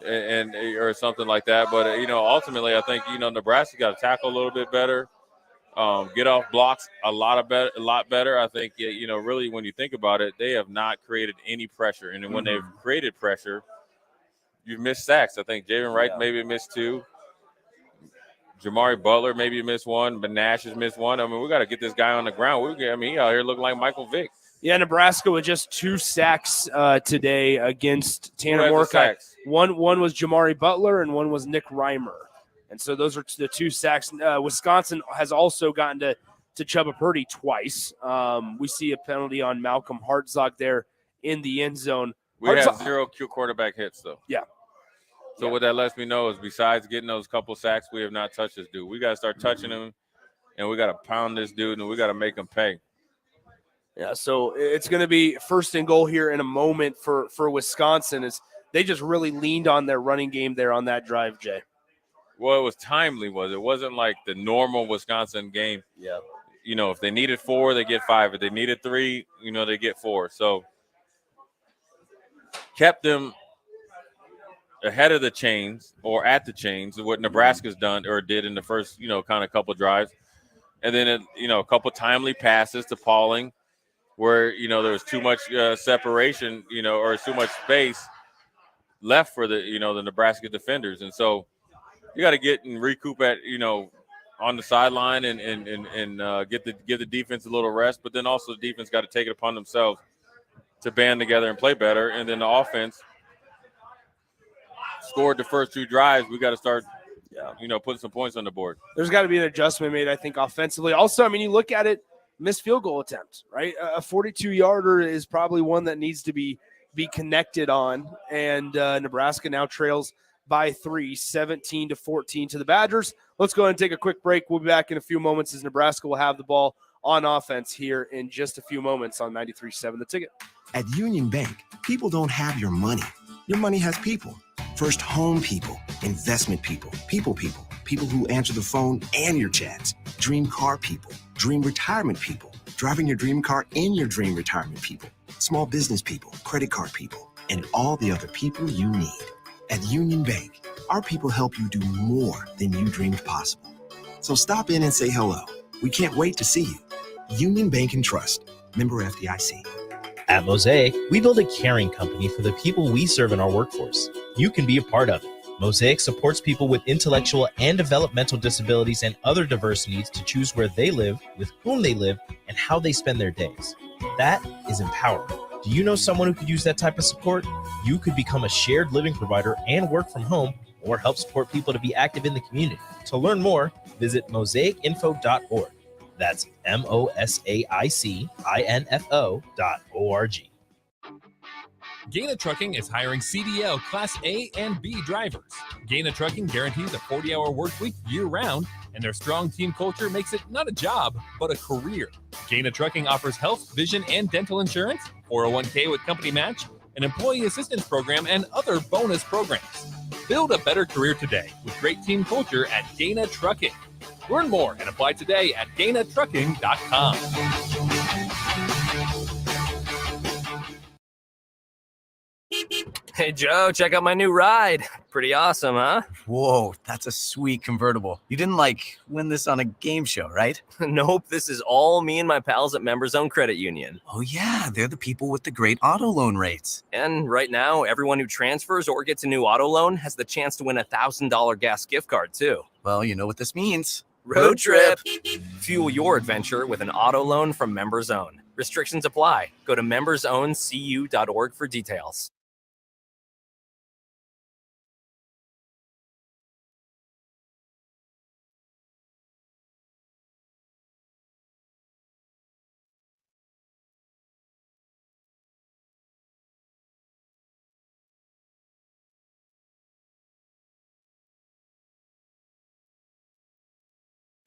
and or something like that. But ultimately, I think Nebraska got to tackle a little bit better, get off blocks a lot better. I think really when you think about it, they have not created any pressure, and then when they've created pressure, you've missed sacks. I think Javen Wright maybe missed 2. Jamari Butler maybe missed 1, but Nash has missed 1. I mean, we got to get this guy on the ground. He out here looking like Michael Vick. Yeah, Nebraska with just 2 sacks today against Tanner Mordecai. One was Jamari Butler and one was Nick Reimer. And so those are the 2 sacks. Wisconsin has also gotten to Chubba Purdy twice. We see a penalty on Malcolm Hartzog there in the end zone. We have 0 quarterback hits, though. Yeah. So what that lets me know is besides getting those couple sacks, we have not touched this dude. We got to start touching him, and we got to pound this dude, and we got to make him pay. Yeah, so it's going to be first and goal here in a moment for Wisconsin. They just really leaned on their running game there on that drive, Jay. Well, it was timely, It wasn't like the normal Wisconsin game. Yeah. If they needed 4, they get 5. If they needed 3, they get 4. So kept them ahead of the chains or at the chains, what Nebraska's done or did in the first, kind of couple drives. And then, a couple timely passes to Pauling where, there was too much separation, or too much space left for the, the Nebraska defenders. And so you got to get and recoup at, on the sideline and give the defense a little rest. But then also the defense got to take it upon themselves to band together and play better. And then the offense scored the first 2 drives. We got to start, putting some points on the board. There's got to be an adjustment made, I think, offensively. Also, I mean, you look at it, missed field goal attempt, right? A 42-yarder is probably one that needs to be connected on. And Nebraska now trails by 3, 17-14 to the Badgers. Let's go ahead and take a quick break. We'll be back in a few moments as Nebraska will have the ball on offense here in just a few moments on 93.7 The Ticket. At Union Bank, people don't have your money. Your money has people. First home people, investment people, people who answer the phone and your chats, dream car people, dream retirement people, driving your dream car in your dream retirement people, small business people, credit card people, and all the other people you need. At Union Bank, our people help you do more than you dreamed possible. So stop in and say hello. We can't wait to see you. Union Bank and Trust. Member FDIC. At Mosaic, we build a caring company for the people we serve in our workforce. You can be a part of it. Mosaic supports people with intellectual and developmental disabilities and other diverse needs to choose where they live, with whom they live, and how they spend their days. That is empowering. Do you know someone who could use that type of support? You could become a shared living provider and work from home, or help support people to be active in the community. To learn more, visit mosaicinfo.org. That's MOSAICINFO.org. Gaina Trucking is hiring CDL Class A and B drivers. Gaina Trucking guarantees a 40-hour work week year-round, and their strong team culture makes it not a job, but a career. Gaina Trucking offers health, vision, and dental insurance, 401k with company match, an employee assistance program, and other bonus programs. Build a better career today with great team culture at Gaina Trucking. Learn more and apply today at GainaTrucking.com. Hey, Joe, check out my new ride. Pretty awesome, huh? Whoa, that's a sweet convertible. You didn't win this on a game show, right? Nope, this is all me and my pals at Members Own Credit Union. Oh, yeah, they're the people with the great auto loan rates. And right now, everyone who transfers or gets a new auto loan has the chance to win a $1,000 gas gift card, too. Well, you know what this means. Road trip. Fuel your adventure with an auto loan from Members Own. Restrictions apply. Go to membersowncu.org for details.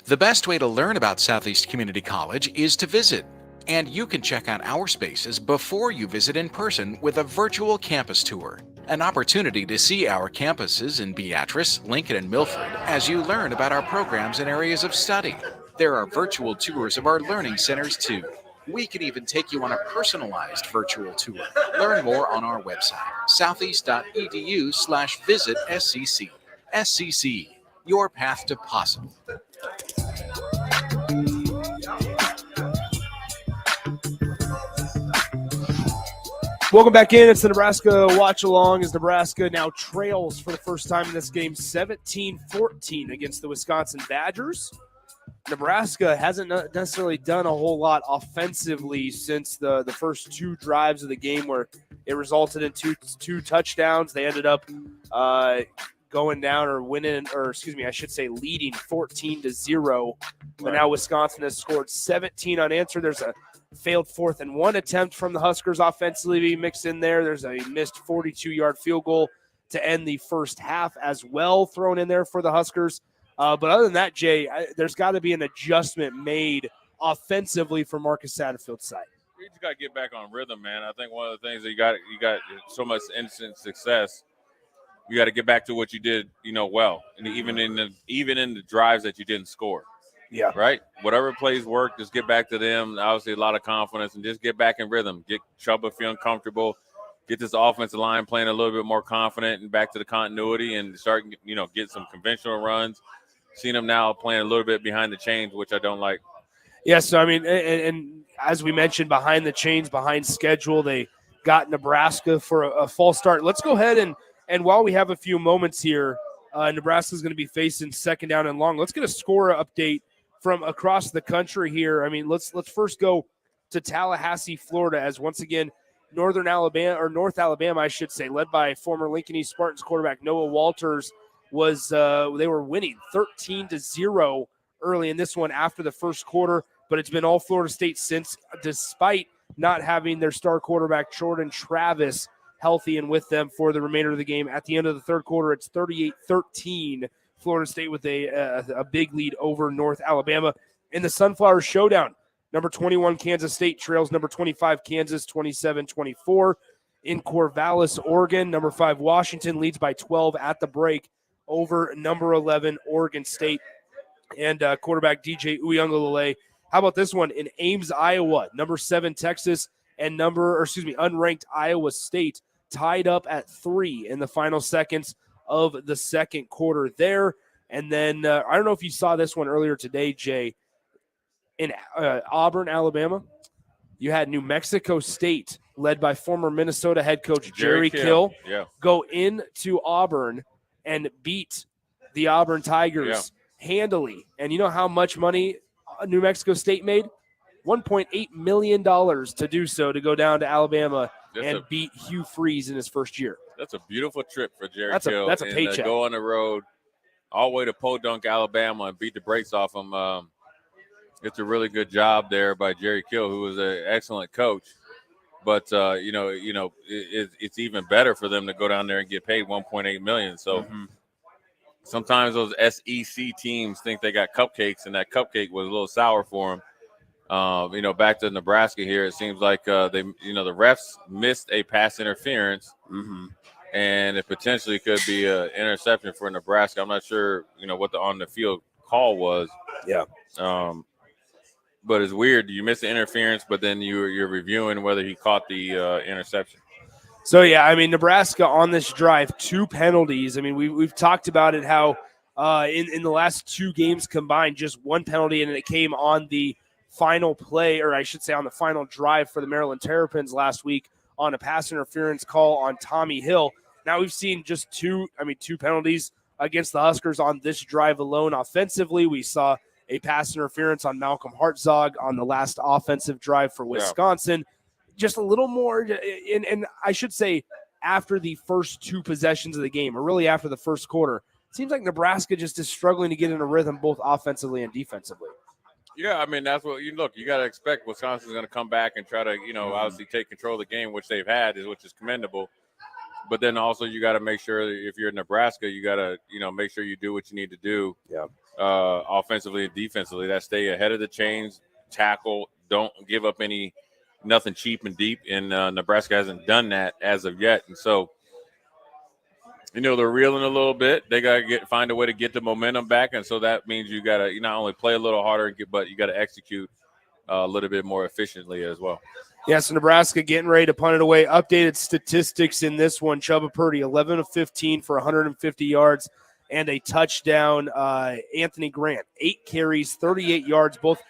The best way to learn about Southeast Community College is to visit. And you can check out our spaces before you visit in person with a virtual campus tour. An opportunity to see our campuses in Beatrice, Lincoln, and Milford as you learn about our programs and areas of study. There are virtual tours of our learning centers too. We can even take you on a personalized virtual tour. Learn more on our website, southeast.edu/visit SCC. SCC, your path to possible. Welcome back in. It's the Nebraska Watch Along as Nebraska now trails for the first time in this game 17-14 against the Wisconsin Badgers. Nebraska hasn't necessarily done a whole lot offensively since the first two drives of the game where it resulted in two touchdowns. They ended up going down or winning, or excuse me, I should say leading 14-0. But now Wisconsin has scored 17 unanswered. There's a failed 4th and 1 attempt from the Huskers offensively mixed in there. There's a missed 42-yard field goal to end the first half as well thrown in there for the Huskers. But other than that, Jay, there's got to be an adjustment made offensively for Marcus Satterfield's side. You just got to get back on rhythm, man. I think one of the things that you got so much instant success. You got to get back to what you did, well, and even in the drives that you didn't score. Yeah. Right? Whatever plays work, just get back to them. Obviously, a lot of confidence, and just get back in rhythm. Get Chubba feeling comfortable. Get this offensive line playing a little bit more confident and back to the continuity and start, get some conventional runs. Seeing them now playing a little bit behind the chains, which I don't like. Yeah, so, I mean, and as we mentioned, behind the chains, behind schedule, they got Nebraska for a false start. Let's go ahead and while we have a few moments here, Nebraska is going to be facing second down and long. Let's get a score update from across the country here. I mean, let's first go to Tallahassee, Florida, as once again North Alabama, I should say, led by former Lincoln East Spartans quarterback Noah Walters, they were winning 13-0 early in this one after the first quarter, but it's been all Florida State since, despite not having their star quarterback Jordan Travis healthy and with them for the remainder of the game. At the end of the third quarter, it's 38-13. Florida State with a big lead over North Alabama. In the Sunflower Showdown, number 21 Kansas State trails number 25 Kansas 27-24. In Corvallis, Oregon, number 5 Washington leads by 12 at the break over number 11 Oregon State. And quarterback DJ Uiagalelei. How about this one? In Ames, Iowa, number 7 Texas and unranked Iowa State tied up at 3 in the final seconds of the second quarter there. And then I don't know if you saw this one earlier today, Jay. In Auburn, Alabama, you had New Mexico State, led by former Minnesota head coach Jerry Kill, go into Auburn and beat the Auburn Tigers handily. And you know how much money New Mexico State made? $1.8 million to do so, to go down to Alabama and beat Hugh Freeze in his first year. That's a beautiful trip for Jerry Kill. That's a paycheck. Go on the road all the way to Podunk, Alabama, and beat the brakes off them. it's a really good job there by Jerry Kill, who was an excellent coach. But it's even better for them to go down there and get paid $1.8 million. So sometimes those SEC teams think they got cupcakes, and that cupcake was a little sour for them. Back to Nebraska here, it seems like the refs missed a pass interference, and it potentially could be an interception for Nebraska. I'm not sure, what the on the field call was. Yeah. But it's weird. You miss the interference, but then you're reviewing whether he caught the interception. So, yeah, I mean, Nebraska on this drive, 2 penalties. I mean, we've talked about it, how in the last 2 games combined, just 1 penalty, and it came on the final play, or I should say on the final drive for the Maryland Terrapins last week on a pass interference call on Tommy Hill. Now we've seen just 2 penalties against the Huskers on this drive alone. Offensively, we saw a pass interference on Malcolm Hartzog on the last offensive drive for Wisconsin. Just a little more, and I should say after the first 2 possessions of the game, or really after the first quarter, it seems like Nebraska just is struggling to get in a rhythm both offensively and defensively. Yeah, I mean, that's what you got to expect. Wisconsin's going to come back and try to, obviously take control of the game, which they've had, which is commendable. But then also you got to make sure that if you're in Nebraska, you got to, make sure you do what you need to do offensively and defensively. That stay ahead of the chains, tackle, don't give up nothing cheap and deep. And Nebraska hasn't done that as of yet. And so, they're reeling a little bit. They got to find a way to get the momentum back. And so that means you got to not only play a little harder, but you got to execute a little bit more efficiently as well. Yes, Nebraska getting ready to punt it away. Updated statistics in this one. Chubba Purdy, 11 of 15 for 150 yards and a touchdown. Anthony Grant, 8 carries, 38 yards. Both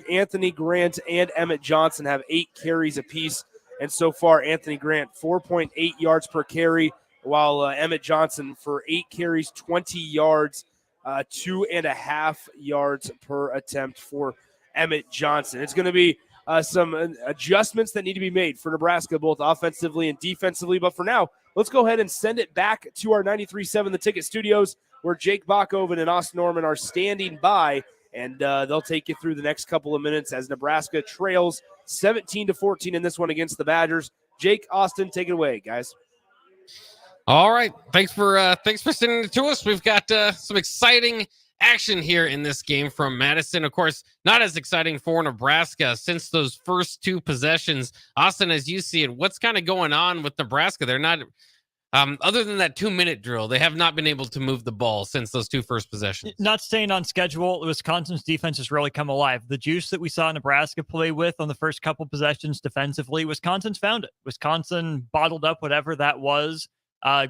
Anthony Grant and Emmett Johnson have 8 carries apiece. And so far, Anthony Grant, 4.8 yards per carry, while Emmett Johnson for 8 carries, 20 yards, 2.5 yards per attempt for Emmett Johnson. It's going to be some adjustments that need to be made for Nebraska, both offensively and defensively. But for now, let's go ahead and send it back to our 93.7 The Ticket studios, where Jake Bachhoven and Austin Norman are standing by, and they'll take you through the next couple of minutes as Nebraska trails 17-14 in this one against the Badgers. Jake, Austin, take it away, guys. All right. Thanks for sending it to us. We've got some exciting action here in this game from Madison. Of course, not as exciting for Nebraska since those first 2 possessions. Austin, as you see it, what's kind of going on with Nebraska? They're not, other than that 2-minute drill, they have not been able to move the ball since those 2 first possessions. Not staying on schedule. Wisconsin's defense has really come alive. The juice that we saw Nebraska play with on the first couple possessions defensively, Wisconsin's found it. Wisconsin bottled up whatever that was,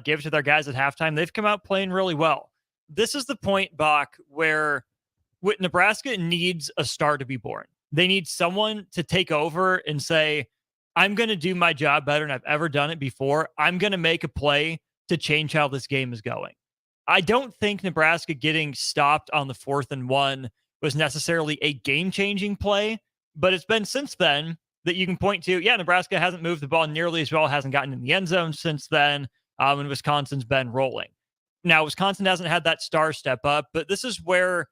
gave it to their guys at halftime. They've come out playing really well. This is the point, Bach, where Nebraska needs a star to be born. They need someone to take over and say, I'm going to do my job better than I've ever done it before. I'm going to make a play to change how this game is going. I don't think Nebraska getting stopped on the 4th and 1 was necessarily a game-changing play, but it's been since then that you can point to, Nebraska hasn't moved the ball nearly as well, hasn't gotten in the end zone since then, and Wisconsin's been rolling. Now, Wisconsin hasn't had that star step up, but this is where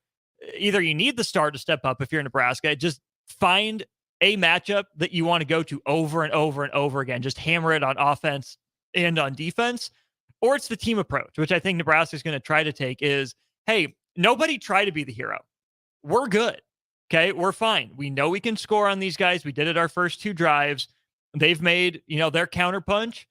either you need the star to step up if you're Nebraska, just find a matchup that you want to go to over and over and over again. Just hammer it on offense and on defense, or it's the team approach, which I think Nebraska is going to try to take is, hey, nobody try to be the hero. We're good. Okay, we're fine. We know we can score on these guys. We did it our first 2 drives. They've made, their counterpunch.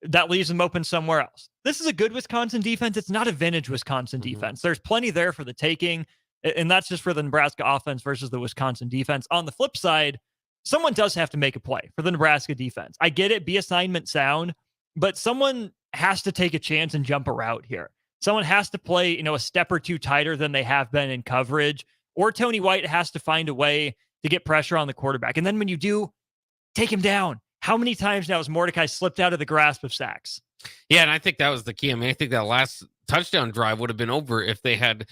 That leaves them open somewhere else. This is a good Wisconsin defense. It's not a vintage Wisconsin defense. There's plenty there for the taking, and that's just for the Nebraska offense versus the Wisconsin defense. On the flip side, someone does have to make a play for the Nebraska defense. I get it, be assignment sound, but someone has to take a chance and jump a route here. Someone has to play, a step or 2 tighter than they have been in coverage, or Tony White has to find a way to get pressure on the quarterback. And then when you do, take him down. How many times now has Mordecai slipped out of the grasp of sacks? Yeah, and I think that was the key. I mean, I think that last touchdown drive would have been over if they had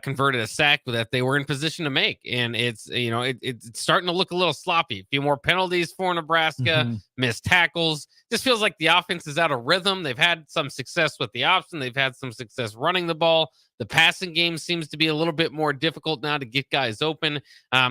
converted a sack that they were in position to make. And it's, it's starting to look a little sloppy. A few more penalties for Nebraska, missed tackles. Just feels like the offense is out of rhythm. They've had some success with the option. They've had some success running the ball, The passing game seems to be a little bit more difficult now to get guys open.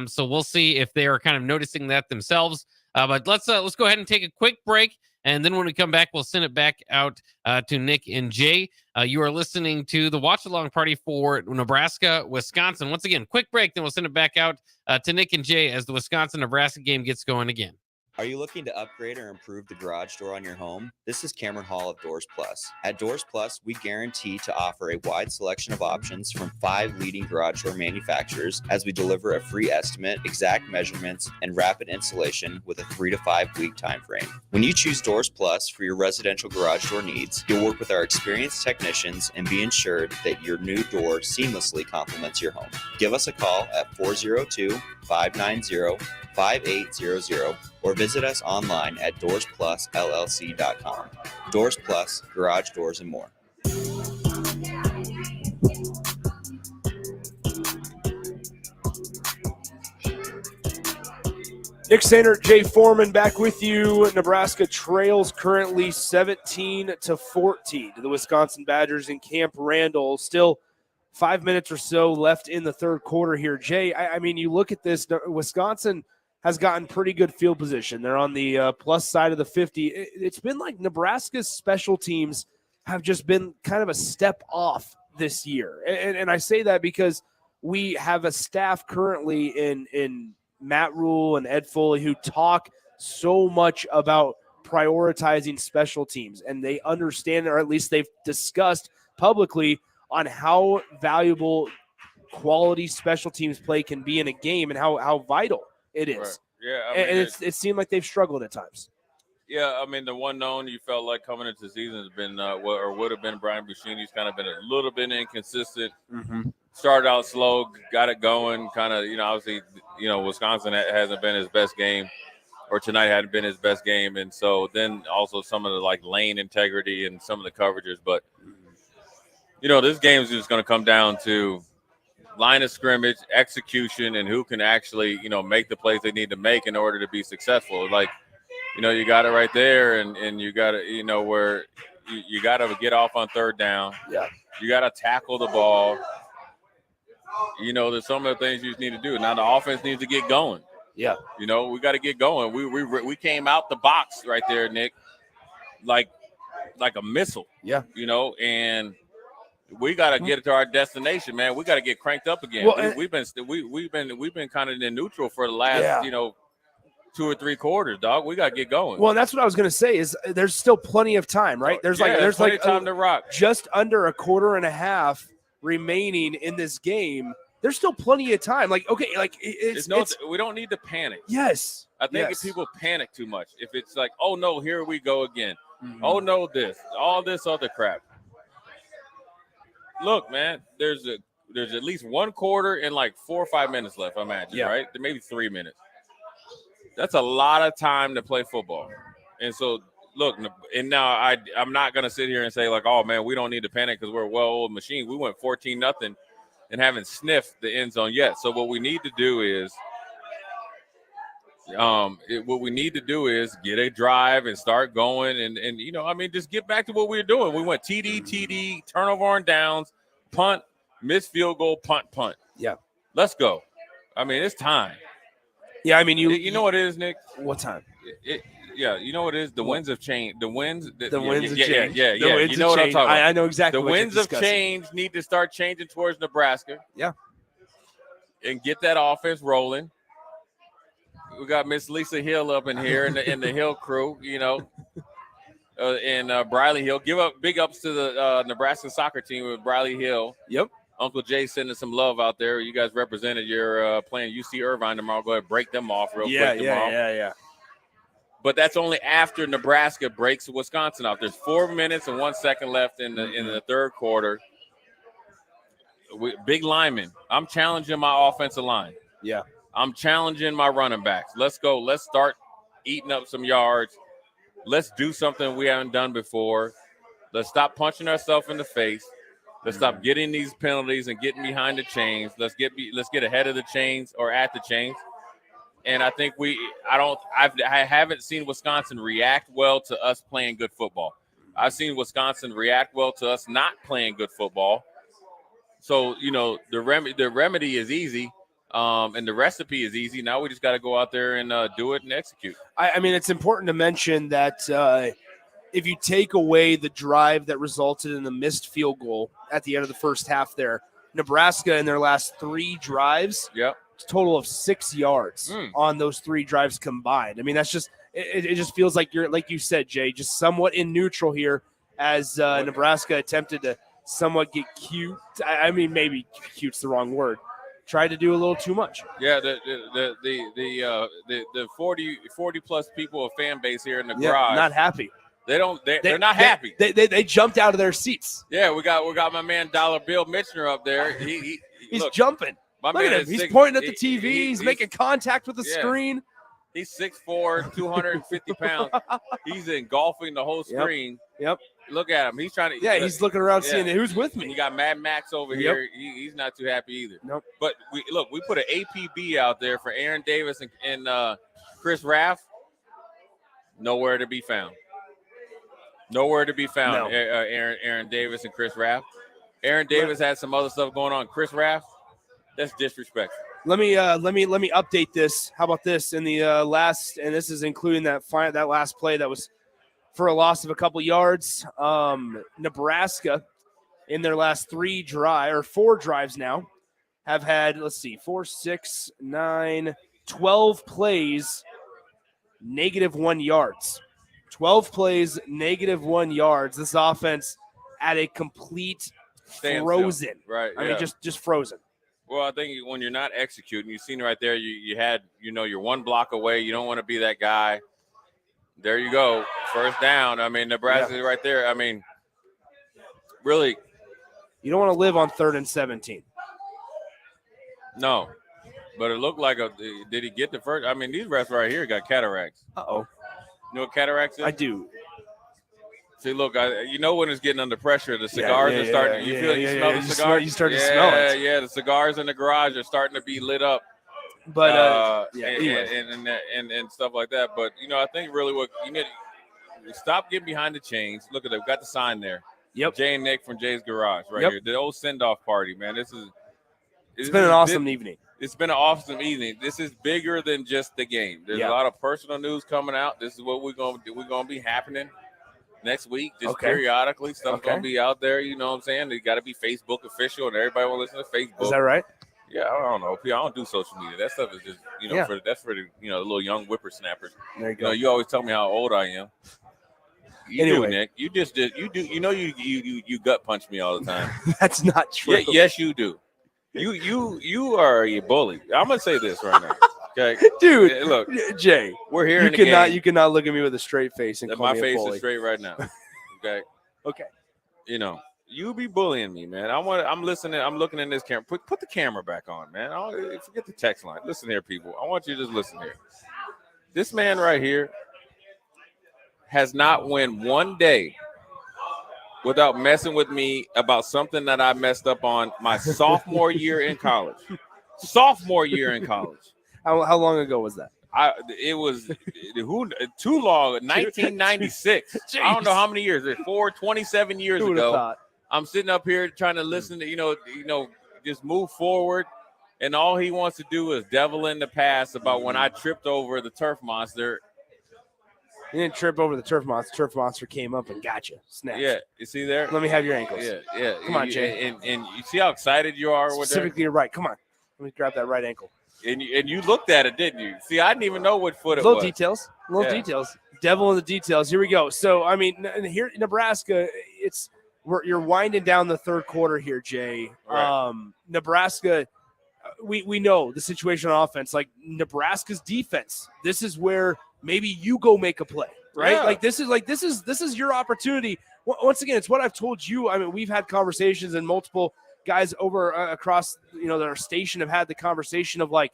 So we'll see if they are kind of noticing that themselves. But let's go ahead and take a quick break. And then when we come back, we'll send it back out to Nick and Jay. You are listening to the watch-along party for Nebraska, Wisconsin. Once again, quick break, then we'll send it back out to Nick and Jay as the Wisconsin-Nebraska game gets going again. Are you looking to upgrade or improve the garage door on your home? This is Cameron Hall of Doors Plus. At Doors Plus, we guarantee to offer a wide selection of options from 5 leading garage door manufacturers as we deliver a free estimate, exact measurements, and rapid installation with a 3 to 5 week time frame. When you choose Doors Plus for your residential garage door needs, you'll work with our experienced technicians and be ensured that your new door seamlessly complements your home. Give us a call at 402-590-5800 or visit us online at DoorsPlusLLC.com. Doors Plus, garage doors, and more. Nick Sehnert, Jay Foreman back with you. Nebraska trails currently 17-14 to the Wisconsin Badgers in Camp Randall. Still 5 minutes or so left in the third quarter here. Jay, I mean, you look at this, Wisconsin has gotten pretty good field position. They're on the plus side of the 50. It's been like Nebraska's special teams have just been kind of a step off this year. And I say that because we have a staff currently in Matt Rule and Ed Foley who talk so much about prioritizing special teams. And they understand, or at least they've discussed publicly, on how valuable quality special teams play can be in a game and how vital it is. Right. Yeah, I mean, and it seemed like they've struggled at times. Yeah, I mean, the one known you felt like coming into the season has been, would have been Brian Buschini's kind of been a little bit inconsistent. Mm-hmm. Started out slow, got it going, kind of, obviously, Wisconsin hasn't been his best game, or tonight hadn't been his best game. And so then also some of the, lane integrity and some of the coverages. But, this game is just going to come down to line of scrimmage, execution, and who can actually, make the plays they need to make in order to be successful. You got it right there, and you got to, where you got to get off on third down. Yeah. You got to tackle the ball. There's some of the things you need to do. Now the offense needs to get going. Yeah. We got to get going. We came out the box right there, Nick, like a missile. Yeah. And we got to get to our destination, man. We got to get cranked up again. Well, we've been kind of in neutral for the last, 2 or 3 quarters, dog. We got to get going. Well, that's what I was going to say is there's still plenty of time, right? There's plenty of time to rock. Just under a quarter and a half remaining in this game. There's still plenty of time. We don't need to panic. Yes. I think if people panic too much, if it's like, oh no, here we go again. Mm-hmm. Oh no, all this other crap. Look, man, there's at least 1 quarter and 4 or 5 minutes left, I imagine, right? Maybe 3 minutes. That's a lot of time to play football. And so, look, and now I'm not going to sit here and say, oh, man, we don't need to panic because we're a well-oiled machine. We went 14-0 and haven't sniffed the end zone yet. So what we need to do is get a drive and start going and just get back to what we were doing. We went TD, turnover on downs, punt, missed field goal, punt. Yeah. Let's go. It's time. Yeah, you know what it is, Nick? What time? You know what it is? The winds have changed. The winds have changed. Yeah. You know what I'm talking about. I know exactly the what winds you're of change need to start changing towards Nebraska. Yeah. And get that offense rolling. We got Miss Lisa Hill up in here in the Hill crew, and Bryley Hill. Give up big ups to the Nebraska soccer team with Bryley Hill. Yep. Uncle Jay sending some love out there. You guys represented your playing UC Irvine tomorrow. Go ahead, break them off real quick tomorrow. Yeah. But that's only after Nebraska breaks Wisconsin off. There's 4 minutes and 1 second left in the third quarter. Big lineman. I'm challenging my offensive line. Yeah. I'm challenging my running backs. Let's go. Let's start eating up some yards. Let's do something we haven't done before. Let's stop punching ourselves in the face. Let's stop getting these penalties and getting behind the chains. Let's get ahead of the chains or at the chains. And I think I haven't seen Wisconsin react well to us playing good football. I've seen Wisconsin react well to us not playing good football. So, the remedy is easy, and the recipe is easy. Now we just got to go out there and do it and execute. I mean, it's important to mention that if you take away the drive that resulted in the missed field goal at the end of the first half there, Nebraska in their last 3 drives, total of 6 yards on those 3 drives combined. I mean, that's just it just feels like you're, like you said, Jay, just somewhat in neutral here as Nebraska attempted to somewhat get cute. I mean, maybe cute's the wrong word. Tried to do a little too much. Yeah, the 40 plus people of fan base here in the garage, not happy. They're not happy. They jumped out of their seats. Yeah, we got my man Dollar Bill Mitchner up there. He's look, jumping. My Look man at him. is He's pointing at the TV. He's making contact with the screen. He's 6'4", 250 pounds. He's engulfing the whole screen. Yep. Look at him. He's trying to. Yeah, he's looking around seeing who's with me. And you got Mad Max over here. He's not too happy either. Nope. But we put an APB out there for Aaron Davis and Chris Raff. Nowhere to be found. Nowhere to be found. No. Aaron Davis and Chris Raff. Aaron Davis had some other stuff going on. Chris Raff, that's disrespectful. Let me update this. How about this? In the last, and this is including that last play that was for a loss of a couple yards. Nebraska, in their last 4 drives now, have had 4, 6, 9, 12 plays, -1 yards. 12 plays, -1 yards. This offense at a complete frozen. Right. I mean, just frozen. Well, I think when you're not executing, you've seen right there, you had, you're 1 block away. You don't want to be that guy. There you go. First down. I mean, Nebraska right there. I mean, really. You don't want to live on 3rd and 17. No. But it looked like did he get the first? I mean, these refs right here got cataracts. Uh-oh. You know what cataracts is? I do. See, look, when it's getting under pressure, the cigars are starting. You feel you smell the cigars? You start to smell it. Yeah, the cigars in the garage are starting to be lit up. But and stuff like that. But I think really what you need to stop getting behind the chains. Look at it, we've got the sign there. Yep. Jay and Nick from Jay's Garage right here. The old send-off party, man. It's been an awesome evening. It's been an awesome evening. This is bigger than just the game. There's a lot of personal news coming out. This is what we're gonna do. We're gonna be happening next week, just periodically. Stuff's gonna be out there. You know what I'm saying? They got to be Facebook official, and everybody will listen to Facebook. Is that right? Yeah, I don't know. I don't do social media. That stuff is just that's for the the little young whippersnappers. There you go. You always tell me how old I am. You do, Nick. You just did. You do. You gut punch me all the time. That's not true. Yes, you do. You are a bully. I'm gonna say this right now. Okay, dude. Look, Jay, we're here. You cannot look at me with a straight face and call my me a face bully. is straight right now. Okay. Okay. You be bullying me, man. I'm listening. I'm looking in this camera. Put the camera back on, man. Forget the text line. Listen here, people. I want you to just listen here. This man right here has not went one day without messing with me about something that I messed up on my sophomore year in college. How long ago was that? It was too long. 1996. I don't know how many years. 27 years ago. Thought? I'm sitting up here trying to listen to just move forward, and all he wants to do is devil in the past about when I tripped over the turf monster. You didn't trip over the turf monster. Turf monster came up and got you. Snatched. Yeah, you see there? Let me have your ankles. Yeah. Come on, Jay. And you see how excited you are with Specifically your right. Come on. Let me grab that right ankle. And you looked at it, didn't you? See, I didn't even know what foot it Little was. details. Details. Devil in the details. Here we go. So, I mean, here in Nebraska, you're winding down the third quarter here, Jay. Right. Nebraska, we know the situation on offense. Like Nebraska's defense, this is where maybe you go make a play, right? Yeah. This is your opportunity. Once again, it's what I've told you. I mean, we've had conversations, and multiple guys over across our station have had the conversation of like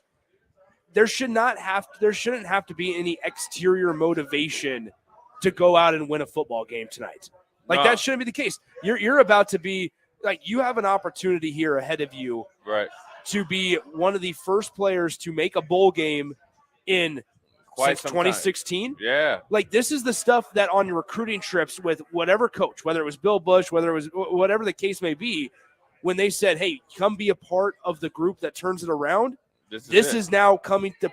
there shouldn't have to be any exterior motivation to go out and win a football game tonight. Like that shouldn't be the case. You're about to be like you have an opportunity here ahead of you, right, to be one of the first players to make a bowl game in since 2016. Yeah. Like this is the stuff that on your recruiting trips with whatever coach, whether it was Bill Bush, whether it was whatever the case may be, when they said, hey, come be a part of the group that turns it around, This is now coming to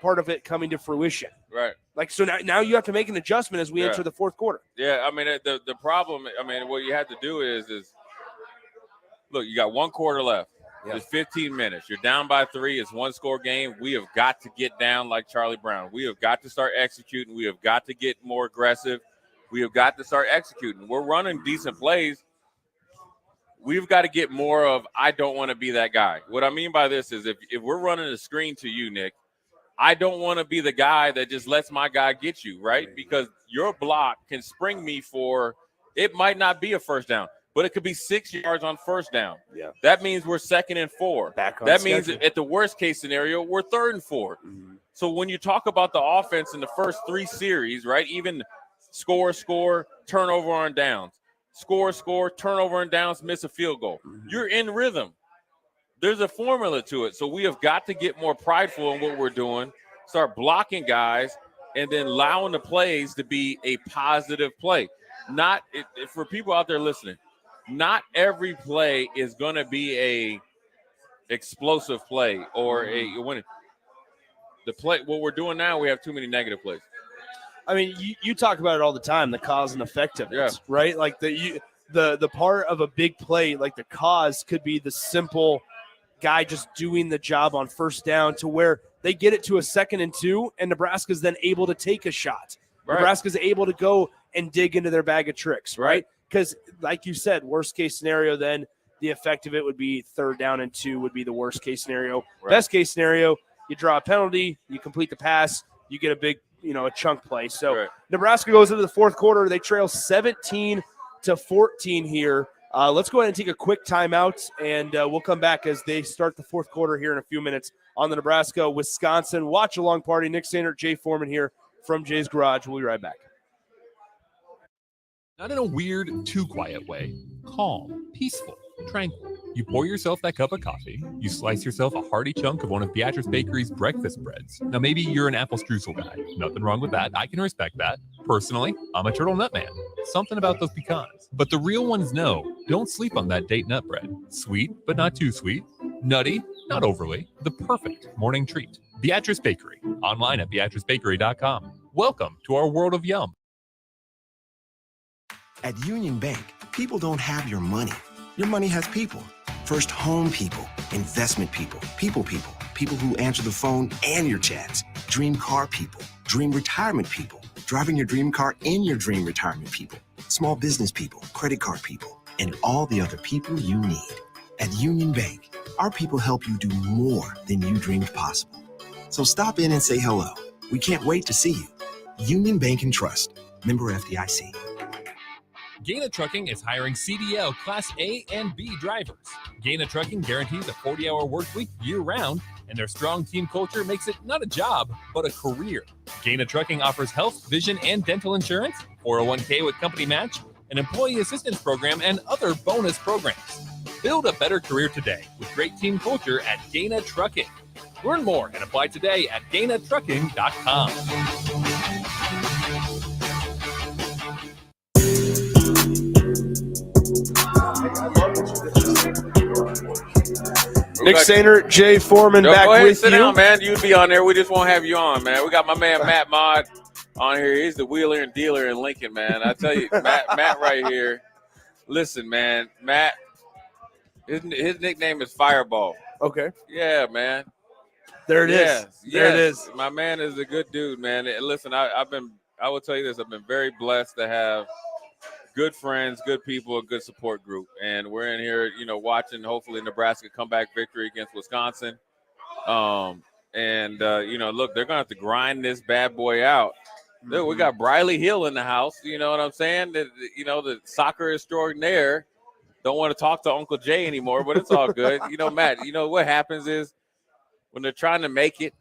fruition. Right. Like, so now you have to make an adjustment as we enter the fourth quarter. Yeah, I mean, the problem, I mean, what you have to do is look, you got one quarter left. Yeah. It's 15 minutes. You're down by 3. It's one-score game. We have got to get down like Charlie Brown. We have got to start executing. We have got to get more aggressive. We have got to start executing. We're running decent plays. We've got to get more of I don't want to be that guy. What I mean by this is if we're running a screen to you, Nick, I don't want to be the guy that just lets my guy get you, right? Because your block can spring me for it might not be a first down, but it could be 6 yards on first down. Yeah. That means we're 2nd and 4. Back on that schedule. means at the worst case scenario, we're 3rd and 4. So when you talk about the offense in the first 3 series, right? Even score, turnover on downs. Score, turnover on downs, miss a field goal. You're in rhythm. There's a formula to it. So we have got to get more prideful in what we're doing, start blocking guys, and then allowing the plays to be a positive play. Not for people out there listening, not every play is going to be a explosive play or a winning. The play, what we're doing now, we have too many negative plays. I mean, you talk about it all the time, the cause and effect of it, right? Like the part of a big play, like the cause could be the simple guy just doing the job on first down to where they get it to a 2nd and 2, and Nebraska's then able to take a shot. Right. Nebraska's able to go and dig into their bag of tricks, right? Because like you said, worst case scenario, then the effect of it would be 3rd down and 2 would be the worst case scenario. Right. Best case scenario, you draw a penalty, you complete the pass, you get a big, a chunk play. So Nebraska goes into the fourth quarter. They trail 17-14 here. Let's go ahead and take a quick timeout, and we'll come back as they start the fourth quarter here in a few minutes on the Nebraska-Wisconsin watch-along party. Nick Sehnert, Jay Foreman here from Jay's Garage. We'll be right back. Not in a weird, too quiet way. Calm, peaceful, tranquil. You pour yourself that cup of coffee. You slice yourself a hearty chunk of one of Beatrice Bakery's breakfast breads. Now, maybe you're an apple streusel guy. Nothing wrong with that. I can respect that. Personally, I'm a turtle nut man. Something about those pecans. But the real ones know, don't sleep on that date nut bread. Sweet, but not too sweet. Nutty, not overly. The perfect morning treat. Beatrice Bakery. Online at beatricebakery.com. Welcome to our world of yum. At Union Bank, people don't have your money. Your money has people. First home people, investment people who answer the phone and your chats, dream car people, dream retirement people, driving your dream car in your dream retirement people, small business people, credit card people, and all the other people you need. At Union Bank, our people help you do more than you dreamed possible. So stop in and say hello. We can't wait to see you. Union Bank and Trust. Member FDIC. Gaina Trucking is hiring CDL Class A and B drivers. Gaina Trucking guarantees a 40-hour work week year-round, and their strong team culture makes it not a job, but a career. Gaina Trucking offers health, vision, and dental insurance, 401k with company match, an employee assistance program, and other bonus programs. Build a better career today with great team culture at Gaina Trucking. Learn more and apply today at GainaTrucking.com. Nick Sehnert, Jay Foreman, Yo, back go ahead, with sit you. down, man. You'd be on there. We just won't have you on, man. We got my man Matt Mod on here. He's the wheeler and dealer in Lincoln, man. I tell you, Matt right here. Listen, man, Matt. His nickname is Fireball. Okay. Yeah, man. There it is. There it is. My man is a good dude, man. And listen, I will tell you this. I've been very blessed to have good friends, good people, a good support group. And we're in here, watching hopefully Nebraska comeback victory against Wisconsin. Look, they're going to have to grind this bad boy out. Look, we got Bryley Hill in the house. You know what I'm saying? The soccer extraordinaire. Don't want to talk to Uncle Jay anymore, but it's all good. Matt, what happens is when they're trying to make it,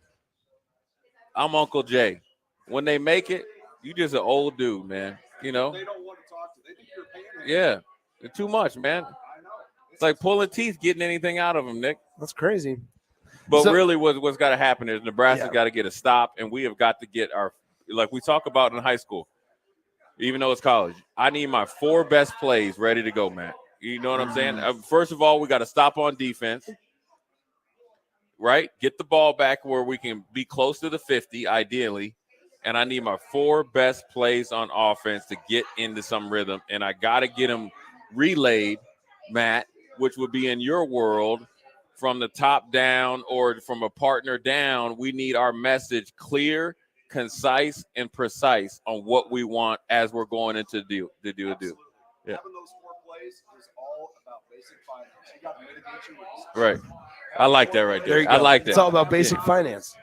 I'm Uncle Jay. When they make it, you just an old dude, man. They don't want to talk to. They think you're paying. Yeah, it's too much, man. I know. It's like pulling teeth, getting anything out of them, Nick. That's crazy. But really, what's got to happen is Nebraska's got to get a stop, and we have got to get like we talk about in high school, even though it's college. I need my 4 best plays ready to go, Matt. You know what I'm saying? First of all, we got to stop on defense, right? Get the ball back where we can be close to the 50, ideally. And I need my 4 best plays on offense to get into some rhythm. And I got to get them relayed, Matt, which would be in your world from the top down or from a partner down. We need our message clear, concise, and precise on what we want as we're going into the do. Yeah. Having those 4 plays is all about basic finance. You got to mitigate your risk. Right. I like that right there. You I go. like that. It's all about basic finance.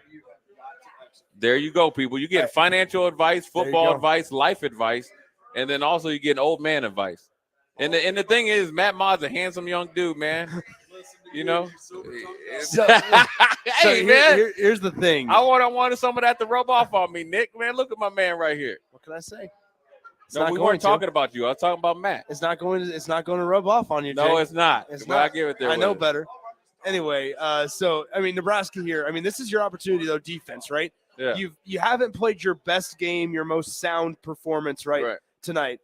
There you go, people. You get financial advice, football advice, life advice, and then also you get old man advice. And the thing is, Matt Ma's a handsome young dude, man. You know? Hey, man. Here's the thing. I wanted some of that to rub off on me, Nick. Man, look at my man right here. What can I say? No, we weren't talking about you. I was talking about Matt. It's not going to rub off on you, Jake. No, it's not. It's But not. I give it there. I know with it. better. Anyway, so I mean, Nebraska here. I mean, this is your opportunity though, defense, right? Yeah. You haven't played your best game, your most sound performance, right. Tonight.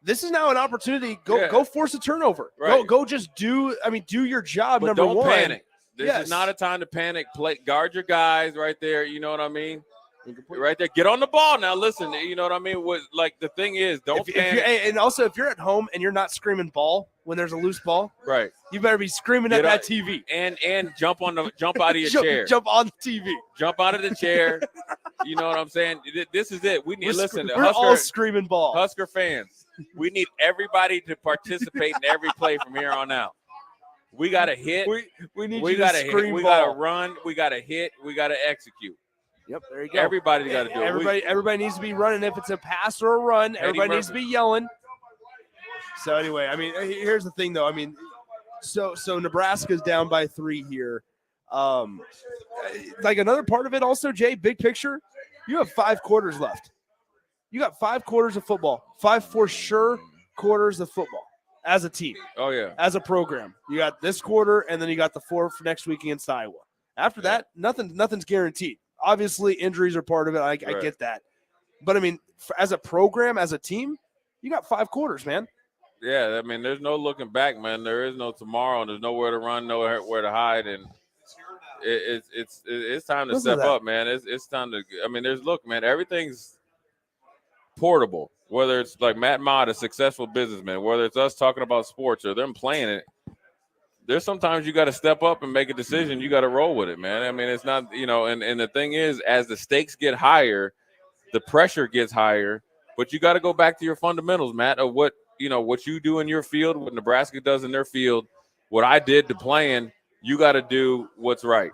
This is now an opportunity. Go force a turnover. Right. Go just do your job. But number don't one. panic. This Yes. is not a time to panic. Guard your guys right there. You know what I mean? Right there. Get on the ball now. Listen, you know what I mean? The thing is, don't panic. And also, if you're at home and you're not screaming ball when there's a loose ball, right? You better be screaming at that TV and jump out of your chair. Jump on the TV. Jump out of the chair. You know what I'm saying? This is it. We need We're all screaming ball. Husker fans. We need everybody to participate in every play from here on out. We got to hit. We need we you got to hit. scream We ball. got to run. We got to hit. We got to execute. Yep, there you go. Everybody got to do it. Everybody needs to be running. If it's a pass or a run, everybody needs to Murphy. be yelling. So anyway, I mean, here's the thing, though. I mean, so Nebraska's down by 3 here. Like another part of it, also, Jay. Big picture, you have 5 quarters left. You got 5 quarters of football. 5 for sure quarters of football as a team. Oh yeah. As a program, you got this quarter, and then you got the 4 for next week against Iowa. After that, nothing's guaranteed. Obviously, injuries are part of it. I get that. But, I mean, as a program, as a team, you got 5 quarters, man. Yeah, I mean, there's no looking back, man. There is no tomorrow, and there's nowhere to run, nowhere to hide, and it's time to Listen step to that. up, man. It's time to. I mean, man. Everything's portable. Whether it's like Matt Mott, a successful businessman, whether it's us talking about sports or them playing it. There's sometimes you got to step up and make a decision. You got to roll with it, man. I mean, it's not, and the thing is, as the stakes get higher, the pressure gets higher, but you got to go back to your fundamentals, Matt, of what you do in your field, what Nebraska does in their field, what I did to playing, you got to do what's right?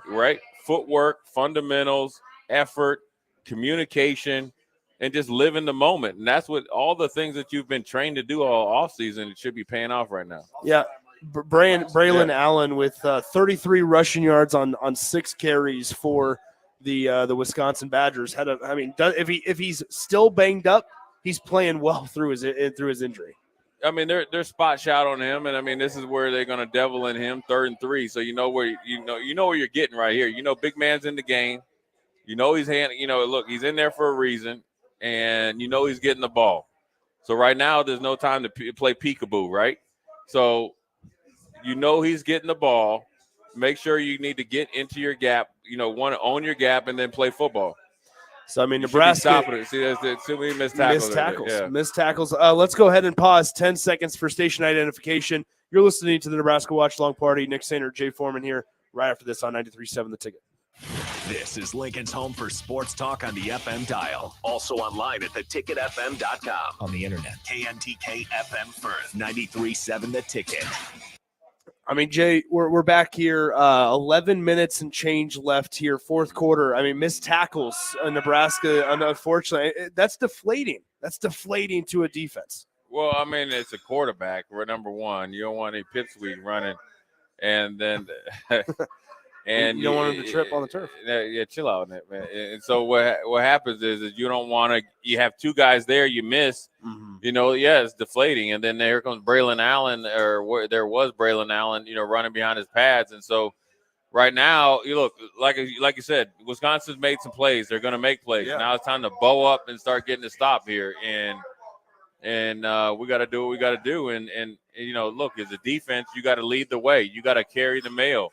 Footwork, fundamentals, effort, communication, and just live in the moment. And that's what all the things that you've been trained to do all offseason, it should be paying off right now. Yeah. Braylon Allen with 33 rushing yards on 6 carries for the Wisconsin Badgers. If he's still banged up, he's playing well through his injury. I mean, they're spot shot on him, and I mean, this is where they're going to devil in him 3rd and 3. So you know where you're getting right here. Big man's in the game. He's look, he's in there for a reason, and he's getting the ball. So right now, there's no time to play peekaboo, right? So he's getting the ball. Make sure you need to get into your gap. Want to own your gap and then play football. So I mean, Nebraska. See, there's too many missed tackles. Missed tackles. Let's go ahead and pause 10 seconds for station identification. You're listening to the Nebraska Watch Long Party. Nick Sehnert, Jay Foreman here. Right after this on 93.7 The Ticket. This is Lincoln's home for sports talk on the FM dial. Also online at theticketfm.com. On the internet. KNTK FM Firth, 93.7 The Ticket. I mean, Jay, we're back here. 11 minutes and change left here, 4th quarter. I mean, missed tackles. Nebraska, unfortunately, that's deflating. That's deflating to a defense. Well, I mean, it's a quarterback. We're number one. You don't want any pipsqueak running, and then and you don't want him to trip on the turf. Yeah, chill out on it, man. And so what happens is you don't want to. You have 2 guys there, you miss. Mm-hmm. It's deflating, and then there comes Braylon Allen, or there was Braylon Allen, running behind his pads, and so right now, you look like you said, Wisconsin's made some plays. They're going to make plays. Yeah. Now it's time to bow up and start getting a stop here, and and we got to do what we got to do. And look, as a defense, you got to lead the way. You got to carry the mail.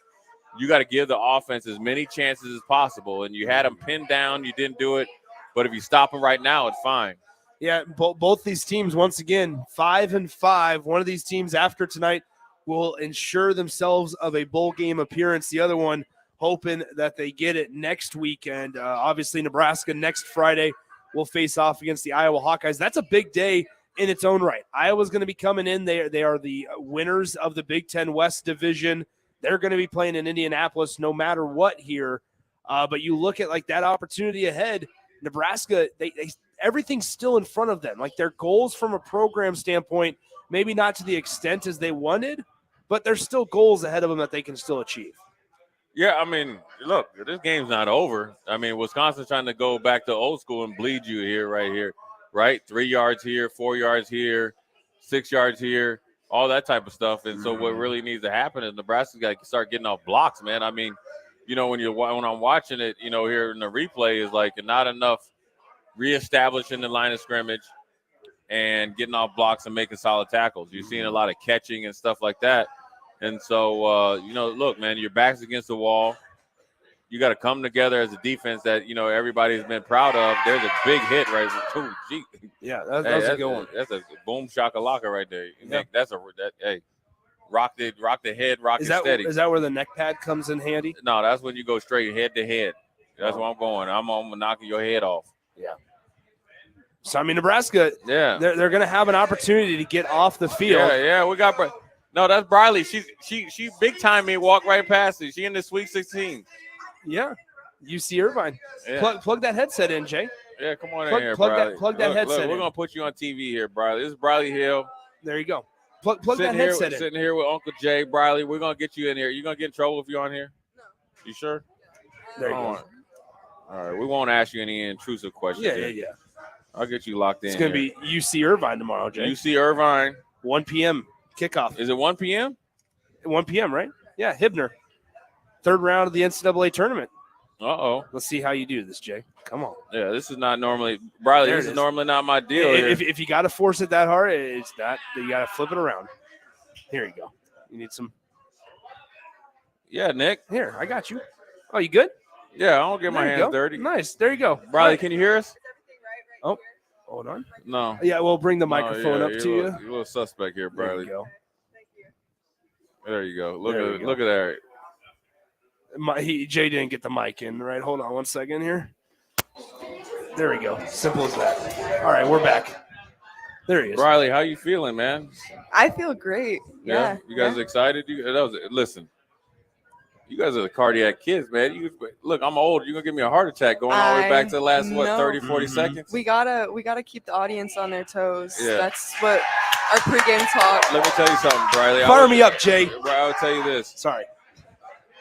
You got to give the offense as many chances as possible. And you had them pinned down. You didn't do it. But if you stop them right now, it's fine. Yeah, both these teams, once again, 5-5. One of these teams after tonight will ensure themselves of a bowl game appearance. The other one hoping that they get it next weekend. Obviously, Nebraska next Friday will face off against the Iowa Hawkeyes. That's a big day in its own right. Iowa's going to be coming in. They are the winners of the Big Ten West Division. They're going to be playing in Indianapolis no matter what here. But you look at like that opportunity ahead, Nebraska, they everything's still in front of them. Like their goals from a program standpoint, maybe not to the extent as they wanted, but there's still goals ahead of them that they can still achieve. Yeah, I mean, look, this game's not over. I mean, Wisconsin's trying to go back to old school and bleed you here, right? 3 yards here, 4 yards here, 6 yards here, all that type of stuff. And so what really needs to happen is Nebraska's got to start getting off blocks, man. I mean, when I'm watching it, here in the replay is like not enough reestablishing the line of scrimmage and getting off blocks and making solid tackles. You're seeing a lot of catching and stuff like that. And so, look, man, your back's against the wall. You got to come together as a defense that, everybody's been proud of. There's a big hit right there. Oh, gee. Yeah, that's a good one. That's a boom shakalaka right there. Yeah. Rock the head, rock it steady. Is that where the neck pad comes in handy? No, that's when you go straight head to head. That's where I'm going. I'm knocking your head off. Yeah. So, I mean, Nebraska, yeah, they're going to have an opportunity to get off the field. Yeah, we got – no, that's Bryley. She big time me, walk right past it. She in the Sweet 16. Yeah, UC Irvine. Yeah. Plug that headset in, Jay. Yeah, come on in here, plug Bryley. Plug that headset in. We're going to put you on TV here, Bryley. This is Bryley Hill. There you go. Plug that headset in. Sitting here with Uncle Jay, Bryley. We're going to get you in here. You going to get in trouble if you're on here? No. You sure? There you go. All right, we won't ask you any intrusive questions. Yeah. I'll get you locked in. It's going to be UC Irvine tomorrow, Jay. UC Irvine. 1 p.m. kickoff. Is it 1 p.m.? 1 p.m., right? Yeah, Hibner. Third round of the NCAA tournament. Uh-oh. Let's see how you do this, Jay. Come on. Yeah, this is not normally – Bryley, this is normally not my deal. If you got to force it that hard, it's not. You got to flip it around. Here you go. You need some – Yeah, Nick. Here, I got you. Oh, you good? Yeah, I don't get my hands dirty. Nice. There you go. Bryley, can you hear us? Oh, hold on. No. Yeah, we'll bring the microphone up to you. You're a little suspect here, Bryley. There you go. There you go. Look at that. Jay didn't get the mic in, right? Hold on 1 second here. There we go. Simple as that. All right, we're back. There he is. Bryley, how you feeling, man? I feel great. Yeah. You guys excited? Listen. You guys are the cardiac kids, man. Look, I'm old. You're going to give me a heart attack going all the way back to the last, 30, 40 seconds? We gotta keep the audience on their toes. Yeah. That's what our pregame talk. Let me tell you something, Bryley. Fire me up, Jay. I will tell you this. Sorry.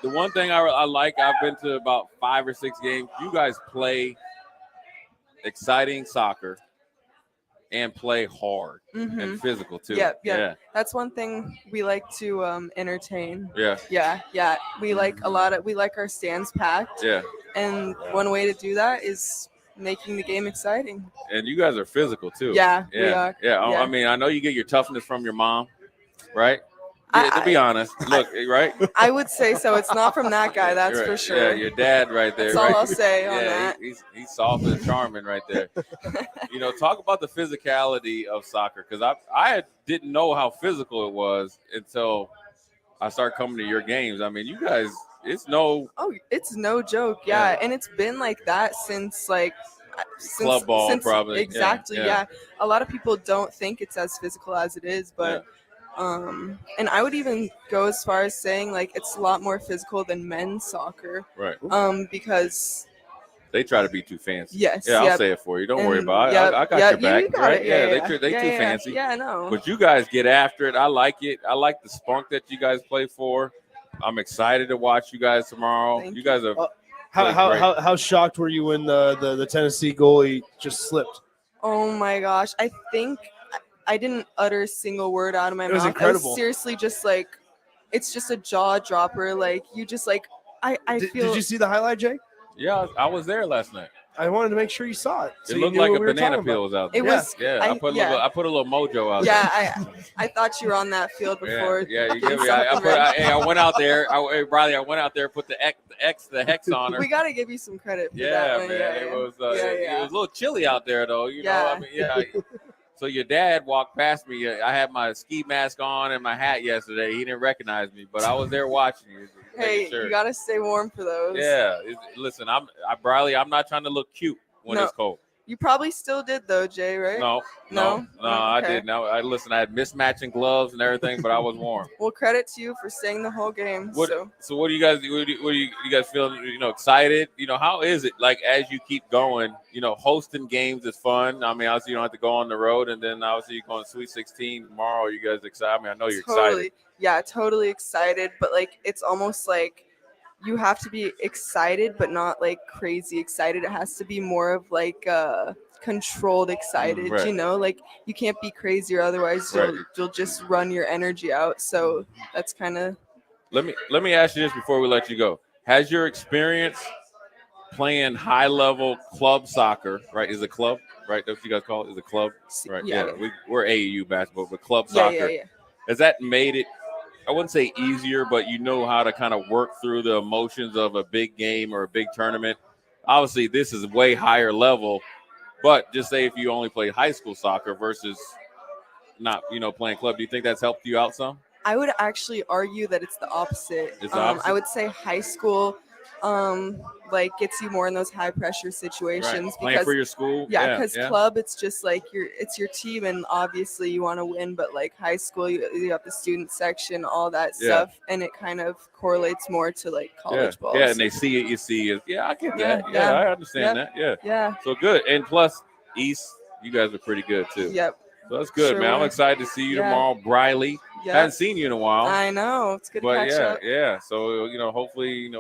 The one thing I like, I've been to about 5 or 6 games. You guys play exciting soccer and play hard and physical too. Yeah. That's one thing we like to entertain. Yeah. We like our stands packed. Yeah. And one way to do that is making the game exciting. And you guys are physical too. Yeah, we are. Yeah. I mean, I know you get your toughness from your mom, right? To be honest, look, right? I would say so. It's not from that guy, that's right. for sure. Yeah, your dad right there. That's all I'll say on that. He's soft and charming right there. Talk about the physicality of soccer, because I didn't know how physical it was until I started coming to your games. I mean, you guys, it's no joke. Yeah. And it's been like that since club ball, probably. Exactly. Yeah. A lot of people don't think it's as physical as it is, but and I would even go as far as saying it's a lot more physical than men's soccer. Right. Because they try to be too fancy. Yes. Yeah, I'll say it for you. Don't worry about it. I got your back. You got right? it. Yeah, they too fancy. Yeah, I know. But you guys get after it. I like it. I like the spunk that you guys play for. I'm excited to watch you guys tomorrow. You guys are how shocked were you when the Tennessee goalie just slipped? Oh my gosh. I think I didn't utter a single word out of my mouth. It was incredible. I was seriously just it's just a jaw dropper. You just I feel. Did you see the highlight, Jay? Yeah, I was there last night. I wanted to make sure you saw it. It looked like a banana peel was out there. It was. I put a little mojo out there. Yeah, I thought you were on that field before. Yeah, you give me. I went out there. Riley, I went out there, put the hex on her. We got to give you some credit for that. Yeah, one. man. Yeah, It was a little chilly out there, though. You know, Yeah. I mean, yeah. So your dad walked past me. I had my ski mask on and my hat yesterday. He didn't recognize me, but I was there watching you. Hey, you got to stay warm for those. Yeah. Listen, Briley, I'm not trying to look cute when it's cold. You probably still did though, Jay, right? No, I didn't. I had mismatching gloves and everything, but I was warm. Well, credit to you for staying the whole game. So what do you guys? What do you guys feel? You know, excited? You know, how is it like as you keep going? You know, hosting games is fun. I mean, obviously you don't have to go on the road, and then obviously you're going to Sweet 16 tomorrow. You guys excited? I mean, I know you're excited. Yeah, totally excited. But like, it's almost like you have to be excited, but not like crazy excited. It has to be more of like controlled excited, Right. you know, like you can't be crazy or otherwise you'll just run your energy out. So that's kind of. Let me ask you this before we let you go. Has your experience playing high level club soccer, right? Is a club, right? That's what you guys call it? Is a club, right? Yeah. We're AAU basketball, but club Yeah, soccer. yeah. Has that made it? I wouldn't say easier, but you know how to kind of work through the emotions of a big game or a big tournament. Obviously, this is way higher level, but just say if you only played high school soccer versus not, playing club, do you think that's helped you out some? I would actually argue that it's the opposite. It's the opposite? I would say high school like gets you more in those high pressure situations. Right. Playing for your school? Yeah, because club, it's just like it's your team, and obviously you want to win, but like high school, you have the student section, all that stuff, and it kind of correlates more to like college ball. Yeah, and they see it, you see it. Yeah, I get that. Yeah, I understand that. Yeah. Yeah. So good. And plus, East, you guys are pretty good too. Yep. So that's good, man. I'm excited to see you tomorrow, Briley. Yep. Haven't seen you in a while. I know. It's good to catch up. Yeah. So, hopefully, you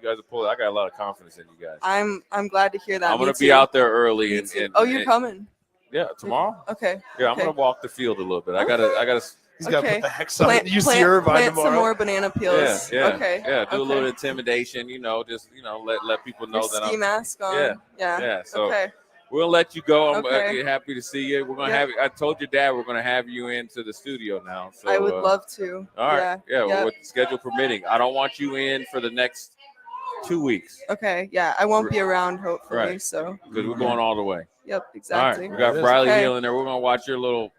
guys are pulling. I got a lot of confidence in you guys. I'm glad to hear that. I'm going to be out there early. And you're coming? Yeah, tomorrow. Okay. Yeah, I'm going to walk the field a little bit. I got to. He's got to put the hex on UC Irvine plant tomorrow. some more banana peels. Yeah. Okay. Yeah, do a little intimidation, just, let people know that ski mask on. Yeah. So okay. We'll let you go. I'm Okay. happy to see you. We're going to have I told your dad we're going to have you into the studio now. So I would love to. All right. Yeah. Well, with the schedule permitting. I don't want you in for the next 2 weeks. Okay. Yeah. I won't be around, hopefully. Right. So. Because we're going all the way. Yep. Exactly. All right. We got Bryley Hill in there. We're going to watch your little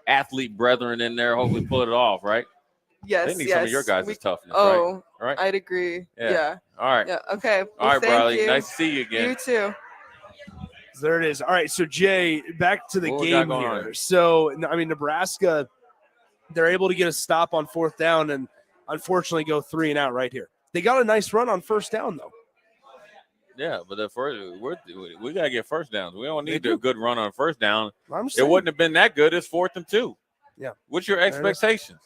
athlete brethren in there. Hopefully pull it off, right? Yes. They need some of your guys' toughness, Oh, right? I'd agree. Yeah. Yeah. All right. Yeah. Okay. All Well, right, thank Bryley. you. Nice to see you again. You too. There it is. All right, so Jay, back to the What we got game going here. on? So, I mean, Nebraska, they're able to get a stop on fourth down and unfortunately go 3 and out right here. They got a nice run on first down, though. Yeah, but we got to get first downs. We don't need a good run on first down. I'm It wouldn't have been that good. It's 4th and 2. Yeah. What's your expectations?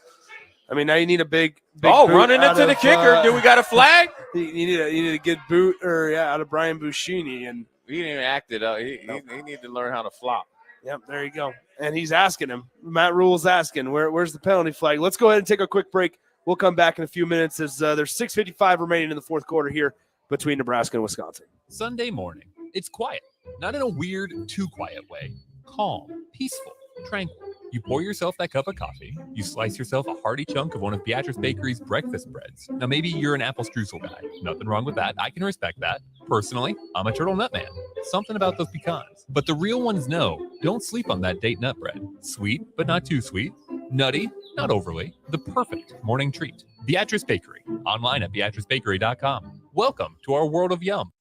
I mean, now you need a big boot running out into the of, kicker. Do we got a flag? You need a good boot out of Brian Buschini, and he didn't even act it up. He needs to learn how to flop. Yep, there you go. And he's asking him. Matt Rule's asking, where's the penalty flag? Let's go ahead and take a quick break. We'll come back in a few minutes as there's 6:55 remaining in the fourth quarter here between Nebraska and Wisconsin. Sunday morning. It's quiet, not in a weird, too quiet way. Calm, peaceful, tranquil. You pour yourself that cup of coffee. You slice yourself a hearty chunk of one of Beatrice Bakery's breakfast breads. Now, maybe you're an apple streusel guy. Nothing wrong with that. I can respect that. Personally, I'm a turtle nut man. Something about those pecans. But the real ones know, don't sleep on that date nut bread. Sweet, but not too sweet. Nutty, not overly. The perfect morning treat. Beatrice Bakery. Online at beatricebakery.com. Welcome to our world of yum.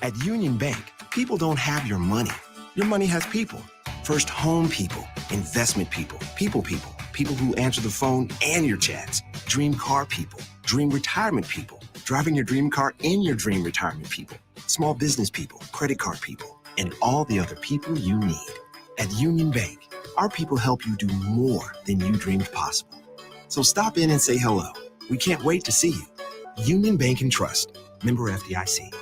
At Union Bank, people don't have your money. Your money has people. First home people, investment people, people who answer the phone and your chats, dream car people, dream retirement people, driving your dream car in your dream retirement people, small business people, credit card people, and all the other people you need. At Union Bank, our people help you do more than you dreamed possible. So stop in and say hello. We can't wait to see you. Union Bank and Trust. Member FDIC.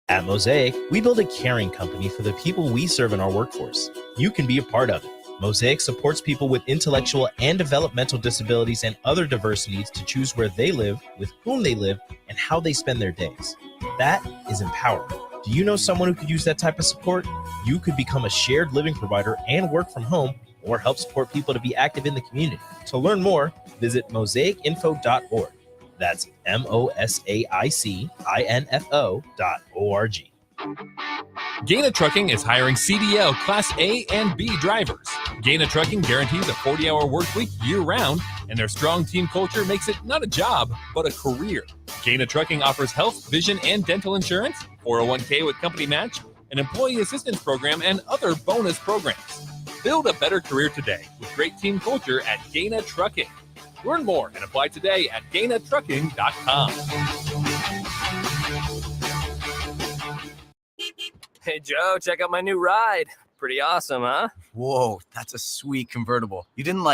At Mosaic, we build a caring company for the people we serve in our workforce. You can be a part of it. Mosaic supports people with intellectual and developmental disabilities and other diverse needs to choose where they live, with whom they live, and how they spend their days. That is empowering. Do you know someone who could use that type of support? You could become a shared living provider and work from home, or help support people to be active in the community. To learn more, visit mosaicinfo.org. That's MOSAICINFO.org. Gaina Trucking is hiring CDL Class A and B drivers. Gaina Trucking guarantees a 40-hour work week year-round, and their strong team culture makes it not a job, but a career. Gaina Trucking offers health, vision, and dental insurance, 401k with company match, an employee assistance program, and other bonus programs. Build a better career today with great team culture at Gaina Trucking. Learn more and apply today at GainaTrucking.com. Hey, Joe, check out my new ride. Pretty awesome, huh? Whoa, that's a sweet convertible. You didn't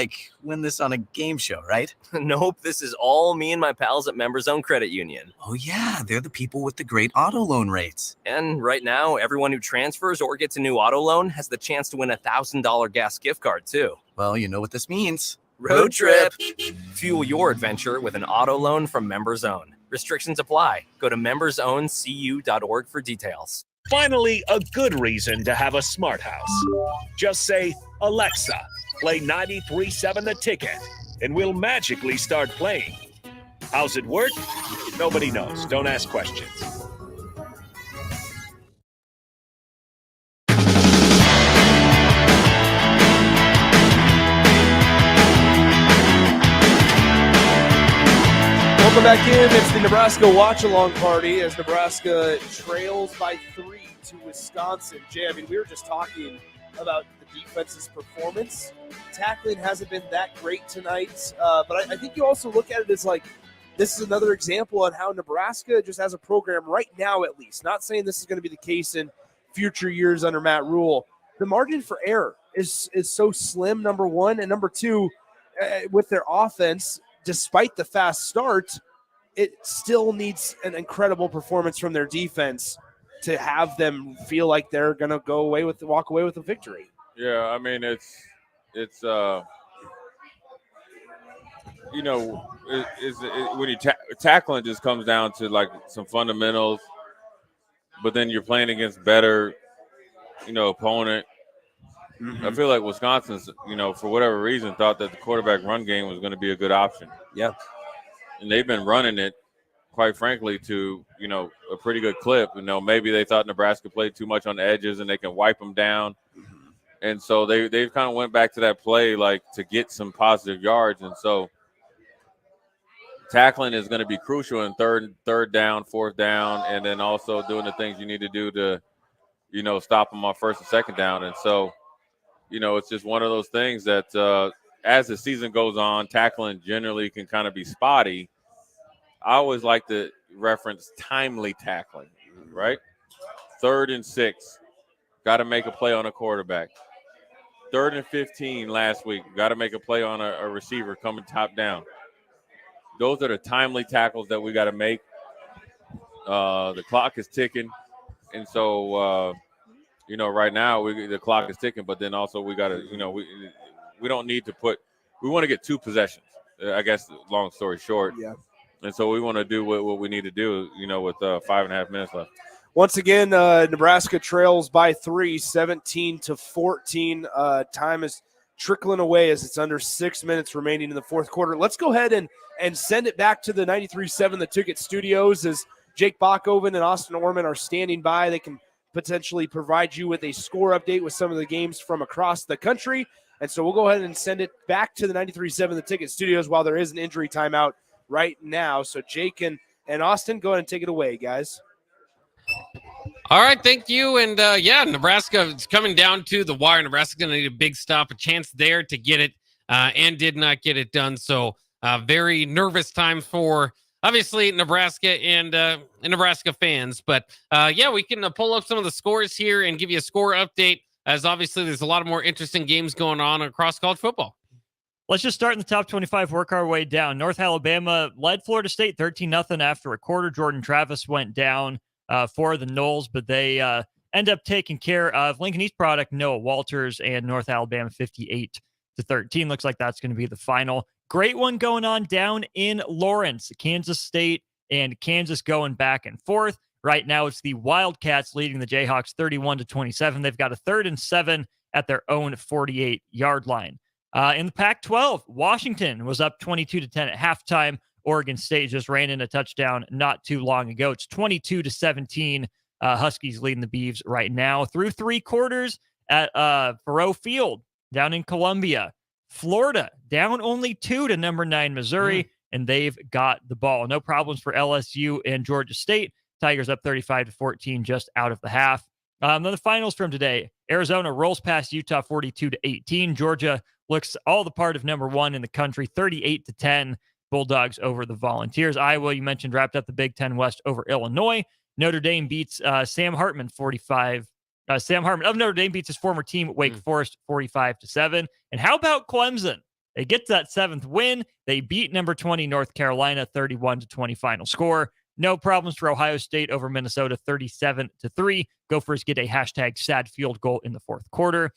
win this on a game show, right? Nope, this is all me and my pals at Members Own Credit Union. Oh yeah, they're the people with the great auto loan rates. And right now, everyone who transfers or gets a new auto loan has the chance to win a $1,000 gas gift card too. Well, you know what this means. Road trip. Fuel your adventure with an auto loan from Members Own. Restrictions apply. Go to membersowncu.org for details. Finally, a good reason to have a smart house. Just say, Alexa, play 93.7 The Ticket, and we'll magically start playing. How's it work? Nobody knows. Don't ask questions. Welcome back in. It's the Nebraska watch-along party as Nebraska trails by 3 to Wisconsin. Jay, I mean, we were just talking about the defense's performance. Tackling hasn't been that great tonight, but I think you also look at it as this is another example on how Nebraska just has a program right now, at least. Not saying this is going to be the case in future years under Matt Rule. The margin for error is so slim, number one, and number two, with their offense. Despite the fast start, it still needs an incredible performance from their defense to have them feel like they're going to walk away with a victory. Yeah, I mean, it's when you tackling just comes down to some fundamentals, but then you're playing against better, opponent. Mm-hmm. I feel like Wisconsin's, for whatever reason, thought that the quarterback run game was going to be a good option. Yeah. And they've been running it, quite frankly, to, a pretty good clip. Maybe they thought Nebraska played too much on the edges and they can wipe them down. Mm-hmm. And so they've kind of went back to that play, to get some positive yards. And so tackling is going to be crucial in third down, fourth down, and then also doing the things you need to do to, stop them on first and second down. And so, it's just one of those things that as the season goes on, tackling generally can kind of be spotty. I always like to reference timely tackling, right? 3rd and 6, got to make a play on a quarterback. 3rd and 15 last week, got to make a play on a receiver coming top down. Those are the timely tackles that we got to make. The clock is ticking. And so, right now the clock is ticking, but then also we got to, we don't need to we want to get 2 possessions, I guess, long story short. Yeah. And so we want to do what we need to do, with 5.5 minutes left. Once again, Nebraska trails by 3, 17-14. Time is trickling away as it's under 6 minutes remaining in the fourth quarter. Let's go ahead and send it back to the 93.7 The Ticket Studios as Jake Bachhoven and Austin Orman are standing by. They can potentially provide you with a score update with some of the games from across the country. And so we'll go ahead and send it back to the 93.7 The Ticket Studios while there is an injury timeout right now. So Jake and Austin, go ahead and take it away, guys. All right, thank you. And Nebraska is coming down to the wire. Nebraska's going to need a big stop, a chance there to get it, and did not get it done. So very nervous time for obviously Nebraska and Nebraska fans. But we can pull up some of the scores here and give you a score update, as obviously there's a lot of more interesting games going on across college football. Let's just start in the top 25, work our way down. North Alabama led Florida State 13-0 after a quarter. Jordan Travis went down for the Noles, but they end up taking care of Lincoln East product Noah Walters and North Alabama 58-13. Looks like that's going to be the final. Great one going on down in Lawrence. Kansas State and Kansas going back and forth. Right now, it's the Wildcats leading the Jayhawks 31-27. They've got a 3rd and 7 at their own 48-yard line. In the Pac-12, Washington was up 22-10 at halftime. Oregon State just ran in a touchdown not too long ago. It's 22-17. Huskies leading the Beavs right now through 3 quarters at Faurot Field down in Columbia. Florida down only 2 to number 9 Missouri, and they've got the ball. No problems for LSU and Georgia State. Tigers up 35-14 just out of the half. Then the finals from today. Arizona rolls past Utah 42-18. Georgia looks all the part of number 1 in the country, 38-10. Bulldogs over the Volunteers. Iowa, you mentioned, wrapped up the Big Ten West over Illinois. Notre Dame beats Sam Hartman 45. Sam Hartman of Notre Dame beats his former team, Wake Forest, 45-7. And how about Clemson? They get to that 7th win. They beat number 20 North Carolina 31-20 final score. No problems for Ohio State over Minnesota 37-3. Gophers get a #sad field goal in the 4th quarter.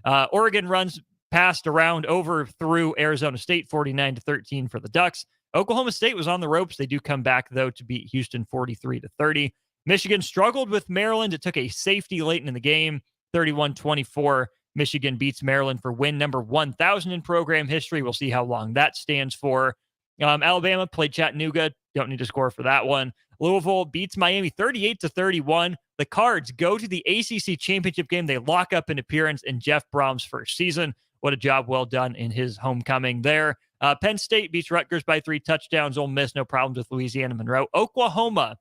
Oregon runs passed around over through Arizona State 49-13 for the Ducks. Oklahoma State was on the ropes. They do come back, though, to beat Houston 43-30. Michigan struggled with Maryland. It took a safety late in the game, 31-24. Michigan beats Maryland for win number 1,000 in program history. We'll see how long that stands for. Alabama played Chattanooga. Don't need to score for that one. Louisville beats Miami 38-31. The Cards go to the ACC championship game. They lock up an appearance in Jeff Brom's first season. What a job well done in his homecoming there. Penn State beats Rutgers by 3 touchdowns. Ole Miss, no problems with Louisiana Monroe. Oklahoma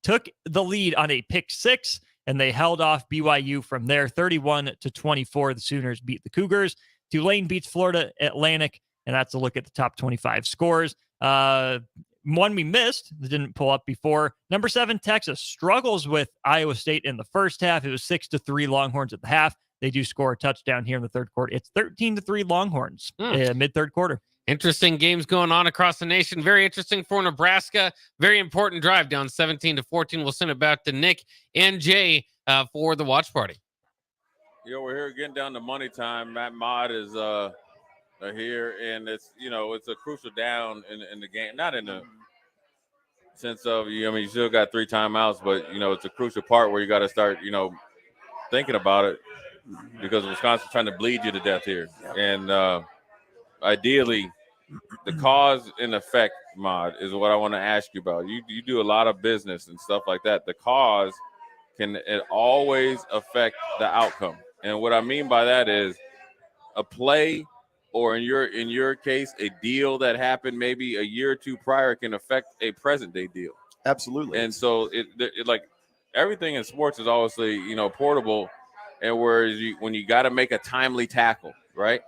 took the lead on a pick 6, and they held off BYU from there, 31-24. The Sooners beat the Cougars. Tulane beats Florida Atlantic, and that's a look at the top 25 scores. One we missed that didn't pull up before. Number 7, Texas struggles with Iowa State in the first half. It was 6-3 Longhorns at the half. They do score a touchdown here in the 3rd quarter. It's 13-3 Longhorns mid-3rd quarter. Interesting games going on across the nation. Very interesting for Nebraska. Very important drive down 17-14. We'll send it back to Nick and Jay for the watch party. We're here getting down to money time. Matt Mott is here, and it's it's a crucial down in the game. Not in the sense of you still got 3 timeouts, but it's a crucial part where you got to start thinking about it, because Wisconsin's trying to bleed you to death here. And ideally, the cause and effect, Mod, is what I want to ask you about. You do a lot of business and stuff like that. The cause can always affect the outcome. And what I mean by that is a play, or in your case, a deal that happened maybe a year or 2 prior can affect a present day deal. Absolutely. And so it like everything in sports is obviously, portable. And whereas when you got to make a timely tackle, right?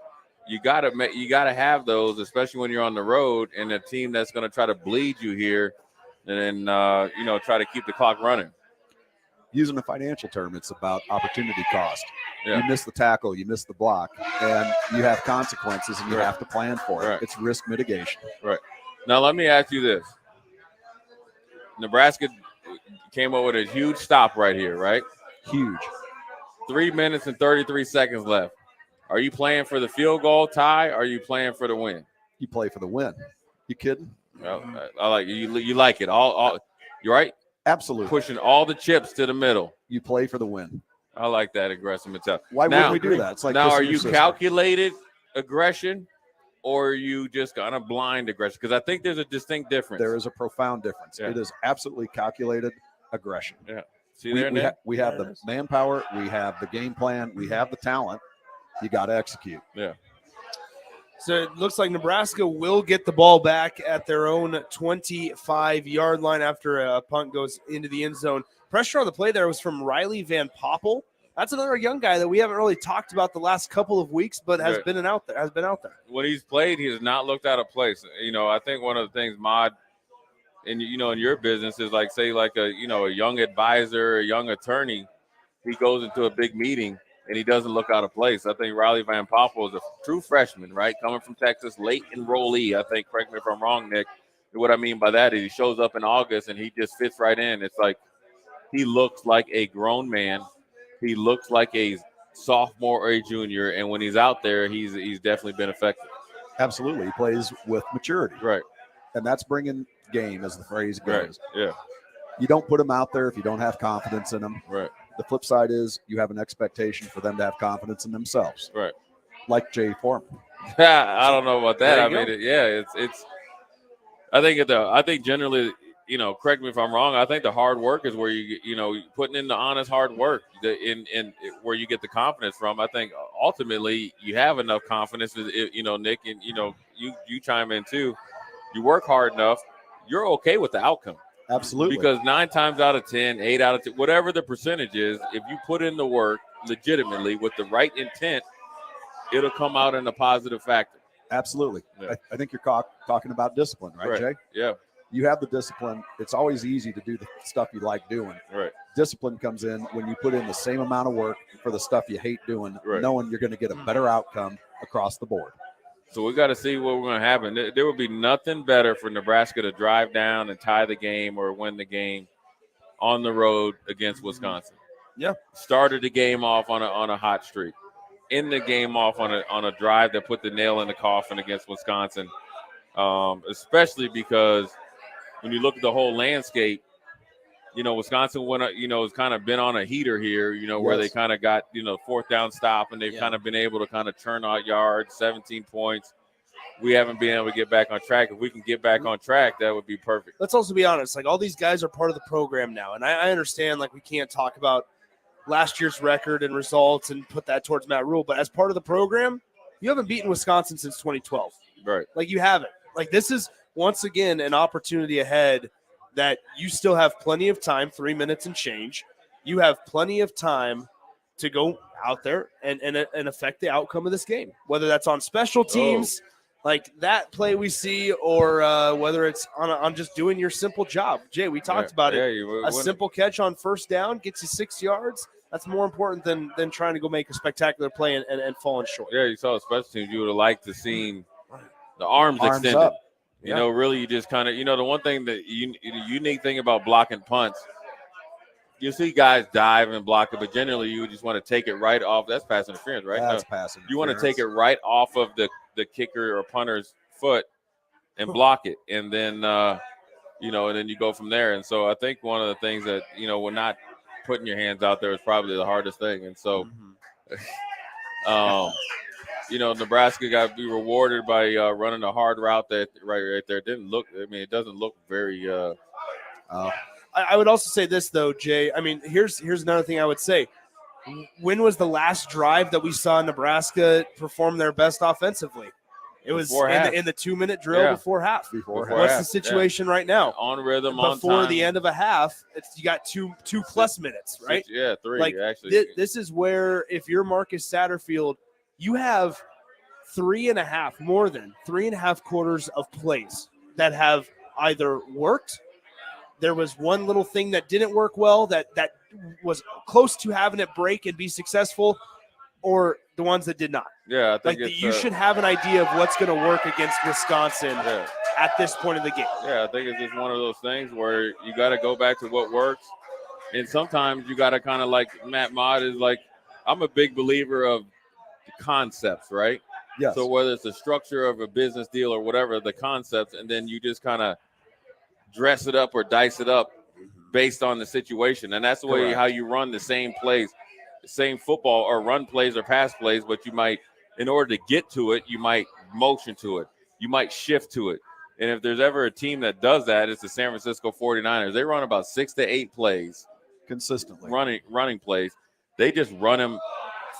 You got to have those, especially when you're on the road and a team that's going to try to bleed you here, and then try to keep the clock running. Using a financial term, it's about opportunity cost. Yeah. You miss the tackle, you miss the block, and you have consequences, and you Right. have to plan for it. Right. It's risk mitigation. Right. Now let me ask you this: Nebraska came up with a huge stop right here, right? Huge. 3 minutes and 33 seconds left. Are you playing for the field goal tie? Or are you playing for the win? You play for the win. You kidding? Well, I like you like it. All you right? Absolutely. Pushing all the chips to the middle. You play for the win. I like that aggressive mentality. Why wouldn't we do that? It's like now, this are in your you system. calculated aggression, or are you just kind of blind aggression? Because I think there's a distinct difference. There is a profound difference. Yeah. It is absolutely calculated aggression. Yeah. See there, we Nick? we have the manpower. We have the game plan. We have the talent. You got to execute. Yeah. So it looks like Nebraska will get the ball back at their own 25-yard line after a punt goes into the end zone. Pressure on the play there was from Riley Van Poppel. That's another young guy that we haven't really talked about the last couple of weeks, but has Right. been out there. When he's played, he has not looked out of place. I think one of the things, Mod, in your business is like, say, like a young advisor, a young attorney, he goes into a big meeting and he doesn't look out of place. I think Riley Van Poppel is a true freshman, right? Coming from Texas, late enrollee. I think, correct me if I'm wrong, Nick. What I mean by that is he shows up in August and he just fits right in. It's like he looks like a grown man. He looks like a sophomore or a junior, and when he's out there, he's definitely been effective. Absolutely. He plays with maturity. Right. And that's bringing game, as the phrase goes. Right. Yeah. You don't put them out there if you don't have confidence in them. Right. The flip side is you have an expectation for them to have confidence in themselves. Right. Like Jay Foreman. I don't know about that. There I you mean, go. it's. I think generally, correct me if I'm wrong. I think the hard work is where you putting in the honest hard work, in where you get the confidence from. I think ultimately you have enough confidence, Nick, and you chime in too. You work hard enough, you're okay with the outcome. Absolutely. Because 9 times out of 10, 8 out of 10, whatever the percentage is, if you put in the work legitimately with the right intent, it'll come out in a positive factor. Absolutely. Yeah. I think you're talking about discipline, right, Jay? Yeah. You have the discipline. It's always easy to do the stuff you like doing. Right. Discipline comes in when you put in the same amount of work for the stuff you hate doing, Right. knowing you're going to get a better outcome across the board. So we got to see what we're going to happen. There would be nothing better for Nebraska to drive down and tie the game or win the game on the road against Wisconsin. Yeah. Started the game off on a hot streak. In the game off on a drive that put the nail in the coffin against Wisconsin, especially because when you look at the whole landscape, Wisconsin has kind of been on a heater here, where they kind of got, 4th down stop, and they've kind of been able to kind of turn out yards, 17 points. We haven't been able to get back on track. If we can get back on track, that would be perfect. Let's also be honest. Like, all these guys are part of the program now. And I understand, like, we can't talk about last year's record and results and put that towards Matt Rule. But as part of the program, you haven't beaten Wisconsin since 2012. Right. Like, you haven't. Like, this is, once again, an opportunity ahead that you still have plenty of time, 3 minutes and change. You have plenty of time to go out there and affect the outcome of this game, whether that's on special teams, like that play we see, or whether it's on just doing your simple job. Jay, we talked about it. A simple catch on 1st down gets you 6 yards. That's more important than trying to go make a spectacular play and falling short. Yeah, you saw the special teams. You would have liked to seen the arms extended. Up. Really, you just kind of, the one thing the unique thing about blocking punts, you see guys dive and block it, but generally you just want to take it right off. That's pass interference, right? That's pass interference. You want to take it right off of the kicker or punter's foot and block it, and then and then you go from there. And so I think one of the things that we're not putting your hands out there is probably the hardest thing. And so, Nebraska got to be rewarded by running a hard route that right there. It didn't look. I mean, it doesn't look very. I would also say this though, Jay. I mean, here's another thing I would say. When was the last drive that we saw Nebraska perform their best offensively? It was in the 2-minute drill before half. What's the situation right now? On rhythm, on before time. the end of a half, you got two plus minutes, right? 3 actually. This is where, if you're Marcus Satterfield, you have 3.5, more than 3.5 quarters of plays that have either worked. There was one little thing that didn't work well that was close to having it break and be successful, or the ones that did not. Yeah, I think you should have an idea of what's going to work against Wisconsin at this point of the game. Yeah, I think it's just one of those things where you got to go back to what works, and sometimes you got to kind of, like Matt Mott is like, I'm a big believer of the concepts, right? Yes. So whether it's the structure of a business deal or whatever, the concepts, and then you just kind of dress it up or dice it up based on the situation. And that's the way how you run the same plays, the same football or run plays or pass plays, but you might, in order to get to it, you might motion to it. You might shift to it. And if there's ever a team that does that, it's the San Francisco 49ers. They run about 6 to 8 plays consistently, running plays. They just run them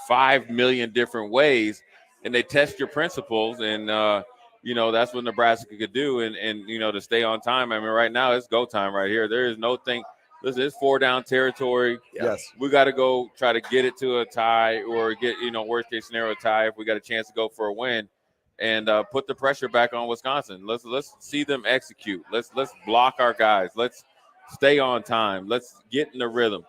5 million different ways, and they test your principles. And, that's what Nebraska could do. And to stay on time. I mean, right now it's go time right here. There is no thing. Listen, it's 4-down territory. Yes. We got to go try to get it to a tie or get, worst case scenario tie if we got a chance to go for a win, and put the pressure back on Wisconsin. Let's see them execute. Let's block our guys. Let's stay on time. Let's get in the rhythm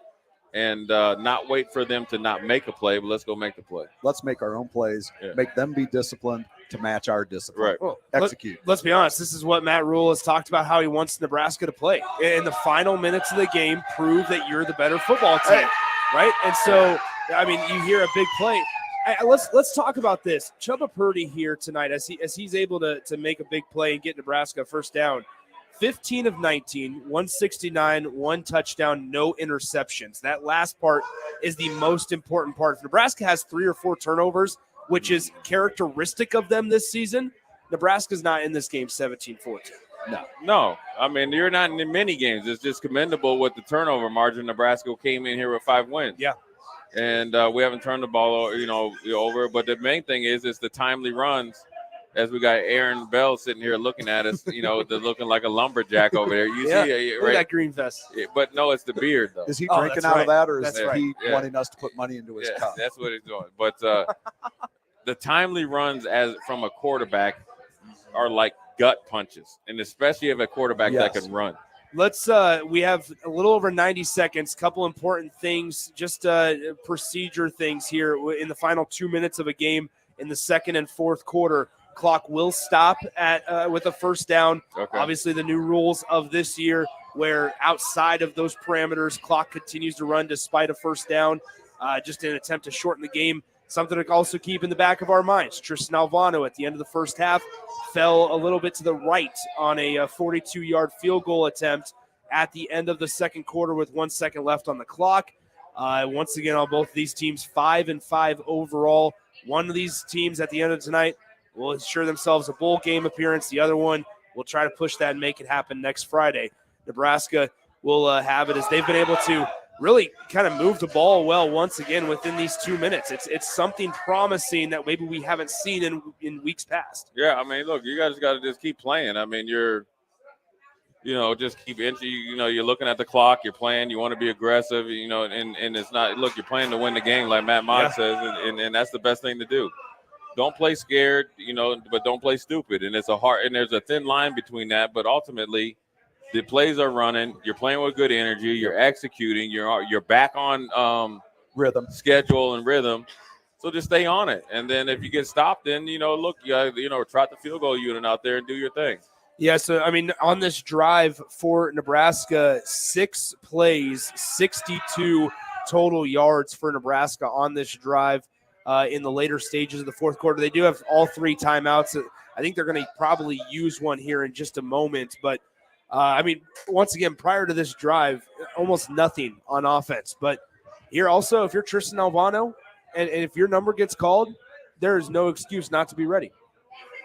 and not wait for them to not make a play, but let's go make the play. Let's make our own plays, make them be disciplined to match our discipline. Right. Well, execute. Let's be honest. This is what Matt Rule has talked about, how he wants Nebraska to play. In the final minutes of the game, prove that you're the better football team, right? And so, I mean, you hear a big play. Let's talk about this. Chubba Purdy here tonight, as he's able to make a big play and get Nebraska first down. 15 of 19, 169, 1 touchdown, no interceptions. That last part is the most important part. If Nebraska has 3 or 4 turnovers, which is characteristic of them this season, Nebraska's not in this game 17-14. No. I mean, you're not in many games. It's just commendable with the turnover margin. Nebraska came in here with 5 wins. Yeah. And we haven't turned the ball, over. But the main thing is the timely runs. As we got Aaron Bell sitting here looking at us, they're looking like a lumberjack over there. You see, Look at that green vest. But no, it's the beard, though. Is he drinking out of that, or is That's he wanting us to put money into his cup? That's what he's doing. But the timely runs from a quarterback are like gut punches, and especially if a quarterback that can run. Let's we have a little over 90 seconds, couple important things, just procedure things here in the final 2 minutes of a game in the second and fourth quarter. Clock will stop at with a first down. Okay. Obviously, the new rules of this year, where outside of those parameters, clock continues to run despite a first down, just in an attempt to shorten the game. Something to also keep in the back of our minds. Tristan Alvano at the end of the first half fell a little bit to the right on a 42-yard field goal attempt at the end of the second quarter with 1 second left on the clock. Once again, on both of these teams, 5-5 overall. One of these teams at the end of tonight will ensure themselves a bowl game appearance. The other one will try to push that and make it happen next Friday. Nebraska will have it as they've been able to really kind of move the ball well once again within these 2 minutes. It's something promising that maybe we haven't seen in weeks past. Yeah, I mean, look, you guys got to just keep playing. I mean, just keep you're looking at the clock, you're playing, you want to be aggressive, and it's not, look, you're playing to win the game like Matt Mott says, and that's the best thing to do. Don't play scared, but don't play stupid. And there's a thin line between that, but ultimately the plays are running, you're playing with good energy, you're executing, you're back on rhythm, schedule and rhythm. So just stay on it. And then if you get stopped, then trot the field goal unit out there and do your thing. Yeah, so, I mean, on this drive for Nebraska, 6 plays, 62 total yards for Nebraska on this drive in the later stages of the fourth quarter. They do have all 3 timeouts. I think they're going to probably use one here in just a moment. But, once again, prior to this drive, almost nothing on offense. But here also, if you're Tristan Alvano and if your number gets called, there is no excuse not to be ready.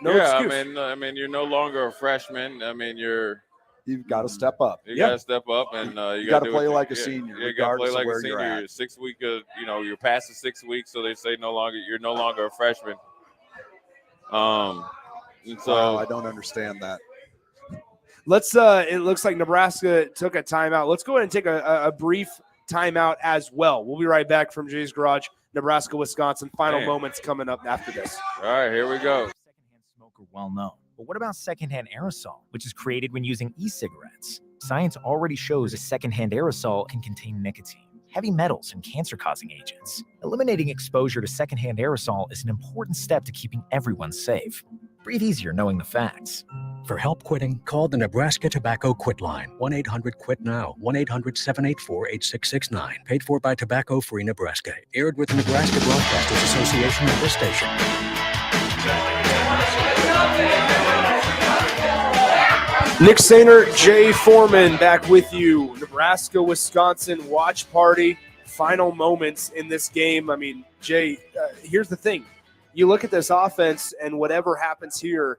No excuse. I mean, you're no longer a freshman. I mean, you've got to step up. You got to step up, and you got to play like a senior. You got to play like a senior. You're at. 6 week, you're past the 6 weeks, so they say you're no longer a freshman. And so I don't understand that. Let's. It looks like Nebraska took a timeout. Let's go ahead and take a brief timeout as well. We'll be right back from Jay's Garage, Nebraska, Wisconsin. Final moments coming up after this. All right, here we go. Are well known. But what about secondhand aerosol, which is created when using e-cigarettes? Science already shows a secondhand aerosol can contain nicotine, heavy metals, and cancer-causing agents. Eliminating exposure to secondhand aerosol is an important step to keeping everyone safe. Breathe easier knowing the facts. For help quitting, call the Nebraska Tobacco Quit Line, 1-800-QUIT-NOW, 1-800-784-8669. Paid for by Tobacco Free Nebraska. Aired with the Nebraska Broadcasters Association and this station. Nick Sehnert, Jay Foreman back with you. Nebraska, Wisconsin watch party. Final moments in this game. I mean, Jay, here's the thing. You look at this offense, and whatever happens here,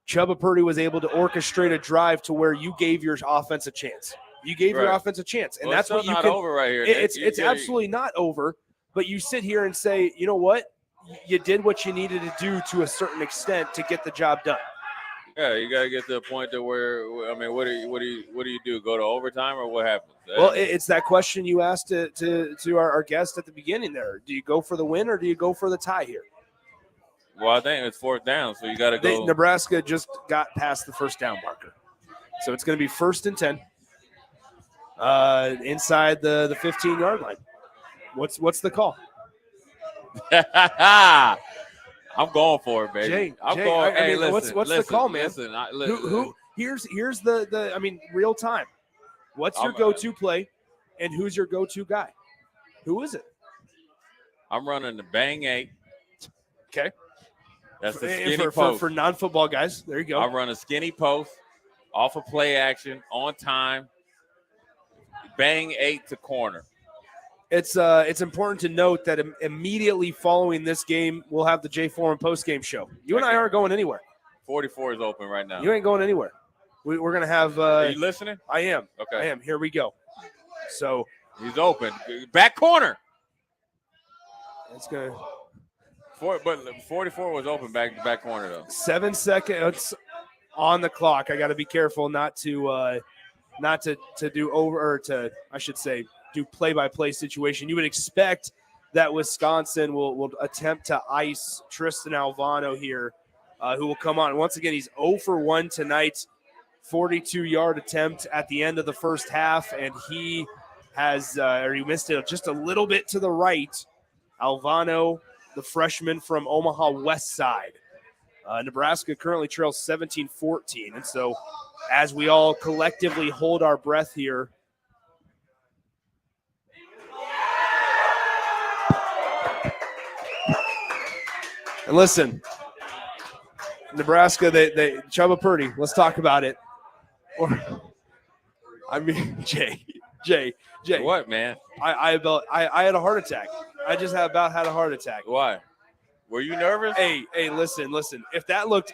Chubba Purdy was able to orchestrate a drive to where you gave your offense a chance. You gave your offense a chance, and that's what you not can. Over right here. It's absolutely not over. But you sit here and say, you know what? You did what you needed to do to a certain extent to get the job done. Yeah, you got to get to a point to where, I mean, what do you do? Go to overtime or what happens? Well, it's that question you asked to our guest at the beginning there. Do you go for the win or do you go for the tie here? Well, I think it's 4th down, so you got to go. Nebraska just got past the first down marker. So it's going to be 1st and 10 inside the 15-yard line. What's the call? I'm going for it, baby. Jay, I'm going. Hey, listen, what's the call, man? Listen, here's the I mean, real time. What's your go-to play, and who's your go-to guy? Who is it? I'm running the bang 8. Okay. That's the skinny post for non-football guys. There you go. I run a skinny post. off of play action, on time, bang 8 to corner. It's important to note that immediately following this game, we'll have the Jay Foreman post-game show. You and I aren't going anywhere. 44 is open right now. You ain't going anywhere. We're going to have Are you listening? I am. Okay. I am. Here we go. So he's open. Back corner. It's going to. But 44 was open back corner, though. 7 seconds on the clock. I got to be careful not to do over, or to, I should say, do play-by-play situation. You would expect that Wisconsin will attempt to ice Tristan Alvano here, who will come on. Once again, he's 0 for 1 tonight, 42-yard attempt at the end of the first half, and he has he missed it just a little bit to the right. Alvano, the freshman from Omaha West Side. Nebraska currently trails 17-14, and so as we all collectively hold our breath here, and listen, Nebraska, they Chubba Purdy, let's talk about it. Or, I mean, Jay. What, man? I had a heart attack. I just about had a heart attack. Why? Were you nervous? Hey, listen. If that looked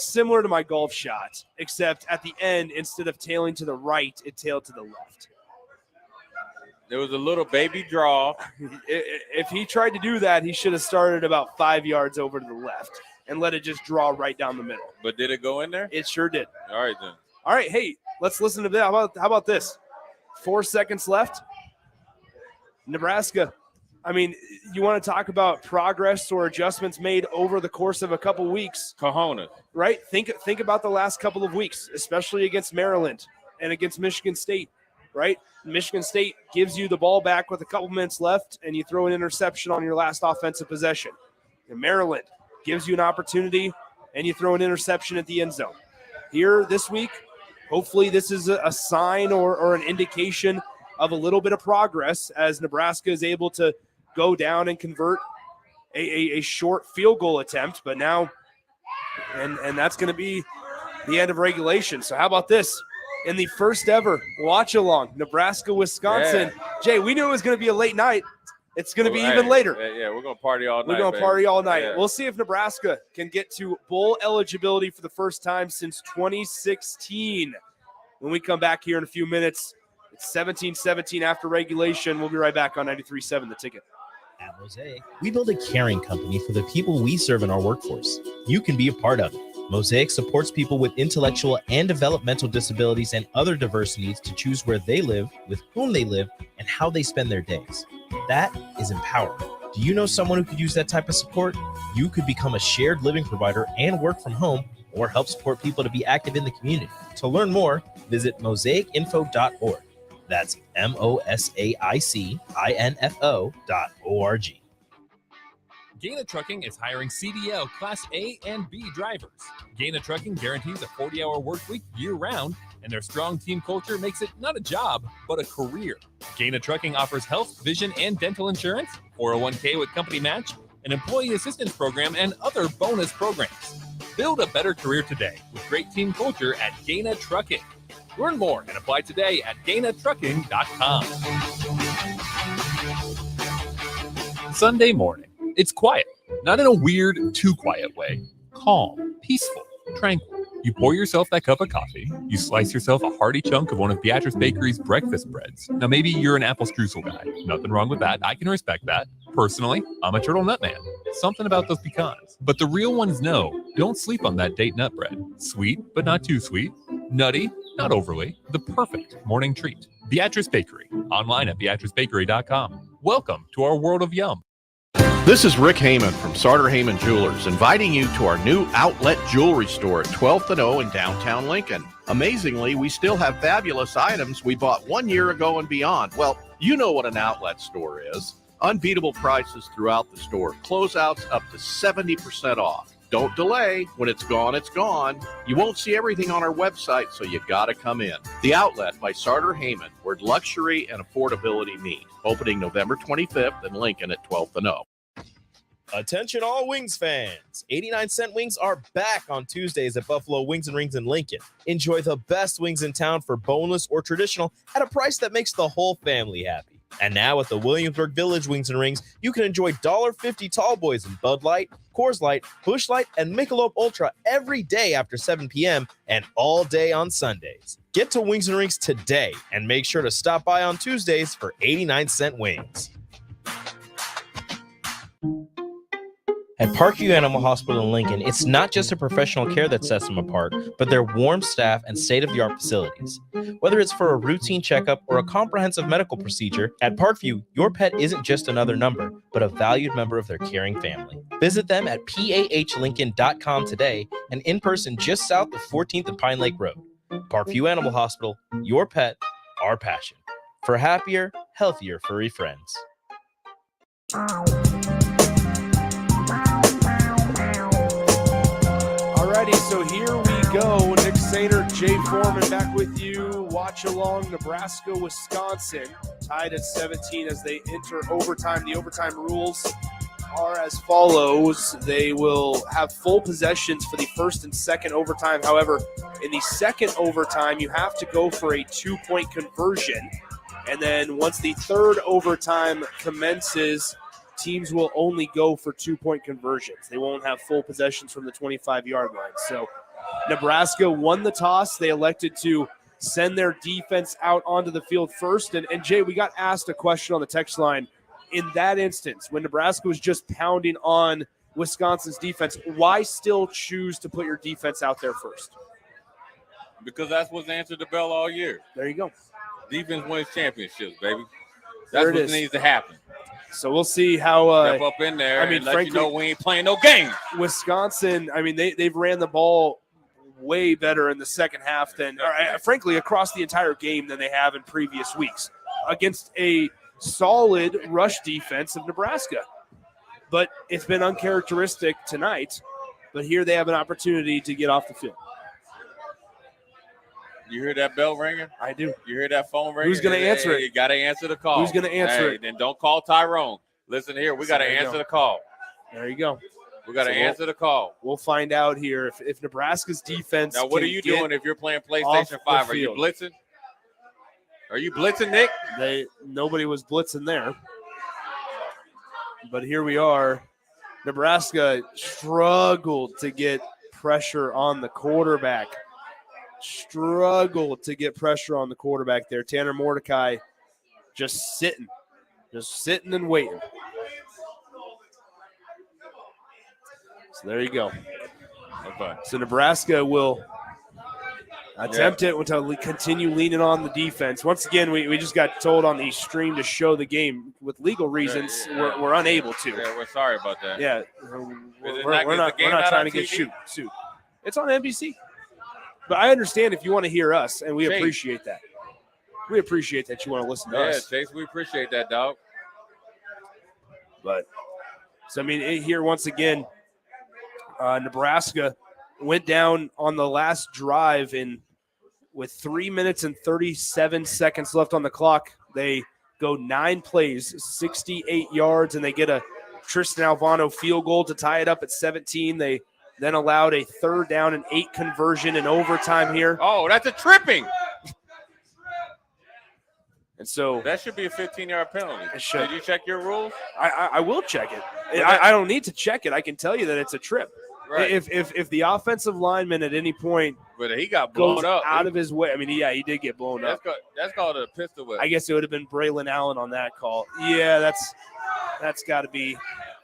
similar to my golf shot, except at the end, instead of tailing to the right, it tailed to the left. There was a little baby draw. If he tried to do that, he should have started about 5 yards over to the left and let it just draw right down the middle. But did it go in there? It sure did. All right, then. All right, hey, let's listen to that. How about this? 4 seconds left. Nebraska. I mean, you want to talk about progress or adjustments made over the course of a couple weeks. Cojones. Right? Think about the last couple of weeks, especially against Maryland and against Michigan State, right? Michigan State gives you the ball back with a couple minutes left, and you throw an interception on your last offensive possession. And Maryland gives you an opportunity, and you throw an interception at the end zone. Here this week, hopefully this is a sign or an indication of a little bit of progress as Nebraska is able to go down and convert a short field goal attempt. But now, and that's going to be the end of regulation. So how about this? In the first ever watch-along, Nebraska-Wisconsin. Yeah. Jay, we knew it was going to be a late night. It's going to be even later. Yeah, we're going to party all night. We're going to party all night. Yeah. We'll see if Nebraska can get to bowl eligibility for the first time since 2016. When we come back here in a few minutes, it's 17-17 after regulation. We'll be right back on 93.7 The Ticket. At Mosaic, we build a caring company for the people we serve in our workforce. You can be a part of it. Mosaic supports people with intellectual and developmental disabilities and other diverse needs to choose where they live, with whom they live, and how they spend their days. That is empowering. Do you know someone who could use that type of support? You could become a shared living provider and work from home, or help support people to be active in the community. To learn more, visit mosaicinfo.org. That's mosaicinfo.org. Gaina Trucking is hiring CDL Class A and B drivers. Gaina Trucking guarantees a 40-hour work week year-round, and their strong team culture makes it not a job, but a career. Gaina Trucking offers health, vision, and dental insurance, 401k with company match, an employee assistance program, and other bonus programs. Build a better career today with great team culture at Gaina Trucking. Learn more and apply today at GainaTrucking.com. Sunday morning. It's quiet, not in a weird, too quiet way. Calm, peaceful, tranquil. You pour yourself that cup of coffee. You slice yourself a hearty chunk of one of Beatrice Bakery's breakfast breads. Now, maybe you're an apple streusel guy. Nothing wrong with that. I can respect that. Personally, I'm a turtle nut man. Something about those pecans. But the real ones know, don't sleep on that date nut bread. Sweet, but not too sweet. Nutty, not overly. The perfect morning treat. Beatrice Bakery. Online at BeatriceBakery.com. Welcome to our world of yum. This is Rick Heyman from Sartor Heyman Jewelers, inviting you to our new outlet jewelry store at 12th and O in downtown Lincoln. Amazingly, we still have fabulous items we bought 1 year ago and beyond. Well, you know what an outlet store is. Unbeatable prices throughout the store. Closeouts up to 70% off. Don't delay. When it's gone, it's gone. You won't see everything on our website, so you gotta come in. The Outlet by Sartor Heyman, where luxury and affordability meet. Opening November 25th in Lincoln at 12th and O. Attention all Wings fans. 89-cent wings are back on Tuesdays at Buffalo Wings and Rings in Lincoln. Enjoy the best wings in town for boneless or traditional at a price that makes the whole family happy. And now at the Williamsburg Village Wings and Rings, you can enjoy $1.50 tall boys in Bud Light, Coors Light, Busch Light, and Michelob Ultra every day after 7 p.m. and all day on Sundays. Get to Wings and Rings today and make sure to stop by on Tuesdays for 89-cent wings. At Parkview Animal Hospital in Lincoln, it's not just a professional care that sets them apart, but their warm staff and state-of-the-art facilities. Whether it's for a routine checkup or a comprehensive medical procedure, at Parkview, your pet isn't just another number, but a valued member of their caring family. Visit them at pahlincoln.com today and in person just south of 14th and Pine Lake Road. Parkview Animal Hospital, your pet, our passion. For happier, healthier furry friends. Alrighty, so here we go. Nick Sehnert, Jay Foreman back with you. Watch along Nebraska, Wisconsin, tied at 17 as they enter overtime. The overtime rules are as follows. They will have full possessions for the first and second overtime. However, in the second overtime, you have to go for a 2-point conversion. And then once the third overtime commences, teams will only go for 2-point conversions. They won't have full possessions from the 25-yard line. So Nebraska won the toss. They elected to send their defense out onto the field first. And Jay, we got asked a question on the text line. In that instance, when Nebraska was just pounding on Wisconsin's defense, why still choose to put your defense out there first? Because that's what's answered the bell all year. There you go. Defense wins championships, baby. That's what needs to happen. So we'll see how step up in there. I mean, and let frankly, you know we ain't playing no game. Wisconsin, I mean, they've ran the ball way better in the second half than, frankly, across the entire game than they have in previous weeks against a solid rush defense of Nebraska. But it's been uncharacteristic tonight. But here they have an opportunity to get off the field. You hear that bell ringing? I do. You hear that phone ringing? Who's going to answer it? You got to answer the call. Who's going to answer it? Then don't call Tyrone. Listen here, we got to answer the call. There you go. We got to answer the call. We'll find out here if Nebraska's defense. Now, what are you doing if you're playing PlayStation 5? Are you blitzing? Are you blitzing, Nick? Nobody was blitzing there. But here we are. Nebraska struggled to get pressure on the quarterback. Struggled to get pressure on the quarterback there. Tanner Mordecai just sitting and waiting. So there you go. Okay. So Nebraska will attempt it to continue leaning on the defense. Once again, we just got told on the stream to show the game. With legal reasons, we're unable to. Yeah, we're sorry about that. Yeah, we're not trying to get sued. It's on NBC. But I understand if you want to hear us, and we appreciate that. We appreciate that you want to listen to us. Yeah, Chase, we appreciate that, dog. But, so, I mean, here once again, Nebraska went down on the last drive with 3 minutes and 37 seconds left on the clock. They go 9 plays, 68 yards, and they get a Tristan Alvano field goal to tie it up at 17. They then allowed a 3rd down and 8 conversion in overtime here. Oh, that's a tripping. And so that should be a 15-yard penalty. Did you check your rules? I will check it. I don't need to check it. I can tell you that it's a trip. Right. If the offensive lineman at any point but he got blown up out of his way. I mean, yeah, he did get blown up. That's called a pistol whip. I guess it would have been Braylon Allen on that call. Yeah, that's got to be,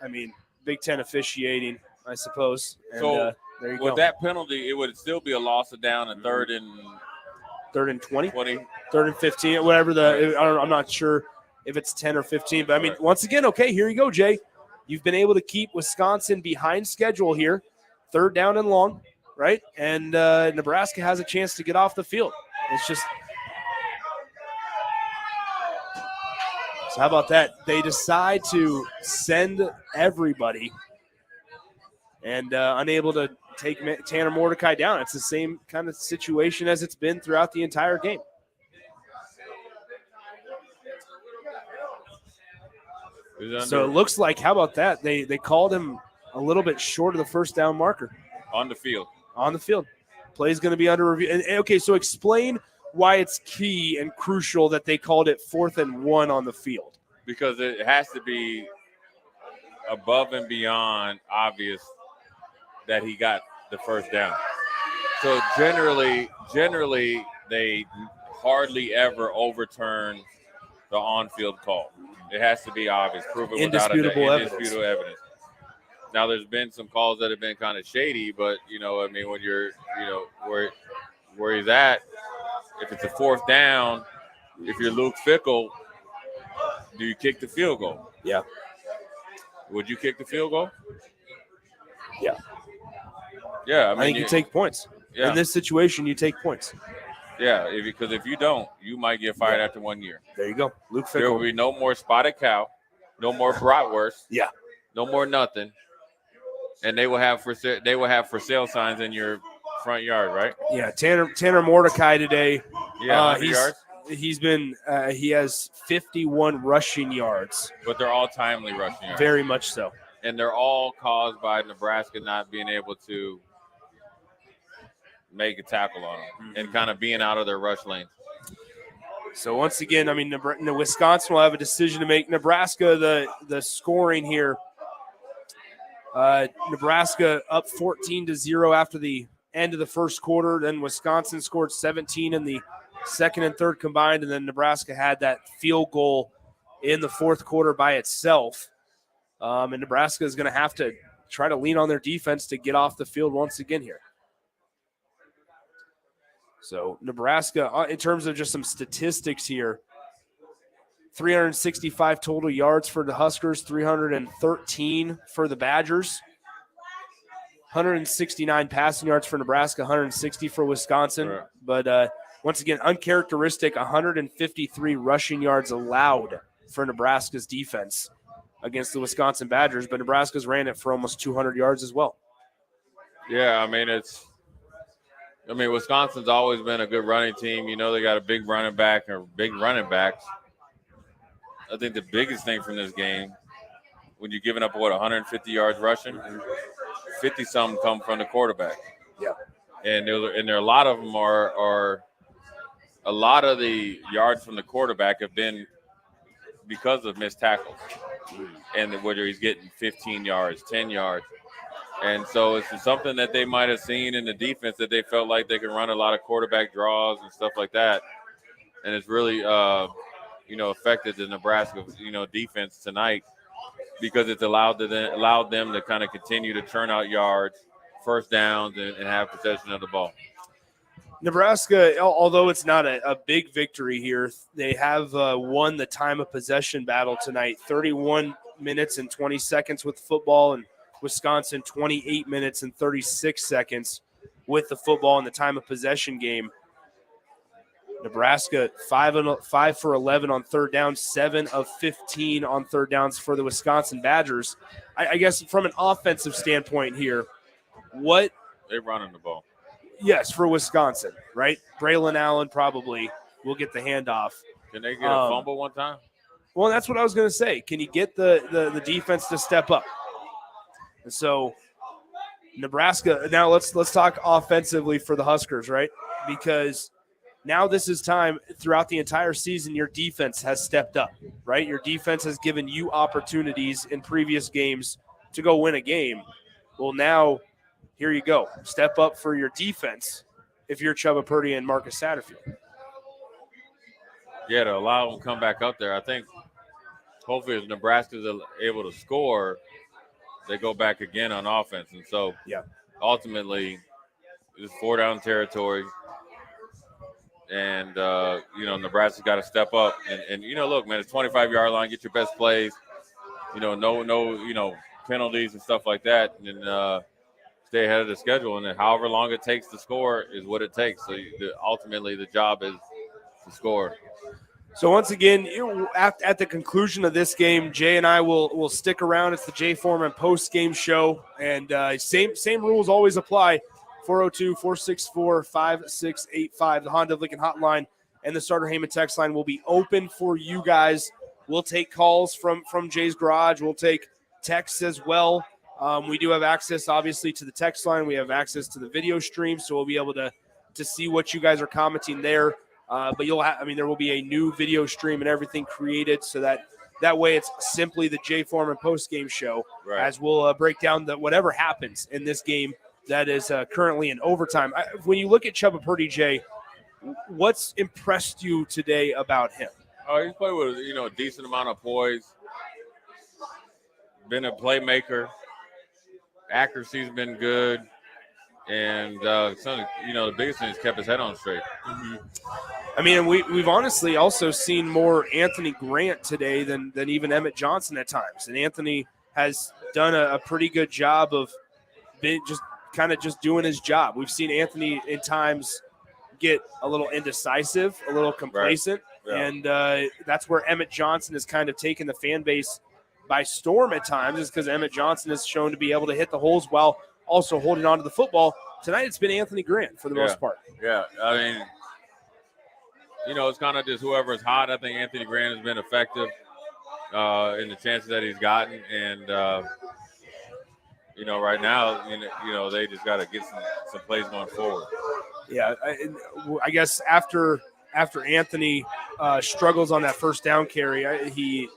I mean, Big Ten officiating, I suppose. And, so there you go. With that penalty, it would still be a loss of down and 3rd and 20? 3rd and 15, whatever I'm not sure if it's 10 or 15. But, I mean, once again, okay, here you go, Jay. You've been able to keep Wisconsin behind schedule here, 3rd down and long, right? And Nebraska has a chance to get off the field. It's just – so how about that? They decide to send everybody and unable to take Tanner Mordecai down. It's the same kind of situation as it's been throughout the entire game. So it looks like, how about that? They called him a little bit short of the first down marker. On the field. On the field. Play's going to be under review. And, okay, so explain why it's key and crucial that they called it 4th and 1 on the field. Because it has to be above and beyond obvious that he got the first down. So generally they hardly ever overturn the on-field call. It has to be obvious, proven without indisputable evidence. Now, there's been some calls that have been kind of shady, but, when you're, where he's at, if it's a 4th down, if you're Luke Fickell, do you kick the field goal? Yeah. Would you kick the field goal? Yeah. Yeah, I think you take points. Yeah. In this situation, you take points. Yeah, because if you don't, you might get fired after 1 year. There you go. Luke Fickell. There will be no more spotted cow, no more bratwurst. Yeah. No more nothing. And they will have for sale signs in your front yard, right? Yeah, Tanner Mordecai today. Yeah, yards. He has 51 rushing yards. But they're all timely rushing yards. Very much so. And they're all caused by Nebraska not being able to make a tackle on them and kind of being out of their rush lane. So once again, Wisconsin will have a decision to make. Nebraska, the scoring here. Nebraska up 14-0 after the end of the first quarter. Then Wisconsin scored 17 in the second and third combined, and then Nebraska had that field goal in the fourth quarter by itself. And Nebraska is going to have to try to lean on their defense to get off the field once again here. So Nebraska, in terms of just some statistics here, 365 total yards for the Huskers, 313 for the Badgers, 169 passing yards for Nebraska, 160 for Wisconsin. Right. But once again, uncharacteristic, 153 rushing yards allowed for Nebraska's defense against the Wisconsin Badgers, but Nebraska's ran it for almost 200 yards as well. Yeah, Wisconsin's always been a good running team. They got a big running back or big running backs. I think the biggest thing from this game, when you're giving up, 150 yards rushing, 50-some come from the quarterback. Yeah. And there are a lot of them are a lot of the yards from the quarterback have been because of missed tackles. And whether he's getting 15 yards, 10 yards. And so it's something that they might have seen in the defense that they felt like they could run a lot of quarterback draws and stuff like that. And it's really affected the Nebraska, defense tonight because it's allowed them to kind of continue to churn out yards, first downs, and have possession of the ball. Nebraska, although it's not a big victory here, they have won the time of possession battle tonight. 31 minutes and 20 seconds with football, and Wisconsin 28 minutes and 36 seconds with the football in the time of possession game. Nebraska 5 for 11 on third down, 7 of 15 on third downs for the Wisconsin Badgers. I guess from an offensive standpoint here, they're running the ball. Yes, for Wisconsin, right? Braylon Allen probably will get the handoff. Can they get a fumble one time? Well, that's what I was going to say. Can you get the defense to step up? And so Nebraska, now let's talk offensively for the Huskers, right? Because now this is time throughout the entire season, your defense has stepped up, right? Your defense has given you opportunities in previous games to go win a game. Well, now here you go. Step up for your defense if you're Chubba Purdy and Marcus Satterfield. Yeah, to allow them to come back up there. I think hopefully if Nebraska's able to score, they go back again on offense. And so ultimately it's 4-down territory. And, Nebraska's got to step up. And look, man, it's 25-yard line. Get your best plays. No penalties and stuff like that. And stay ahead of the schedule. And then however long it takes to score is what it takes. So ultimately the job is to score. So once again, at the conclusion of this game, Jay and I will stick around. It's the Jay Foreman post-game show. And same rules always apply. 402-464-5685. The Honda of Lincoln hotline and the Starter Heyman text line will be open for you guys. we'll take calls from Jay's Garage. We'll take texts as well. We do have access, obviously, to the text line. We have access to the video stream, so we'll be able to see what you guys are commenting there. But there will be a new video stream and everything created, so that way it's simply the Jay Foreman post-game show, as we'll break down whatever happens in this game that is currently in overtime. When you look at Chubba Purdy, Jay, what's impressed you today about him? Oh, he's played with a decent amount of poise. Been a playmaker. Accuracy's been good, and the biggest thing is kept his head on straight. Mm-hmm. I mean, and we've honestly also seen more Anthony Grant today than even Emmett Johnson at times, and Anthony has done a pretty good job of just doing his job. We've seen Anthony in times get a little indecisive, a little complacent, and that's where Emmett Johnson has kind of taken the fan base by storm at times, is because Emmett Johnson is shown to be able to hit the holes while also holding on to the football. Tonight it's been Anthony Grant for the most part. Yeah, I mean, it's kind of just whoever's hot. I think Anthony Grant has been effective in the chances that he's gotten, and right now, they just got to get some plays going forward. Yeah, I guess after Anthony struggles on that first down carry, he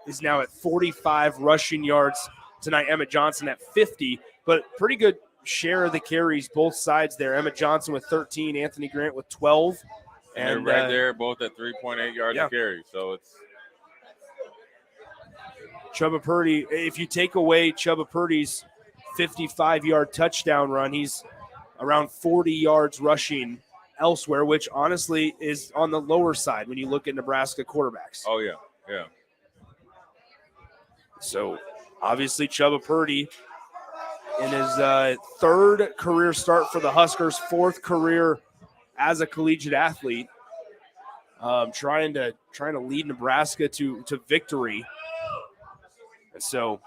is now at 45 rushing yards tonight. Emmett Johnson at 50, but pretty good share of the carries both sides there. Emmett Johnson with 13, Anthony Grant with 12. And they're right there, both at 3.8 yards a carry. So it's Chubba Purdy. If you take away Chubba Purdy's 55-yard touchdown run, he's around 40 yards rushing elsewhere, which honestly is on the lower side when you look at Nebraska quarterbacks. Oh, yeah. So, obviously, Chubba Purdy in his third career start for the Huskers, fourth career as a collegiate athlete, trying to lead Nebraska to victory. And so,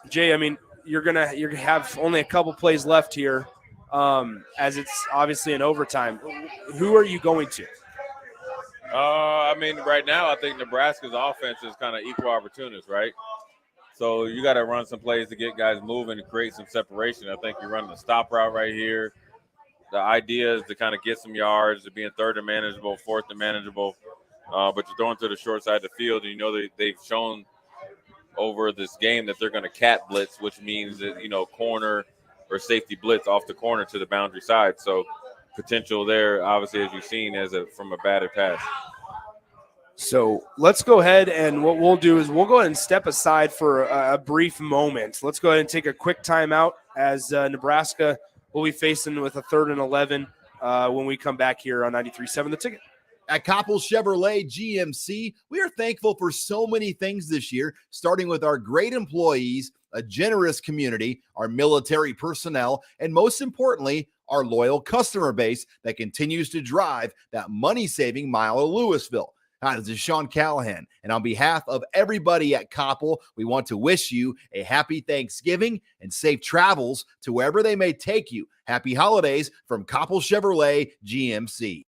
Jay, I mean, you're gonna have only a couple plays left here, as it's obviously in overtime. Who are you going to? I mean, right now, I think Nebraska's offense is kind of equal opportunists, right? So you got to run some plays to get guys moving and create some separation. I think you're running the stop route right here. The idea is to kind of get some yards, to being third and manageable, fourth and manageable, but you're throwing to the short side of the field, and they've shown over this game that they're going to cat blitz, which means that corner or safety blitz off the corner to the boundary side. So potential there, obviously, as you've seen, from a batted pass. So let's go ahead, and what we'll do is we'll go ahead and step aside for a brief moment. Let's go ahead and take a quick timeout as Nebraska will be facing with a 3rd and 11 when we come back here on 93.7 The Ticket. At Koppel Chevrolet GMC, we are thankful for so many things this year, starting with our great employees, a generous community, our military personnel, and most importantly, our loyal customer base that continues to drive that money-saving mile of Louisville. Hi, this is Sean Callahan, and on behalf of everybody at Koppel, we want to wish you a happy Thanksgiving and safe travels to wherever they may take you. Happy holidays from Koppel Chevrolet GMC.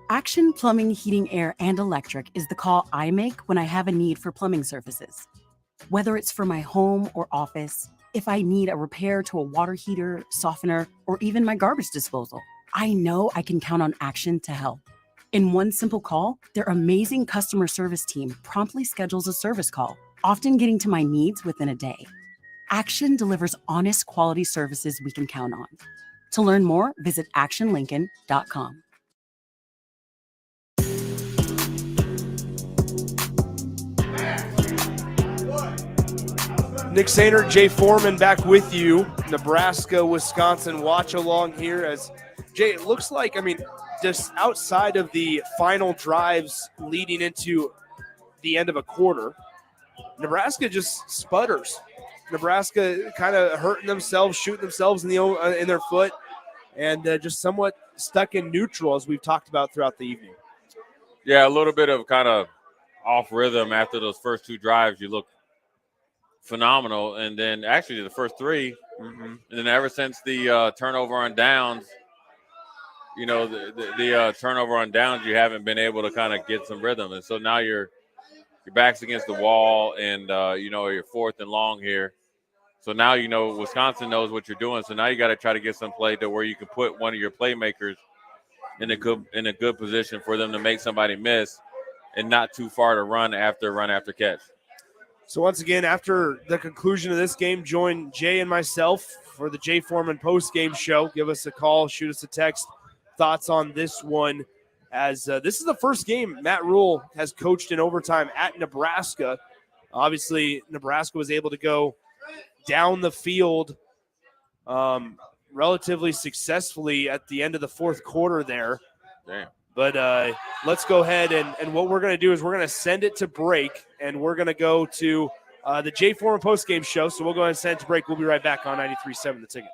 Action Plumbing, Heating, Air, and Electric is the call I make when I have a need for plumbing services. Whether it's for my home or office, if I need a repair to a water heater, softener, or even my garbage disposal, I know I can count on Action to help. In one simple call, their amazing customer service team promptly schedules a service call, often getting to my needs within a day. Action delivers honest quality services we can count on. To learn more, visit actionlincoln.com. Nick Sehnert, Jay Foreman back with you. Nebraska, Wisconsin watch along here as Jay, it looks like, just outside of the final drives leading into the end of a quarter, Nebraska just sputters. Nebraska kind of hurting themselves, shooting themselves in their foot, and just somewhat stuck in neutral, as we've talked about throughout the evening. Yeah, a little bit of kind of off rhythm after those first 2 drives. You look phenomenal, and then actually the first 3, and then ever since the turnover on downs, the turnover on downs, you haven't been able to kind of get some rhythm. And so now you're your back's against the wall, and you're 4th and long here. So now Wisconsin knows what you're doing. So now you got to try to get some play to where you can put one of your playmakers in a good position for them to make somebody miss, and not too far to run after catch. So once again, after the conclusion of this game, join Jay and myself for the Jay Foreman post-game show. Give us a call, shoot us a text, thoughts on this one, as this is the first game Matt Rule has coached in overtime at Nebraska. Obviously, Nebraska was able to go down the field relatively successfully at the end of the 4th quarter there. Damn. But let's go ahead, and what we're going to do is we're going to send it to break, and we're going to go to the Jay Foreman postgame show. So we'll go ahead and send it to break. We'll be right back on 93.7 The Ticket.